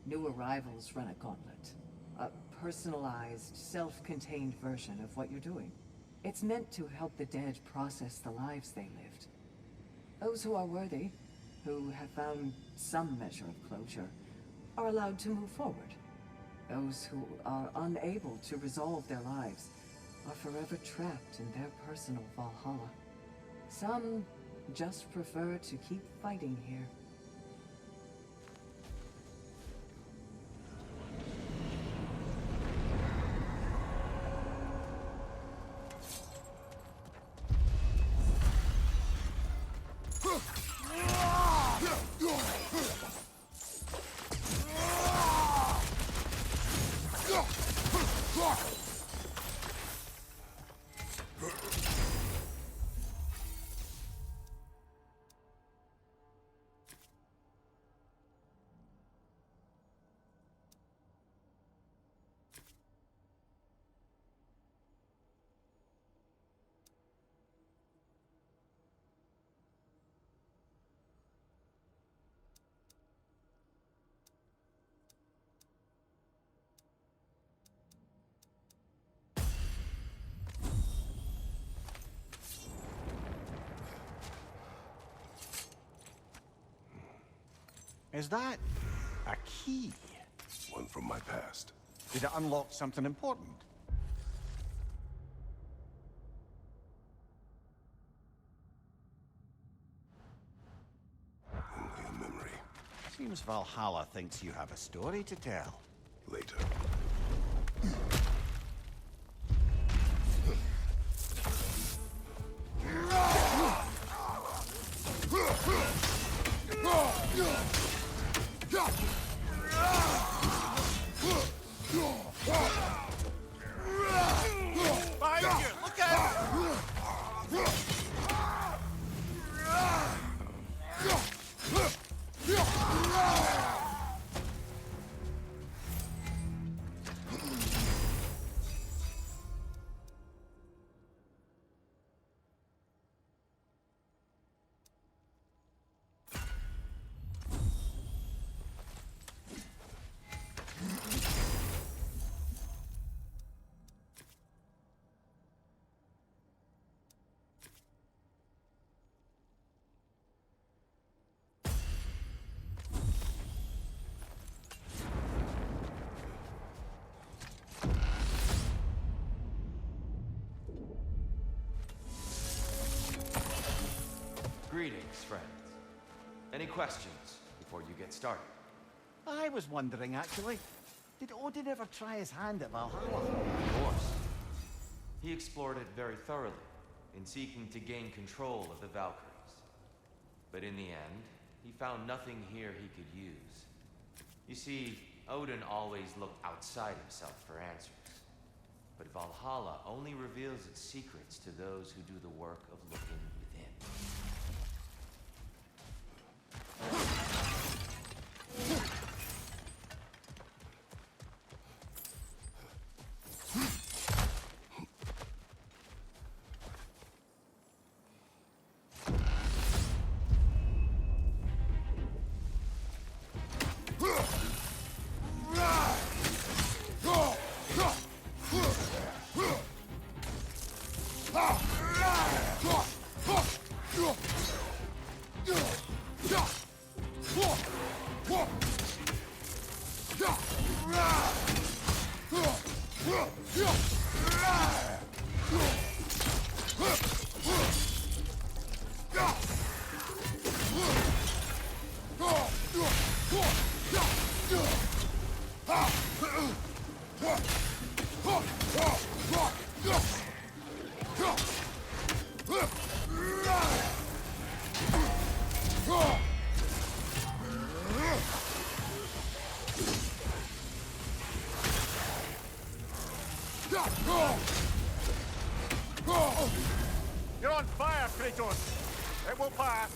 [SPEAKER 4] New arrivals run a gauntlet. A personalized, self-contained version of what you're doing. It's meant to help the dead process the lives they lived. Those who are worthy, who have found some measure of closure, are allowed to move forward. Those who are unable to resolve their lives are forever trapped in their personal Valhalla. Some just prefer to keep fighting here.
[SPEAKER 2] Is that a key?
[SPEAKER 1] One from my past.
[SPEAKER 2] Did it unlock something important?
[SPEAKER 1] Only a memory.
[SPEAKER 2] Seems Valhalla thinks you have a story to tell.
[SPEAKER 1] Later.
[SPEAKER 2] Behind you! Look out!
[SPEAKER 10] Greetings, friends. Any questions before you get started?
[SPEAKER 2] I was wondering, actually. Did Odin ever try his hand at Valhalla?
[SPEAKER 10] Of course. He explored it very thoroughly, in seeking to gain control of the Valkyries. But in the end, he found nothing here he could use. You see, Odin always looked outside himself for answers. But Valhalla only reveals its secrets to those who do the work of looking within.
[SPEAKER 8] You're on fire, Kratos! It will pass!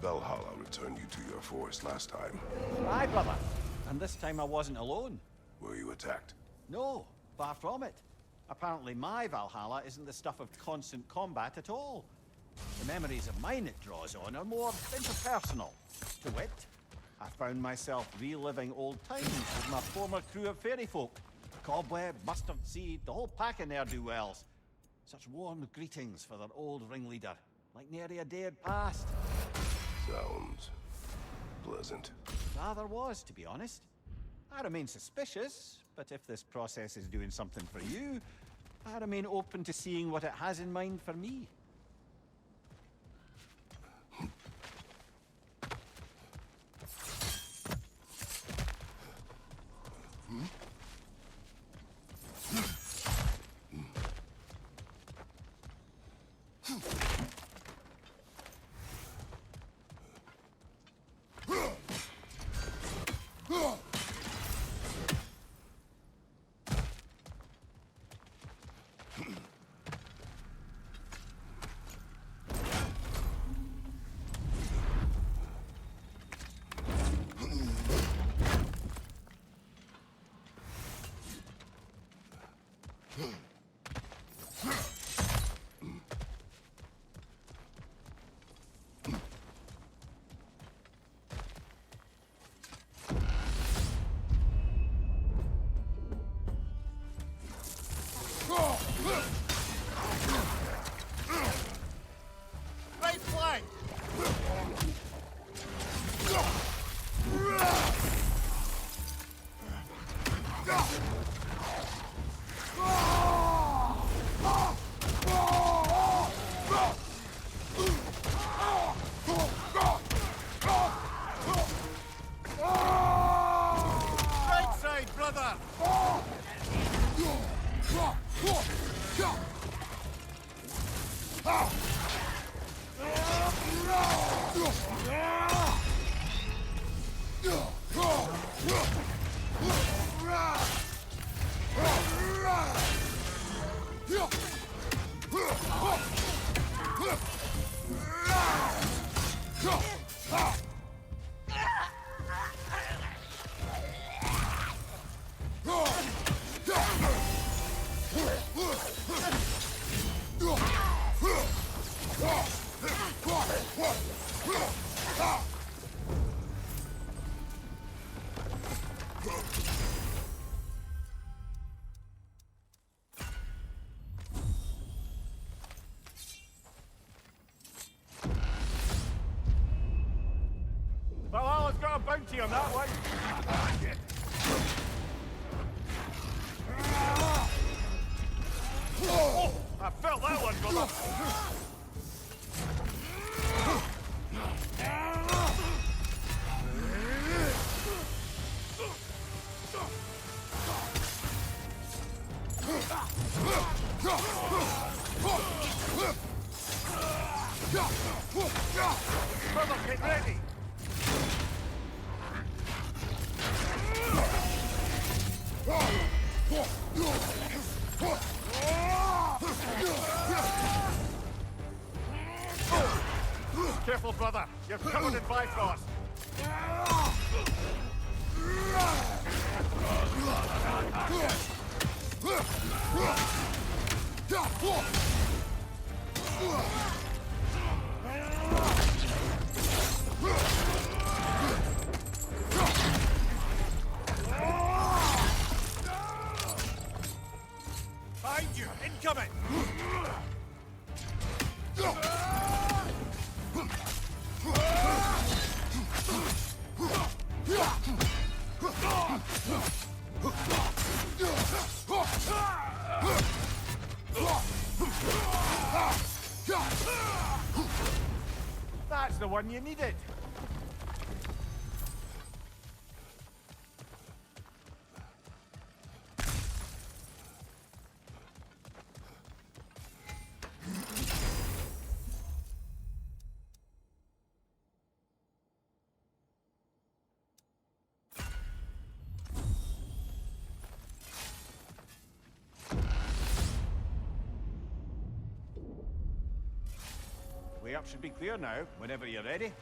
[SPEAKER 1] Valhalla returned you to your forest last time.
[SPEAKER 8] Aye, brother. And this time I wasn't alone.
[SPEAKER 1] Were you attacked?
[SPEAKER 8] No, far from it. Apparently my Valhalla isn't the stuff of constant combat at all. The memories of mine it draws on are more interpersonal. To wit, I found myself reliving old times with my former crew of fairy folk. Cobweb, mustard seed, the whole pack of ne'er-do-wells. Such warm greetings for their old ringleader, like nary a day had passed.
[SPEAKER 1] Sounds pleasant.
[SPEAKER 8] Rather was, to be honest. I remain suspicious, but if this process is doing something for you, I remain open to seeing what it has in mind for me. Right flank! Right side, brother! Valhalla's got a bounty on that one. Oh, I felt that one, brother. Brother, get ready. Careful, brother. You're covered in Bifrost. Behind you! Incoming! That's the one you needed. Way up should be clear now, whenever you're ready.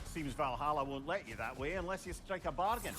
[SPEAKER 8] Seems Valhalla won't let you that way unless you strike a bargain.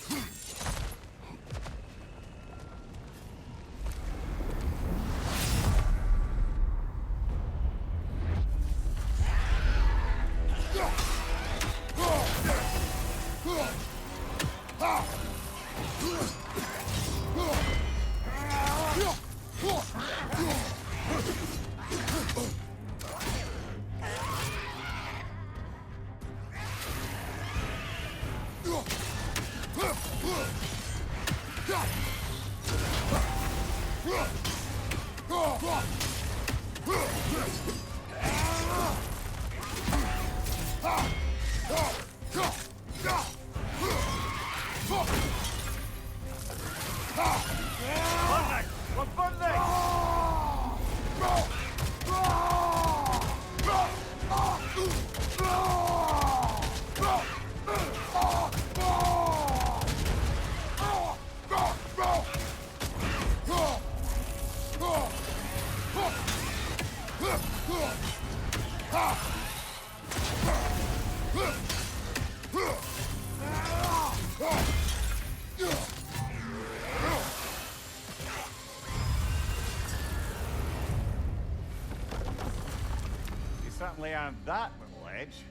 [SPEAKER 8] certainly earned that little edge.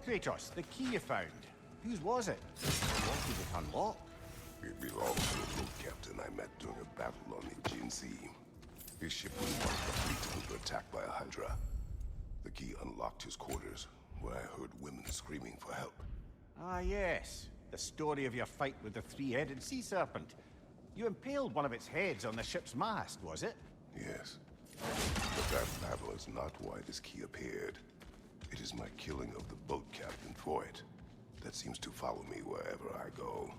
[SPEAKER 8] Kratos, the key you found. Whose was it? What did it unlock?
[SPEAKER 1] It belongs to a boat captain I met during a battle on the Aegean Sea. His ship was one of the fleet under attack by a Hydra. The key unlocked his quarters, where I heard women screaming for help.
[SPEAKER 8] Ah, yes. The story of your fight with the three-headed sea serpent. You impaled one of its heads on the ship's mast, was it?
[SPEAKER 1] Yes. But that battle is not why this key appeared. It is my killing of the boat captain for it that seems to follow me wherever I go.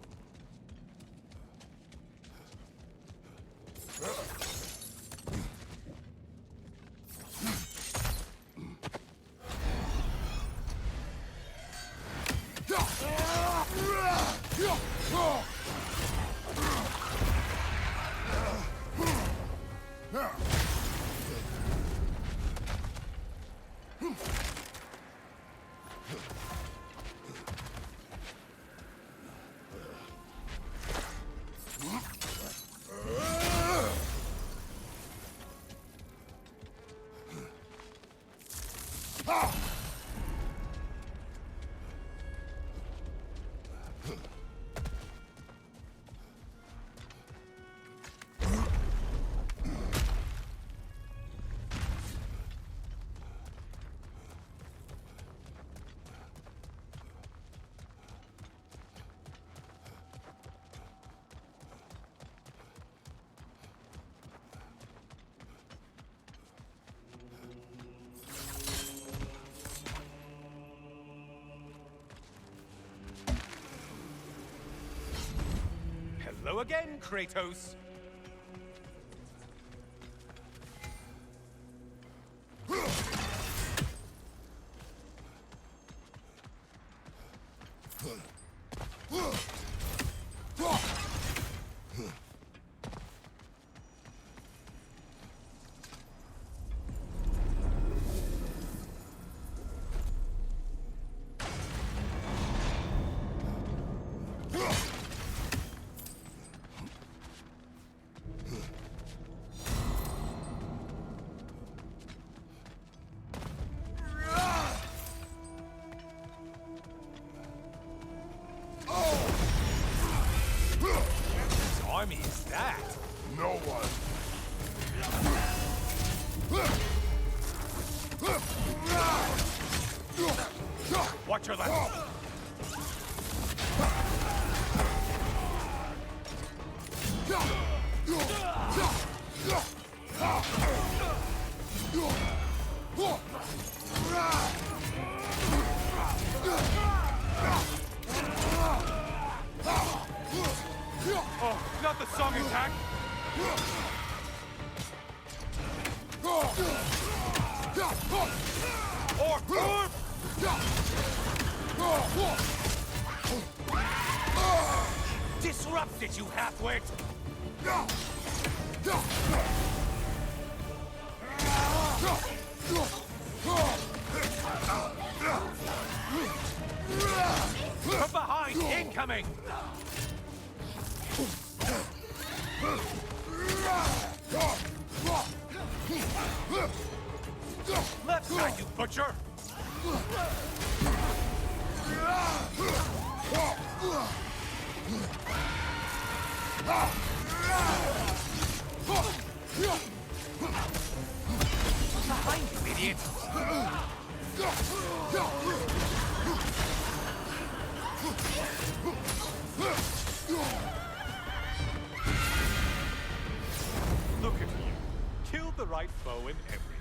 [SPEAKER 7] Hello again, Kratos! Army is that?
[SPEAKER 1] No one.
[SPEAKER 7] Watch your left. Oh, not the song attack! Orb! Disrupt it, you half-wit! From behind! Incoming! Left side, you butcher! Behind you, idiot! Look at you. Killed the right foe in everything.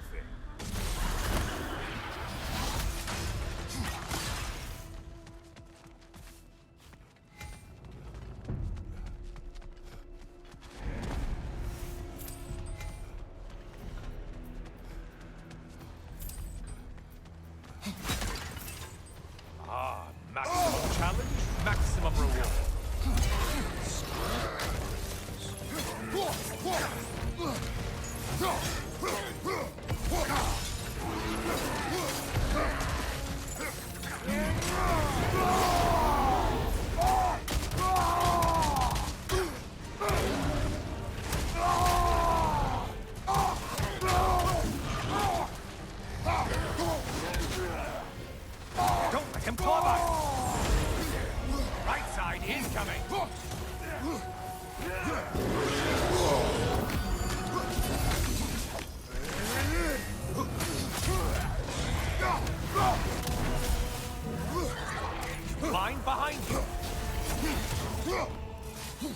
[SPEAKER 7] Only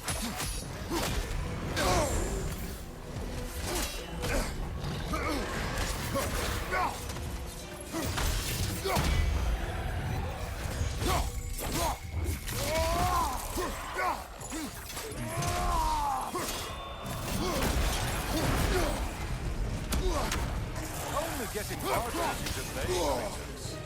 [SPEAKER 7] getting harder as you delay, Kratos.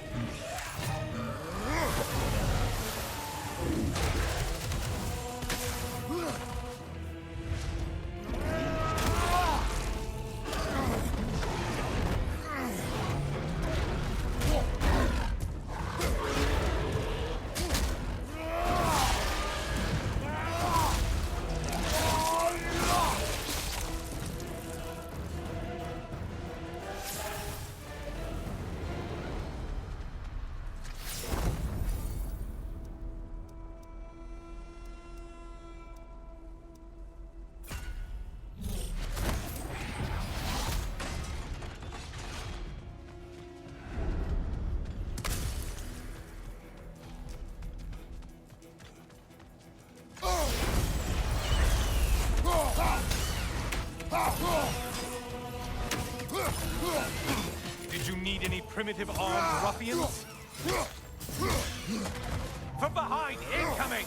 [SPEAKER 7] Did you need any primitive armed ruffians? From behind, incoming!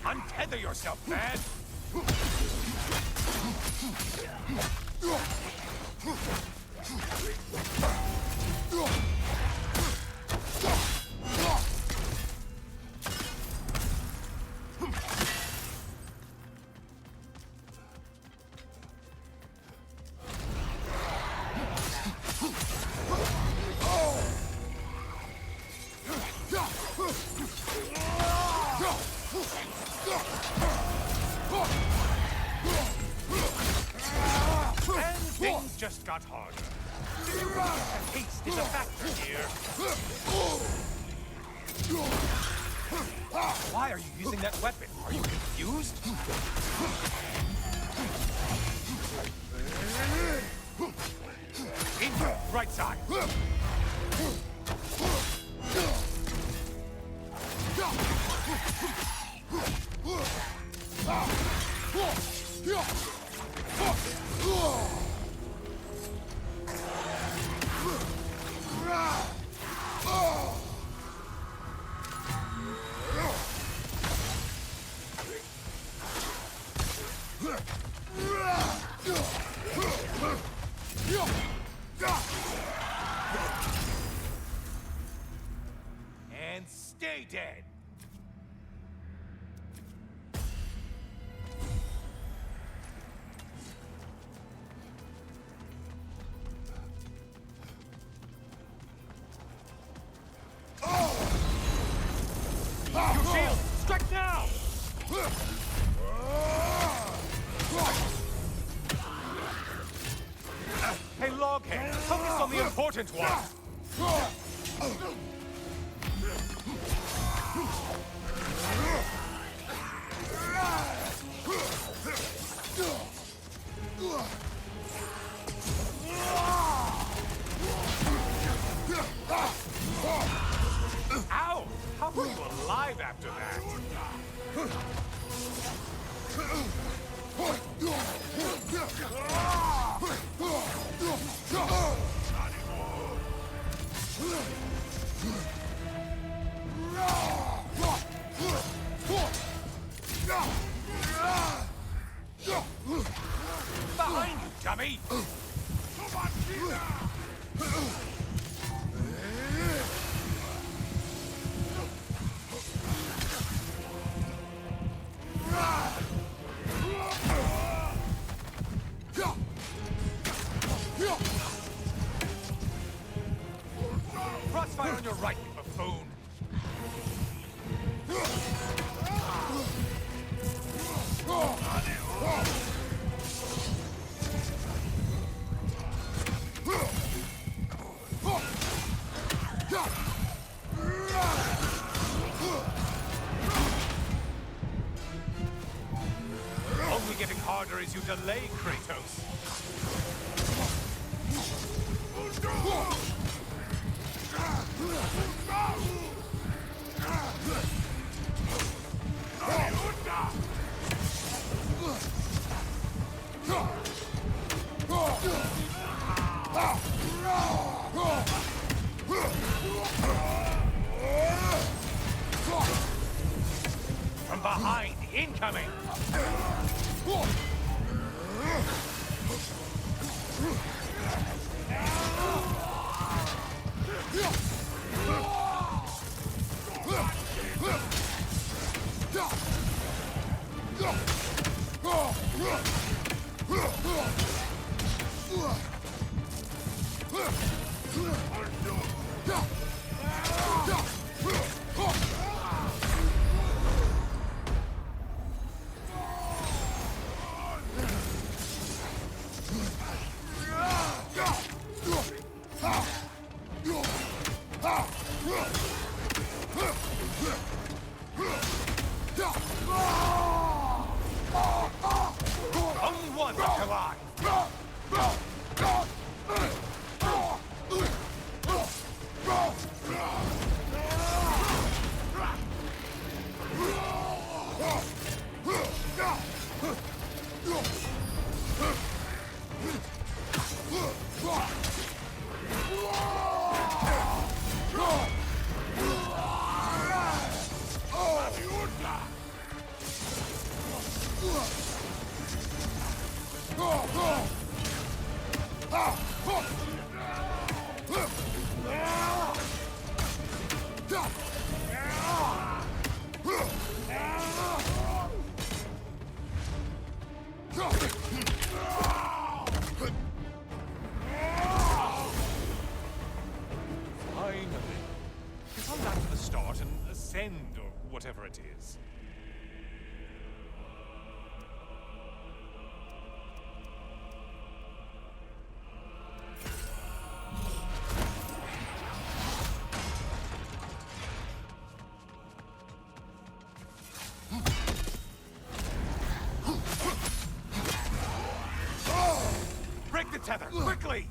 [SPEAKER 7] Untether yourself, man! And things just got harder. Haste is a factor here. Why are you using that weapon? Are you confused? In right side. And stay dead. on the important one! Ow! How were you alive after that? Behind you, dummy! Crossfire on your right, you buffoon! Only getting harder as you delay, Kratos. From behind, incoming! Only one left alive! Finally. Come back to the start and ascend, or whatever it is. Break the tether, quickly!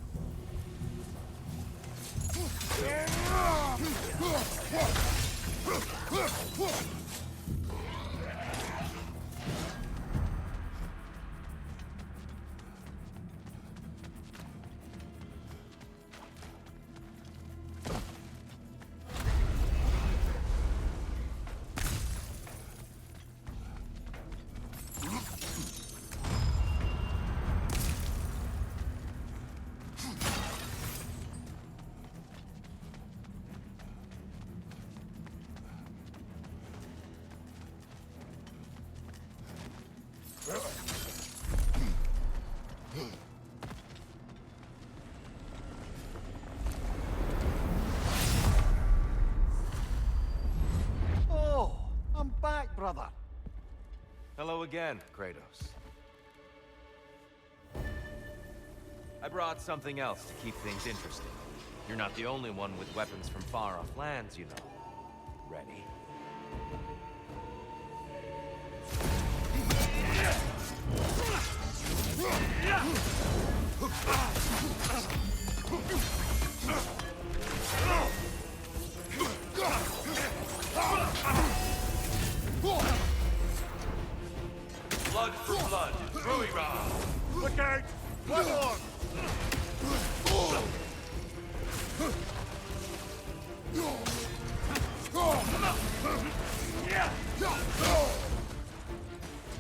[SPEAKER 8] Oh, I'm back, brother.
[SPEAKER 10] Hello again, Kratos. I brought something else to keep things interesting. You're not the only one with weapons from far-off lands, you know. Ready? Blood for blood, Ruira!
[SPEAKER 1] Look out! One more!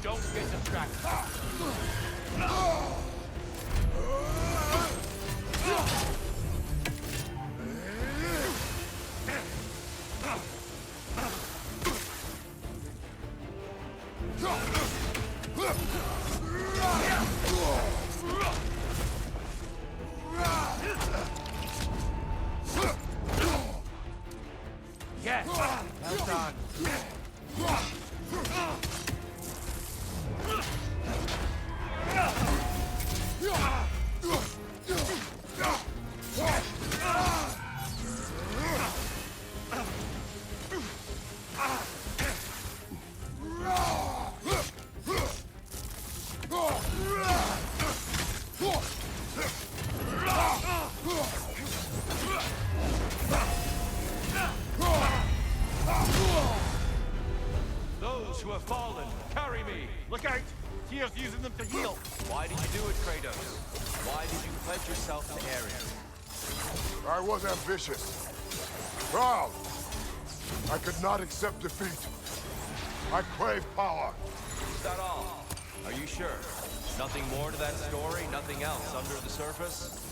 [SPEAKER 10] Don't get distracted. Yes! Well done. Those who have fallen, carry me!
[SPEAKER 8] Look out! Tyr's using them to heal.
[SPEAKER 10] Why did you do it, Kratos? Why did you pledge yourself to Ares?
[SPEAKER 1] I was ambitious. Proud. I could not accept defeat. I crave power.
[SPEAKER 10] Is that all? Are you sure? Nothing more to that story? Nothing else under the surface?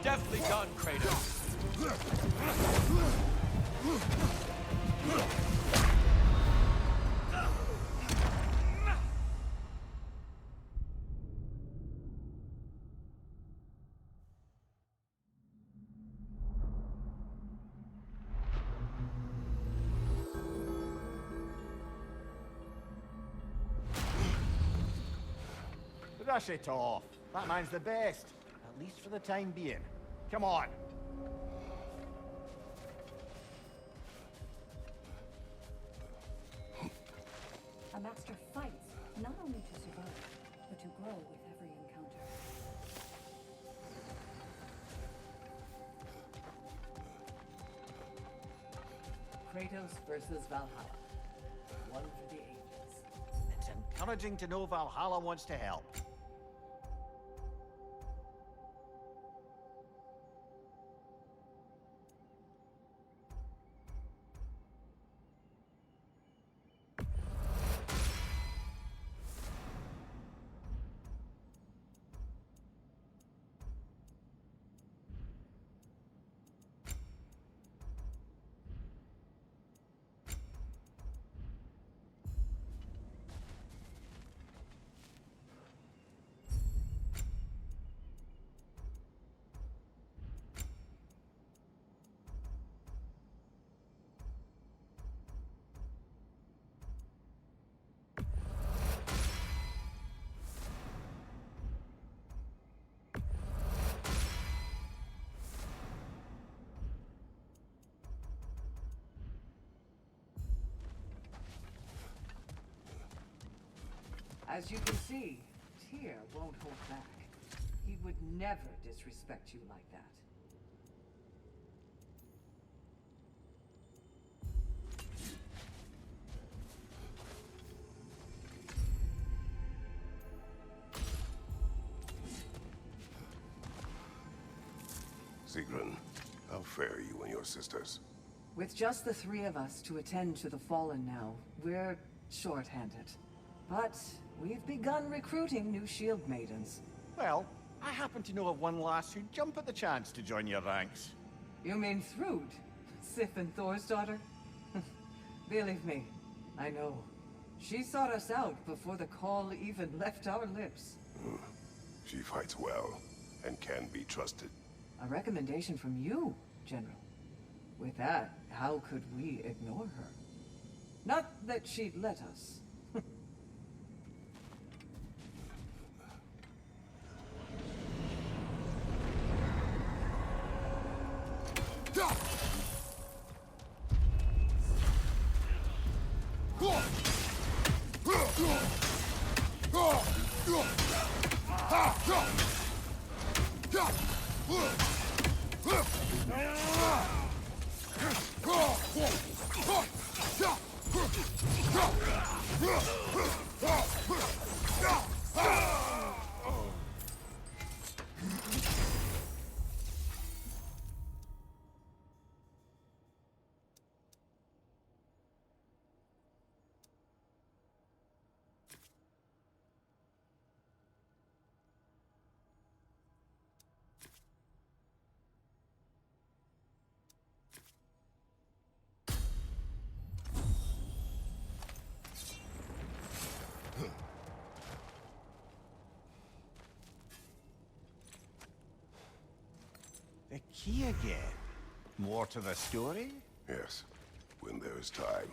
[SPEAKER 10] Deftly done, Kratos.
[SPEAKER 8] Brush it off. That man's the best. At least for the time being. Come on.
[SPEAKER 5] A master fights, not only to survive, but to grow with every encounter.
[SPEAKER 4] Kratos versus Valhalla. One for the ages.
[SPEAKER 8] It's encouraging to know Valhalla wants to help.
[SPEAKER 4] As you can see, Tyr won't hold back. He would never disrespect you like that.
[SPEAKER 1] Sigrun, how fare you and your sisters?
[SPEAKER 4] With just the three of us to attend to the fallen now, we're short-handed. But we've begun recruiting new shield maidens.
[SPEAKER 8] Well, I happen to know of one lass who'd jump at the chance to join your ranks.
[SPEAKER 4] You mean Thrud? Sif and Thor's daughter? Believe me, I know. She sought us out before the call even left our lips.
[SPEAKER 1] She fights well, and can be trusted.
[SPEAKER 4] A recommendation from you, General. With that, how could we ignore her? Not that she'd let us.
[SPEAKER 2] The key again. More to the story?
[SPEAKER 1] Yes, when there is time.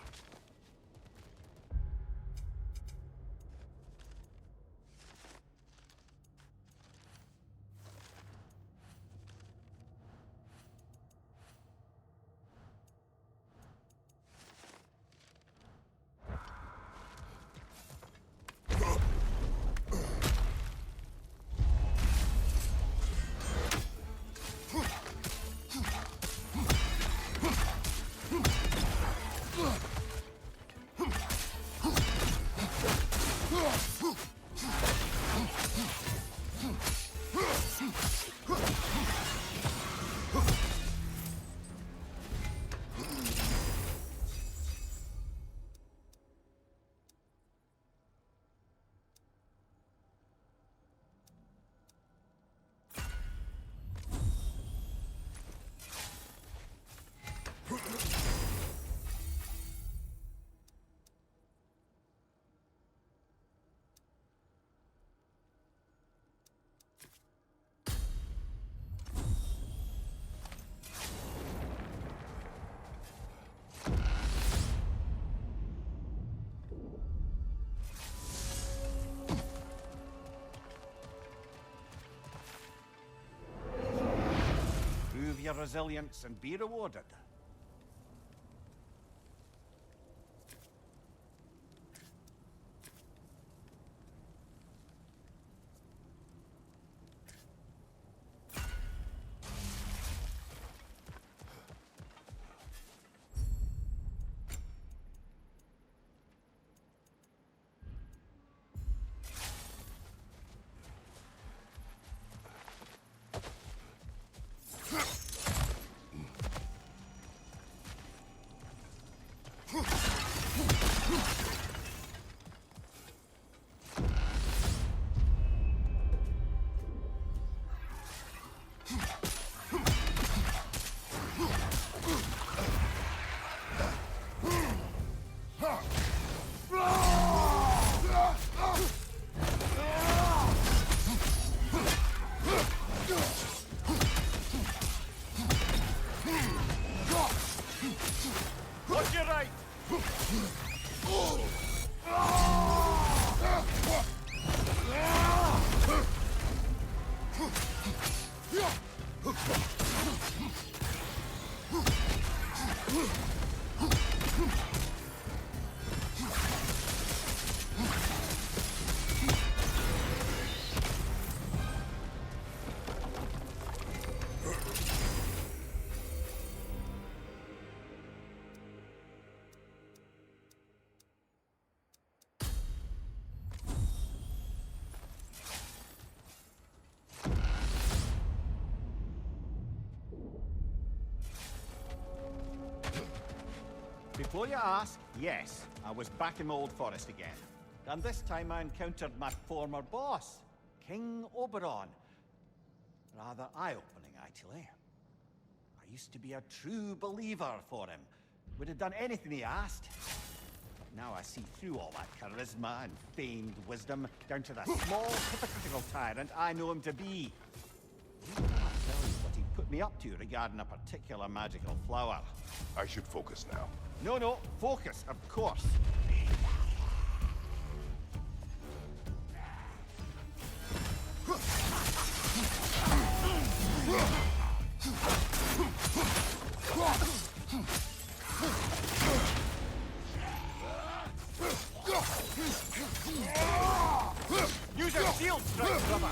[SPEAKER 2] Prove your resilience and be rewarded.
[SPEAKER 8] Watch your right! Before you ask, yes, I was back in my old forest again. And this time I encountered my former boss, King Oberon. Rather eye-opening, actually. I used to be a true believer for him. Would have done anything he asked. Now I see through all that charisma and feigned wisdom, down to the small, hypocritical tyrant I know him to be. I can't tell you what he put me up to regarding a particular magical flower.
[SPEAKER 1] I should focus now.
[SPEAKER 8] No, focus, of course. Use your shield strike, brother!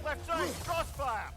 [SPEAKER 8] Left side, crossfire!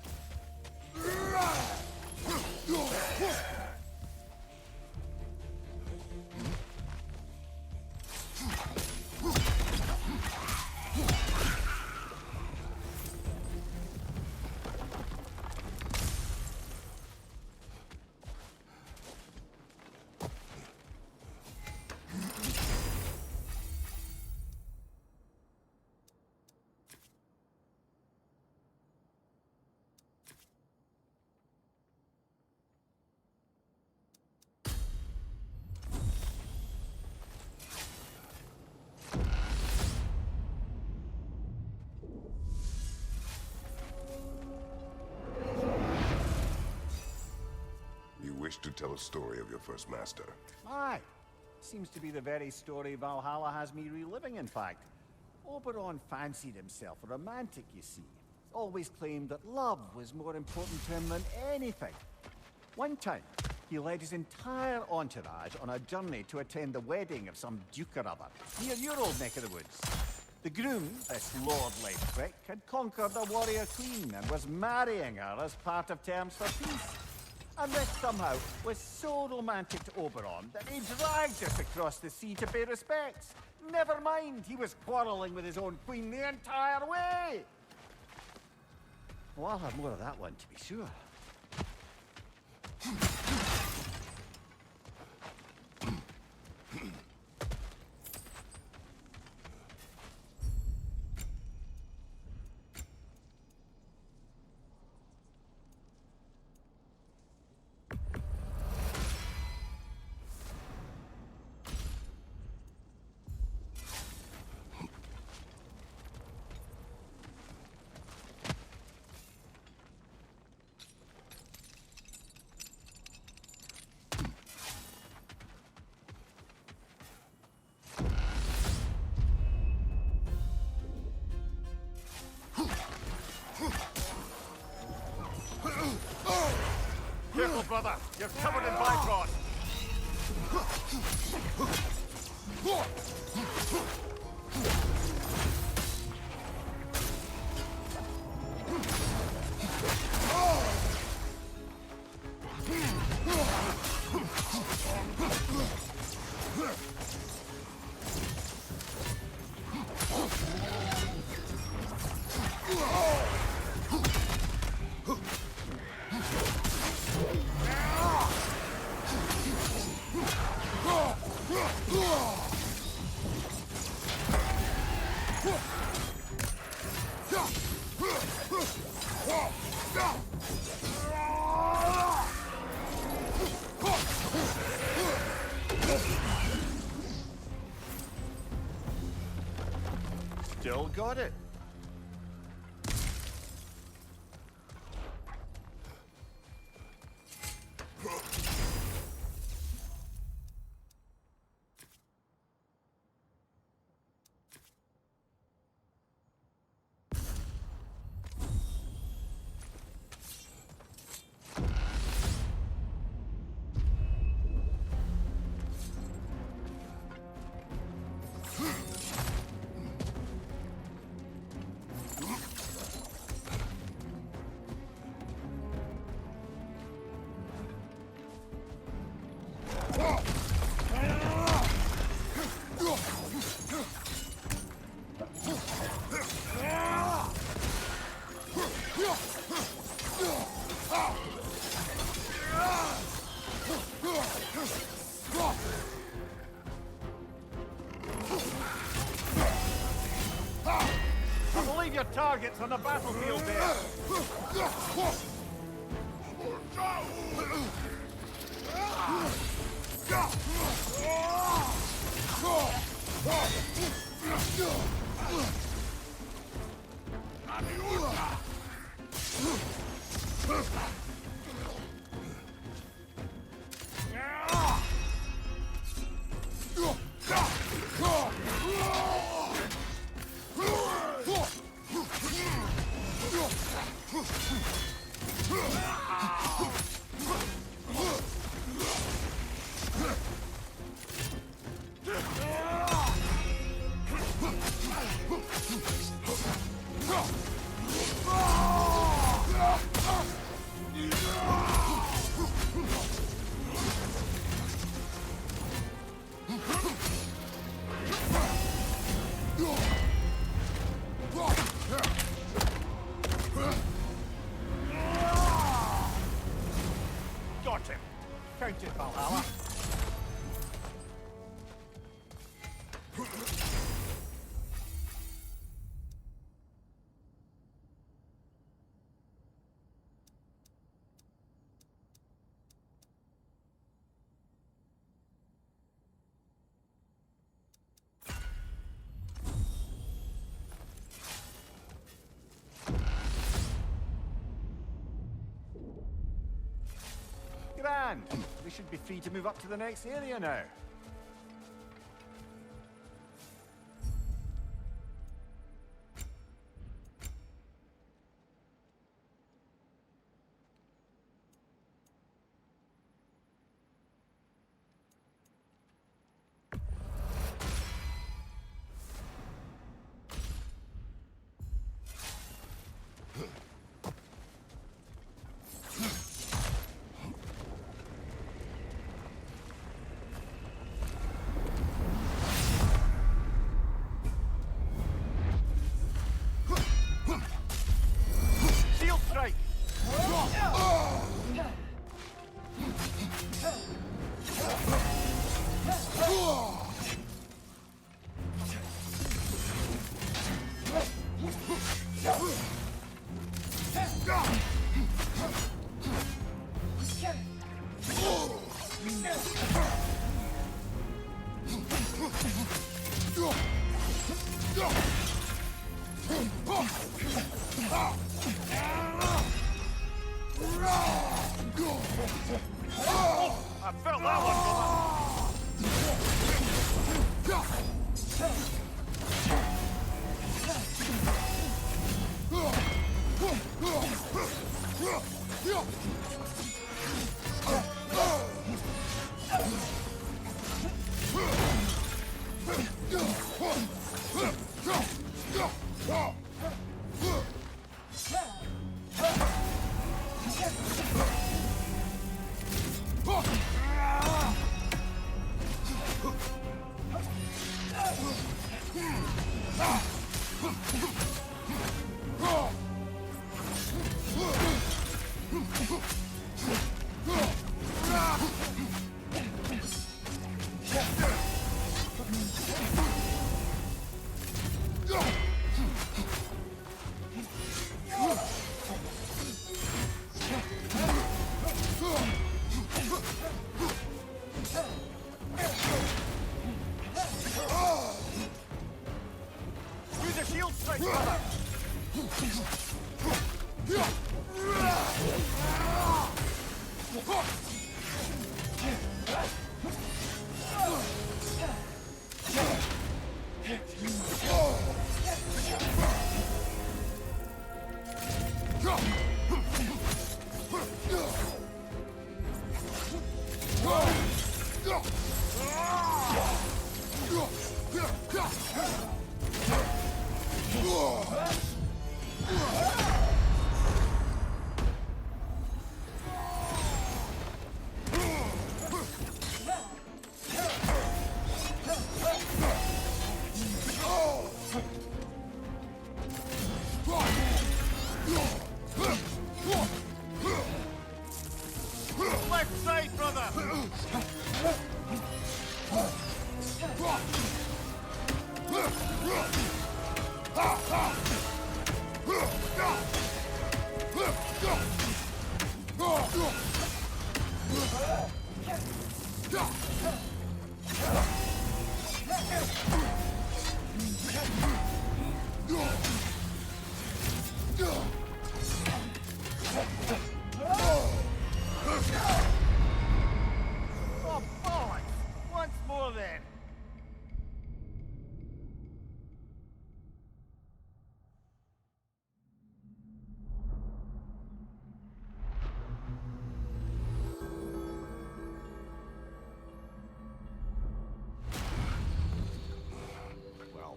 [SPEAKER 1] You wish to tell a story of your first master.
[SPEAKER 8] Aye. Seems to be the very story Valhalla has me reliving, in fact. Oberon fancied himself a romantic, you see. Always claimed that love was more important to him than anything. One time, he led his entire entourage on a journey to attend the wedding of some duke or other, near your old neck of the woods. The groom, this lordly prick, had conquered a warrior queen and was marrying her as part of terms for peace. And this somehow was so romantic to Oberon that he dragged us across the sea to pay respects. Never mind, he was quarreling with his own queen the entire way. Well, I'll have more of that one, to be sure. Careful, brother! You're covered in Bifrost! Still got it. your targets on the battlefield there. Got him. Count it, Valhalla. Grand. We should be free to move up to the next area now. Shield strike! I felt that one coming. Use a shield strike, brother! Left side, brother!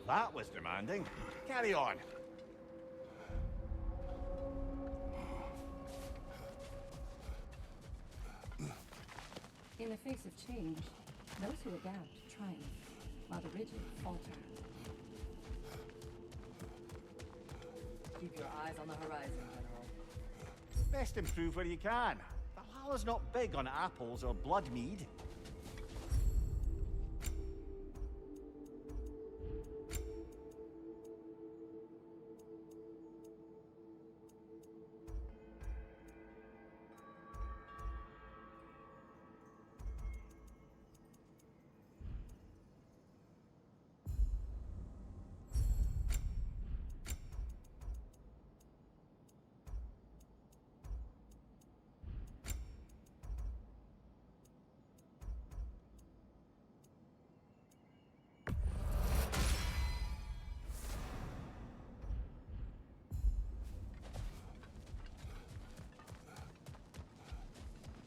[SPEAKER 8] that was demanding. Carry on.
[SPEAKER 5] In the face of change, those who adapt triumph, while the rigid falter.
[SPEAKER 6] Keep your eyes on the horizon, General.
[SPEAKER 8] Best improve where you can. Valhalla's not big on apples or blood mead.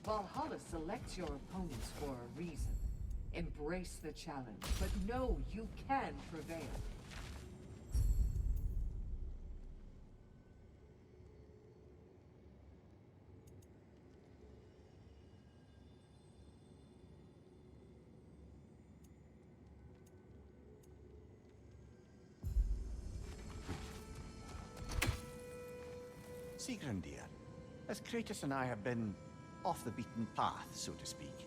[SPEAKER 4] Valhalla selects your opponents for a reason. Embrace the challenge, but know you can prevail.
[SPEAKER 2] Sigrun, dear, as Kratos and I have been off the beaten path, so to speak,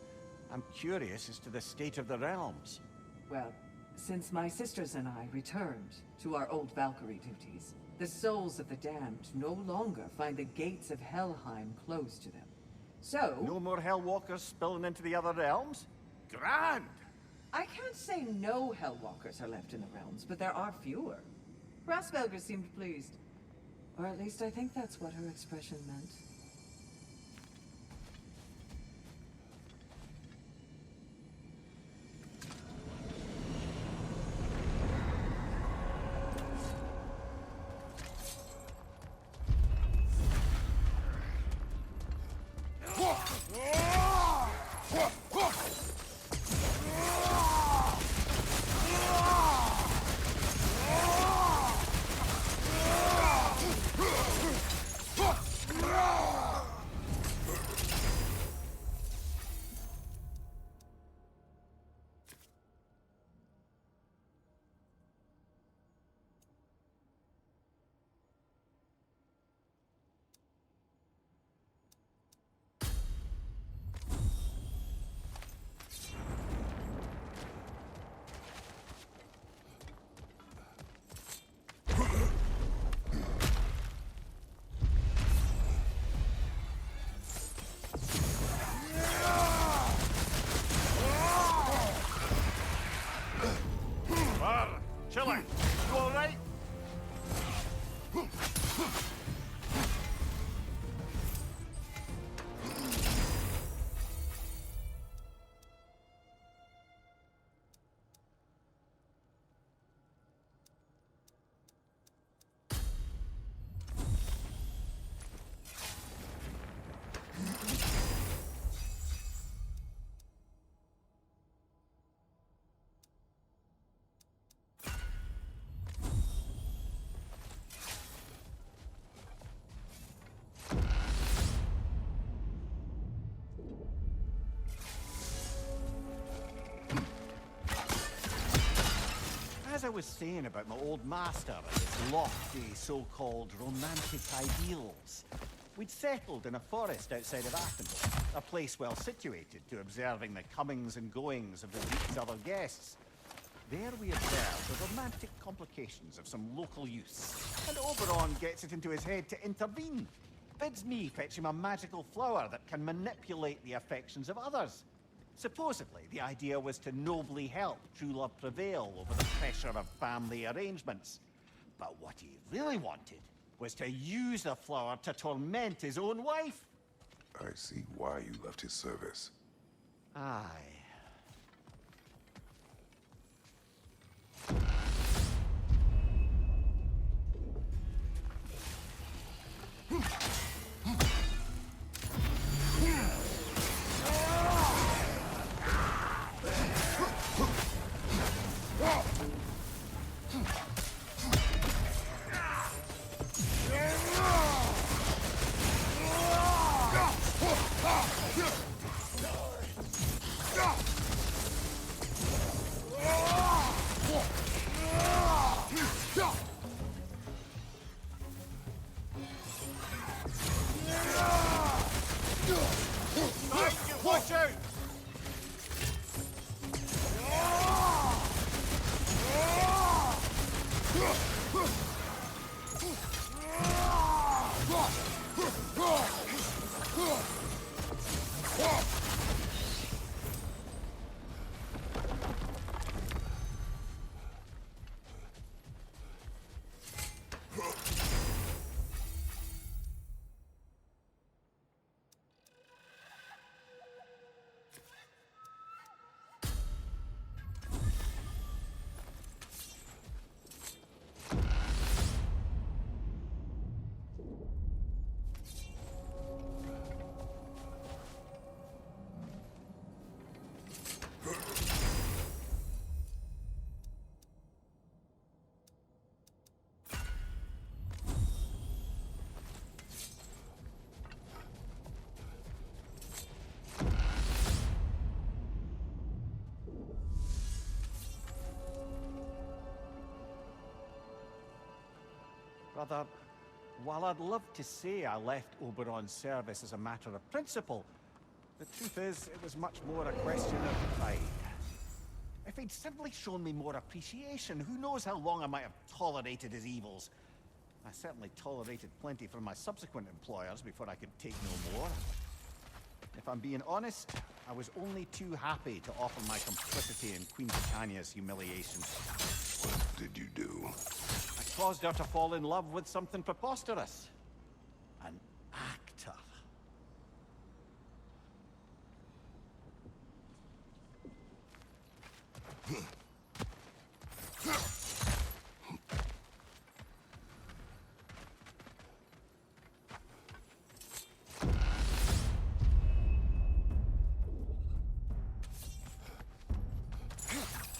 [SPEAKER 2] I'm curious as to the state of the realms.
[SPEAKER 4] Well, since my sisters and I returned to our old Valkyrie duties, the souls of the damned no longer find the gates of Helheim closed to them. So...
[SPEAKER 8] No more Hellwalkers spilling into the other realms? Grand!
[SPEAKER 4] I can't say no Hellwalkers are left in the realms, but there are fewer. Rasvelger seemed pleased. Or at least I think that's what her expression meant.
[SPEAKER 8] Chiller, you all right?
[SPEAKER 2] As I was saying about my old master and his lofty, so-called romantic ideals, we'd settled in a forest outside of Athens, a place well situated to observing the comings and goings of the Greek's other guests. There we observed the romantic complications of some local youths, and Oberon gets it into his head to intervene. Bids me fetch him a magical flower that can manipulate the affections of others. Supposedly, the idea was to nobly help true love prevail over the pressure of family arrangements. But what he really wanted was to use the flower to torment his own wife.
[SPEAKER 1] I see why you left his service.
[SPEAKER 2] Aye.
[SPEAKER 8] brother, while I'd love to say I left Oberon's service as a matter of principle, the truth is, it was much more a question of pride. If he'd simply shown me more appreciation, who knows how long I might have tolerated his evils. I certainly tolerated plenty from my subsequent employers before I could take no more. If I'm being honest, I was only too happy to offer my complicity in Queen Britannia's humiliation.
[SPEAKER 1] What did you do?
[SPEAKER 8] I caused her to fall in love with something preposterous. An actor.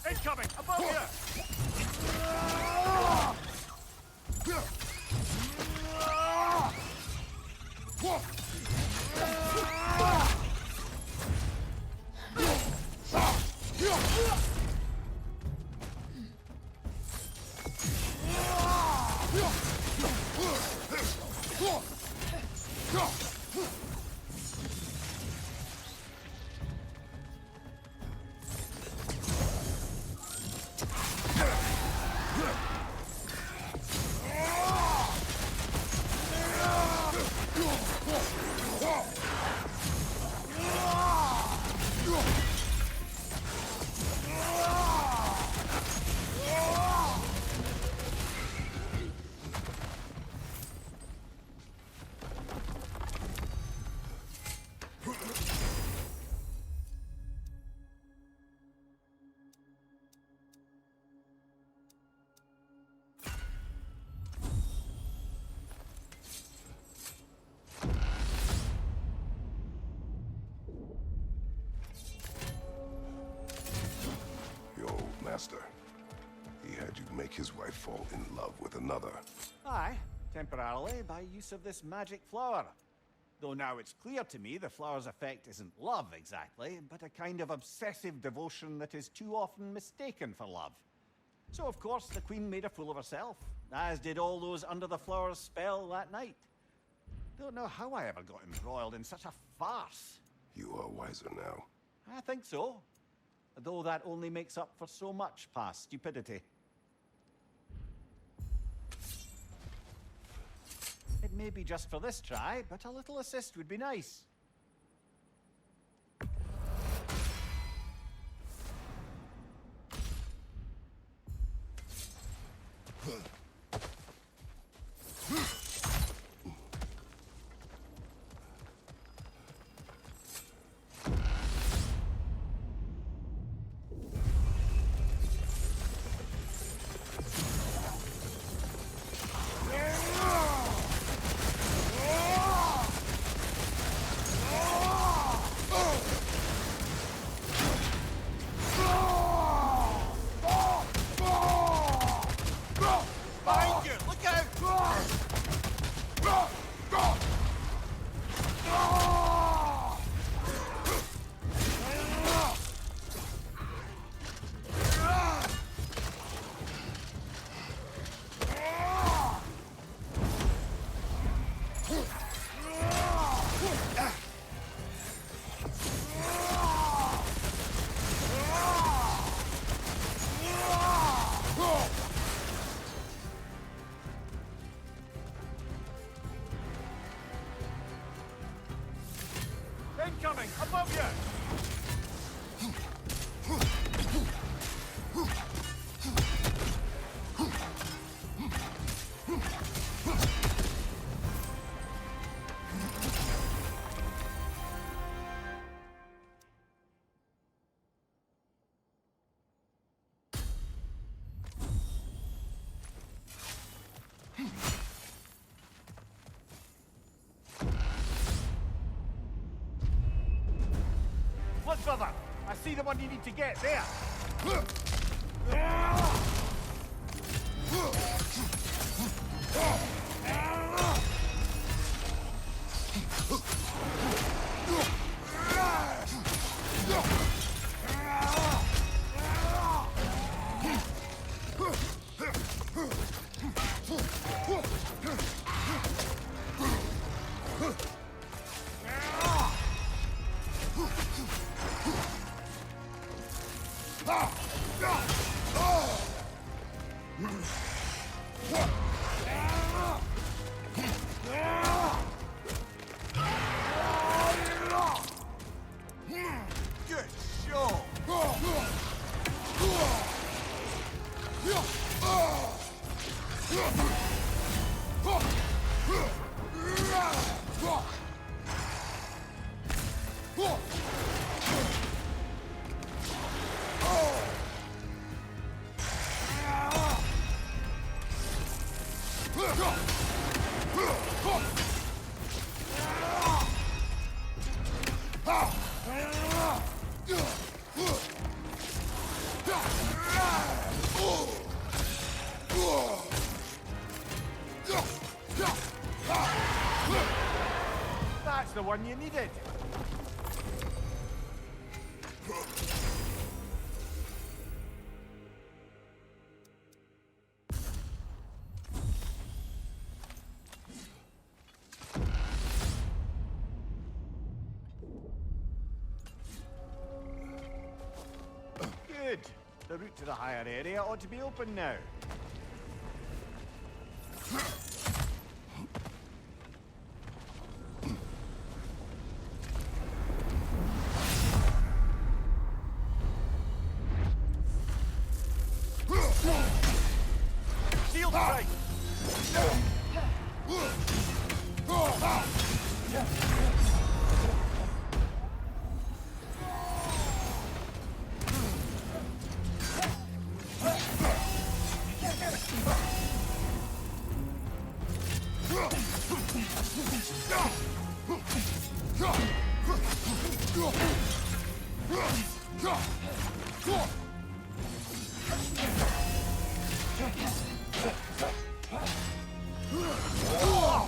[SPEAKER 8] Incoming! Above you!
[SPEAKER 1] Master. He had you make his wife fall in love with another.
[SPEAKER 8] Aye, temporarily, by use of this magic flower. Though now it's clear to me the flower's effect isn't love exactly, but a kind of obsessive devotion that is too often mistaken for love. So of course the Queen made a fool of herself, as did all those under the flower's spell that night. Don't know how I ever got embroiled in such a farce.
[SPEAKER 1] You are wiser now.
[SPEAKER 8] I think so. Though that only makes up for so much past stupidity. It may be just for this try, but a little assist would be nice. Incoming! Above you! Look, brother! I see the one you need to get there! Good show! That's the one you needed. Good. The route to the higher area ought to be open now. Shield strike!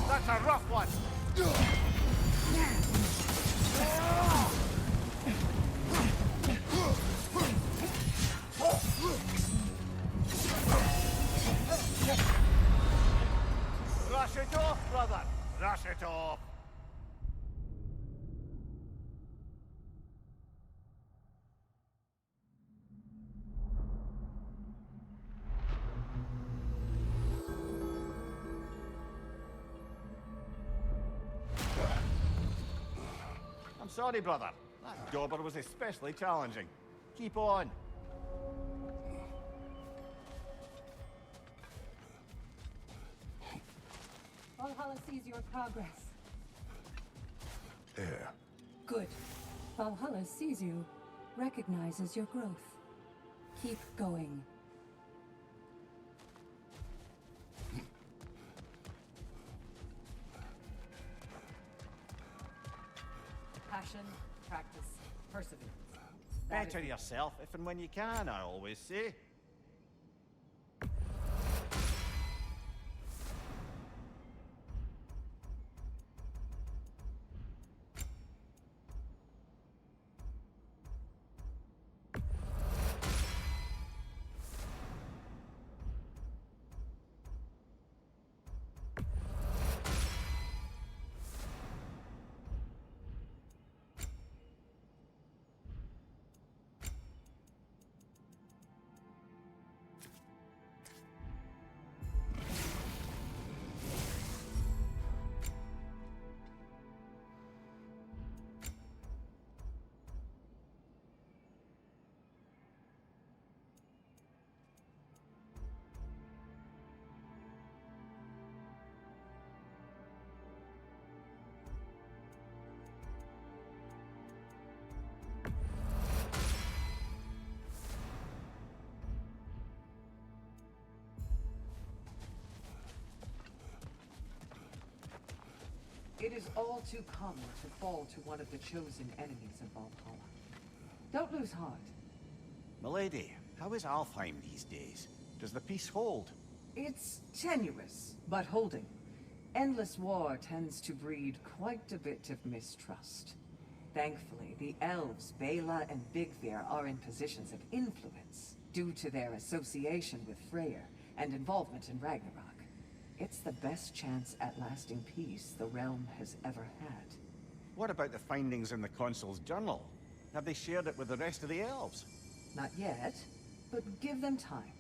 [SPEAKER 8] That's a rough one! Rush it off, brother! Rush it off! I'm sorry, brother. That dauber was especially challenging. Keep on.
[SPEAKER 5] Valhalla sees your progress.
[SPEAKER 1] Air.
[SPEAKER 5] Good. Valhalla sees you, recognizes your growth. Keep going.
[SPEAKER 4] Passion, practice, perseverance. That
[SPEAKER 8] Better
[SPEAKER 4] is-
[SPEAKER 8] yourself if and when you can, I always say.
[SPEAKER 4] It is all too common to fall to one of the chosen enemies of Valhalla. Don't lose heart.
[SPEAKER 8] Milady, how is Alfheim these days? Does the peace hold?
[SPEAKER 4] It's tenuous, but holding. Endless war tends to breed quite a bit of mistrust. Thankfully, the elves, Bela and Bigvir, are in positions of influence due to their association with Freyr and involvement in Ragnarok. It's the best chance at lasting peace the realm has ever had.
[SPEAKER 8] What about the findings in the Consul's journal? Have they shared it with the rest of the elves?
[SPEAKER 4] Not yet, But give them time.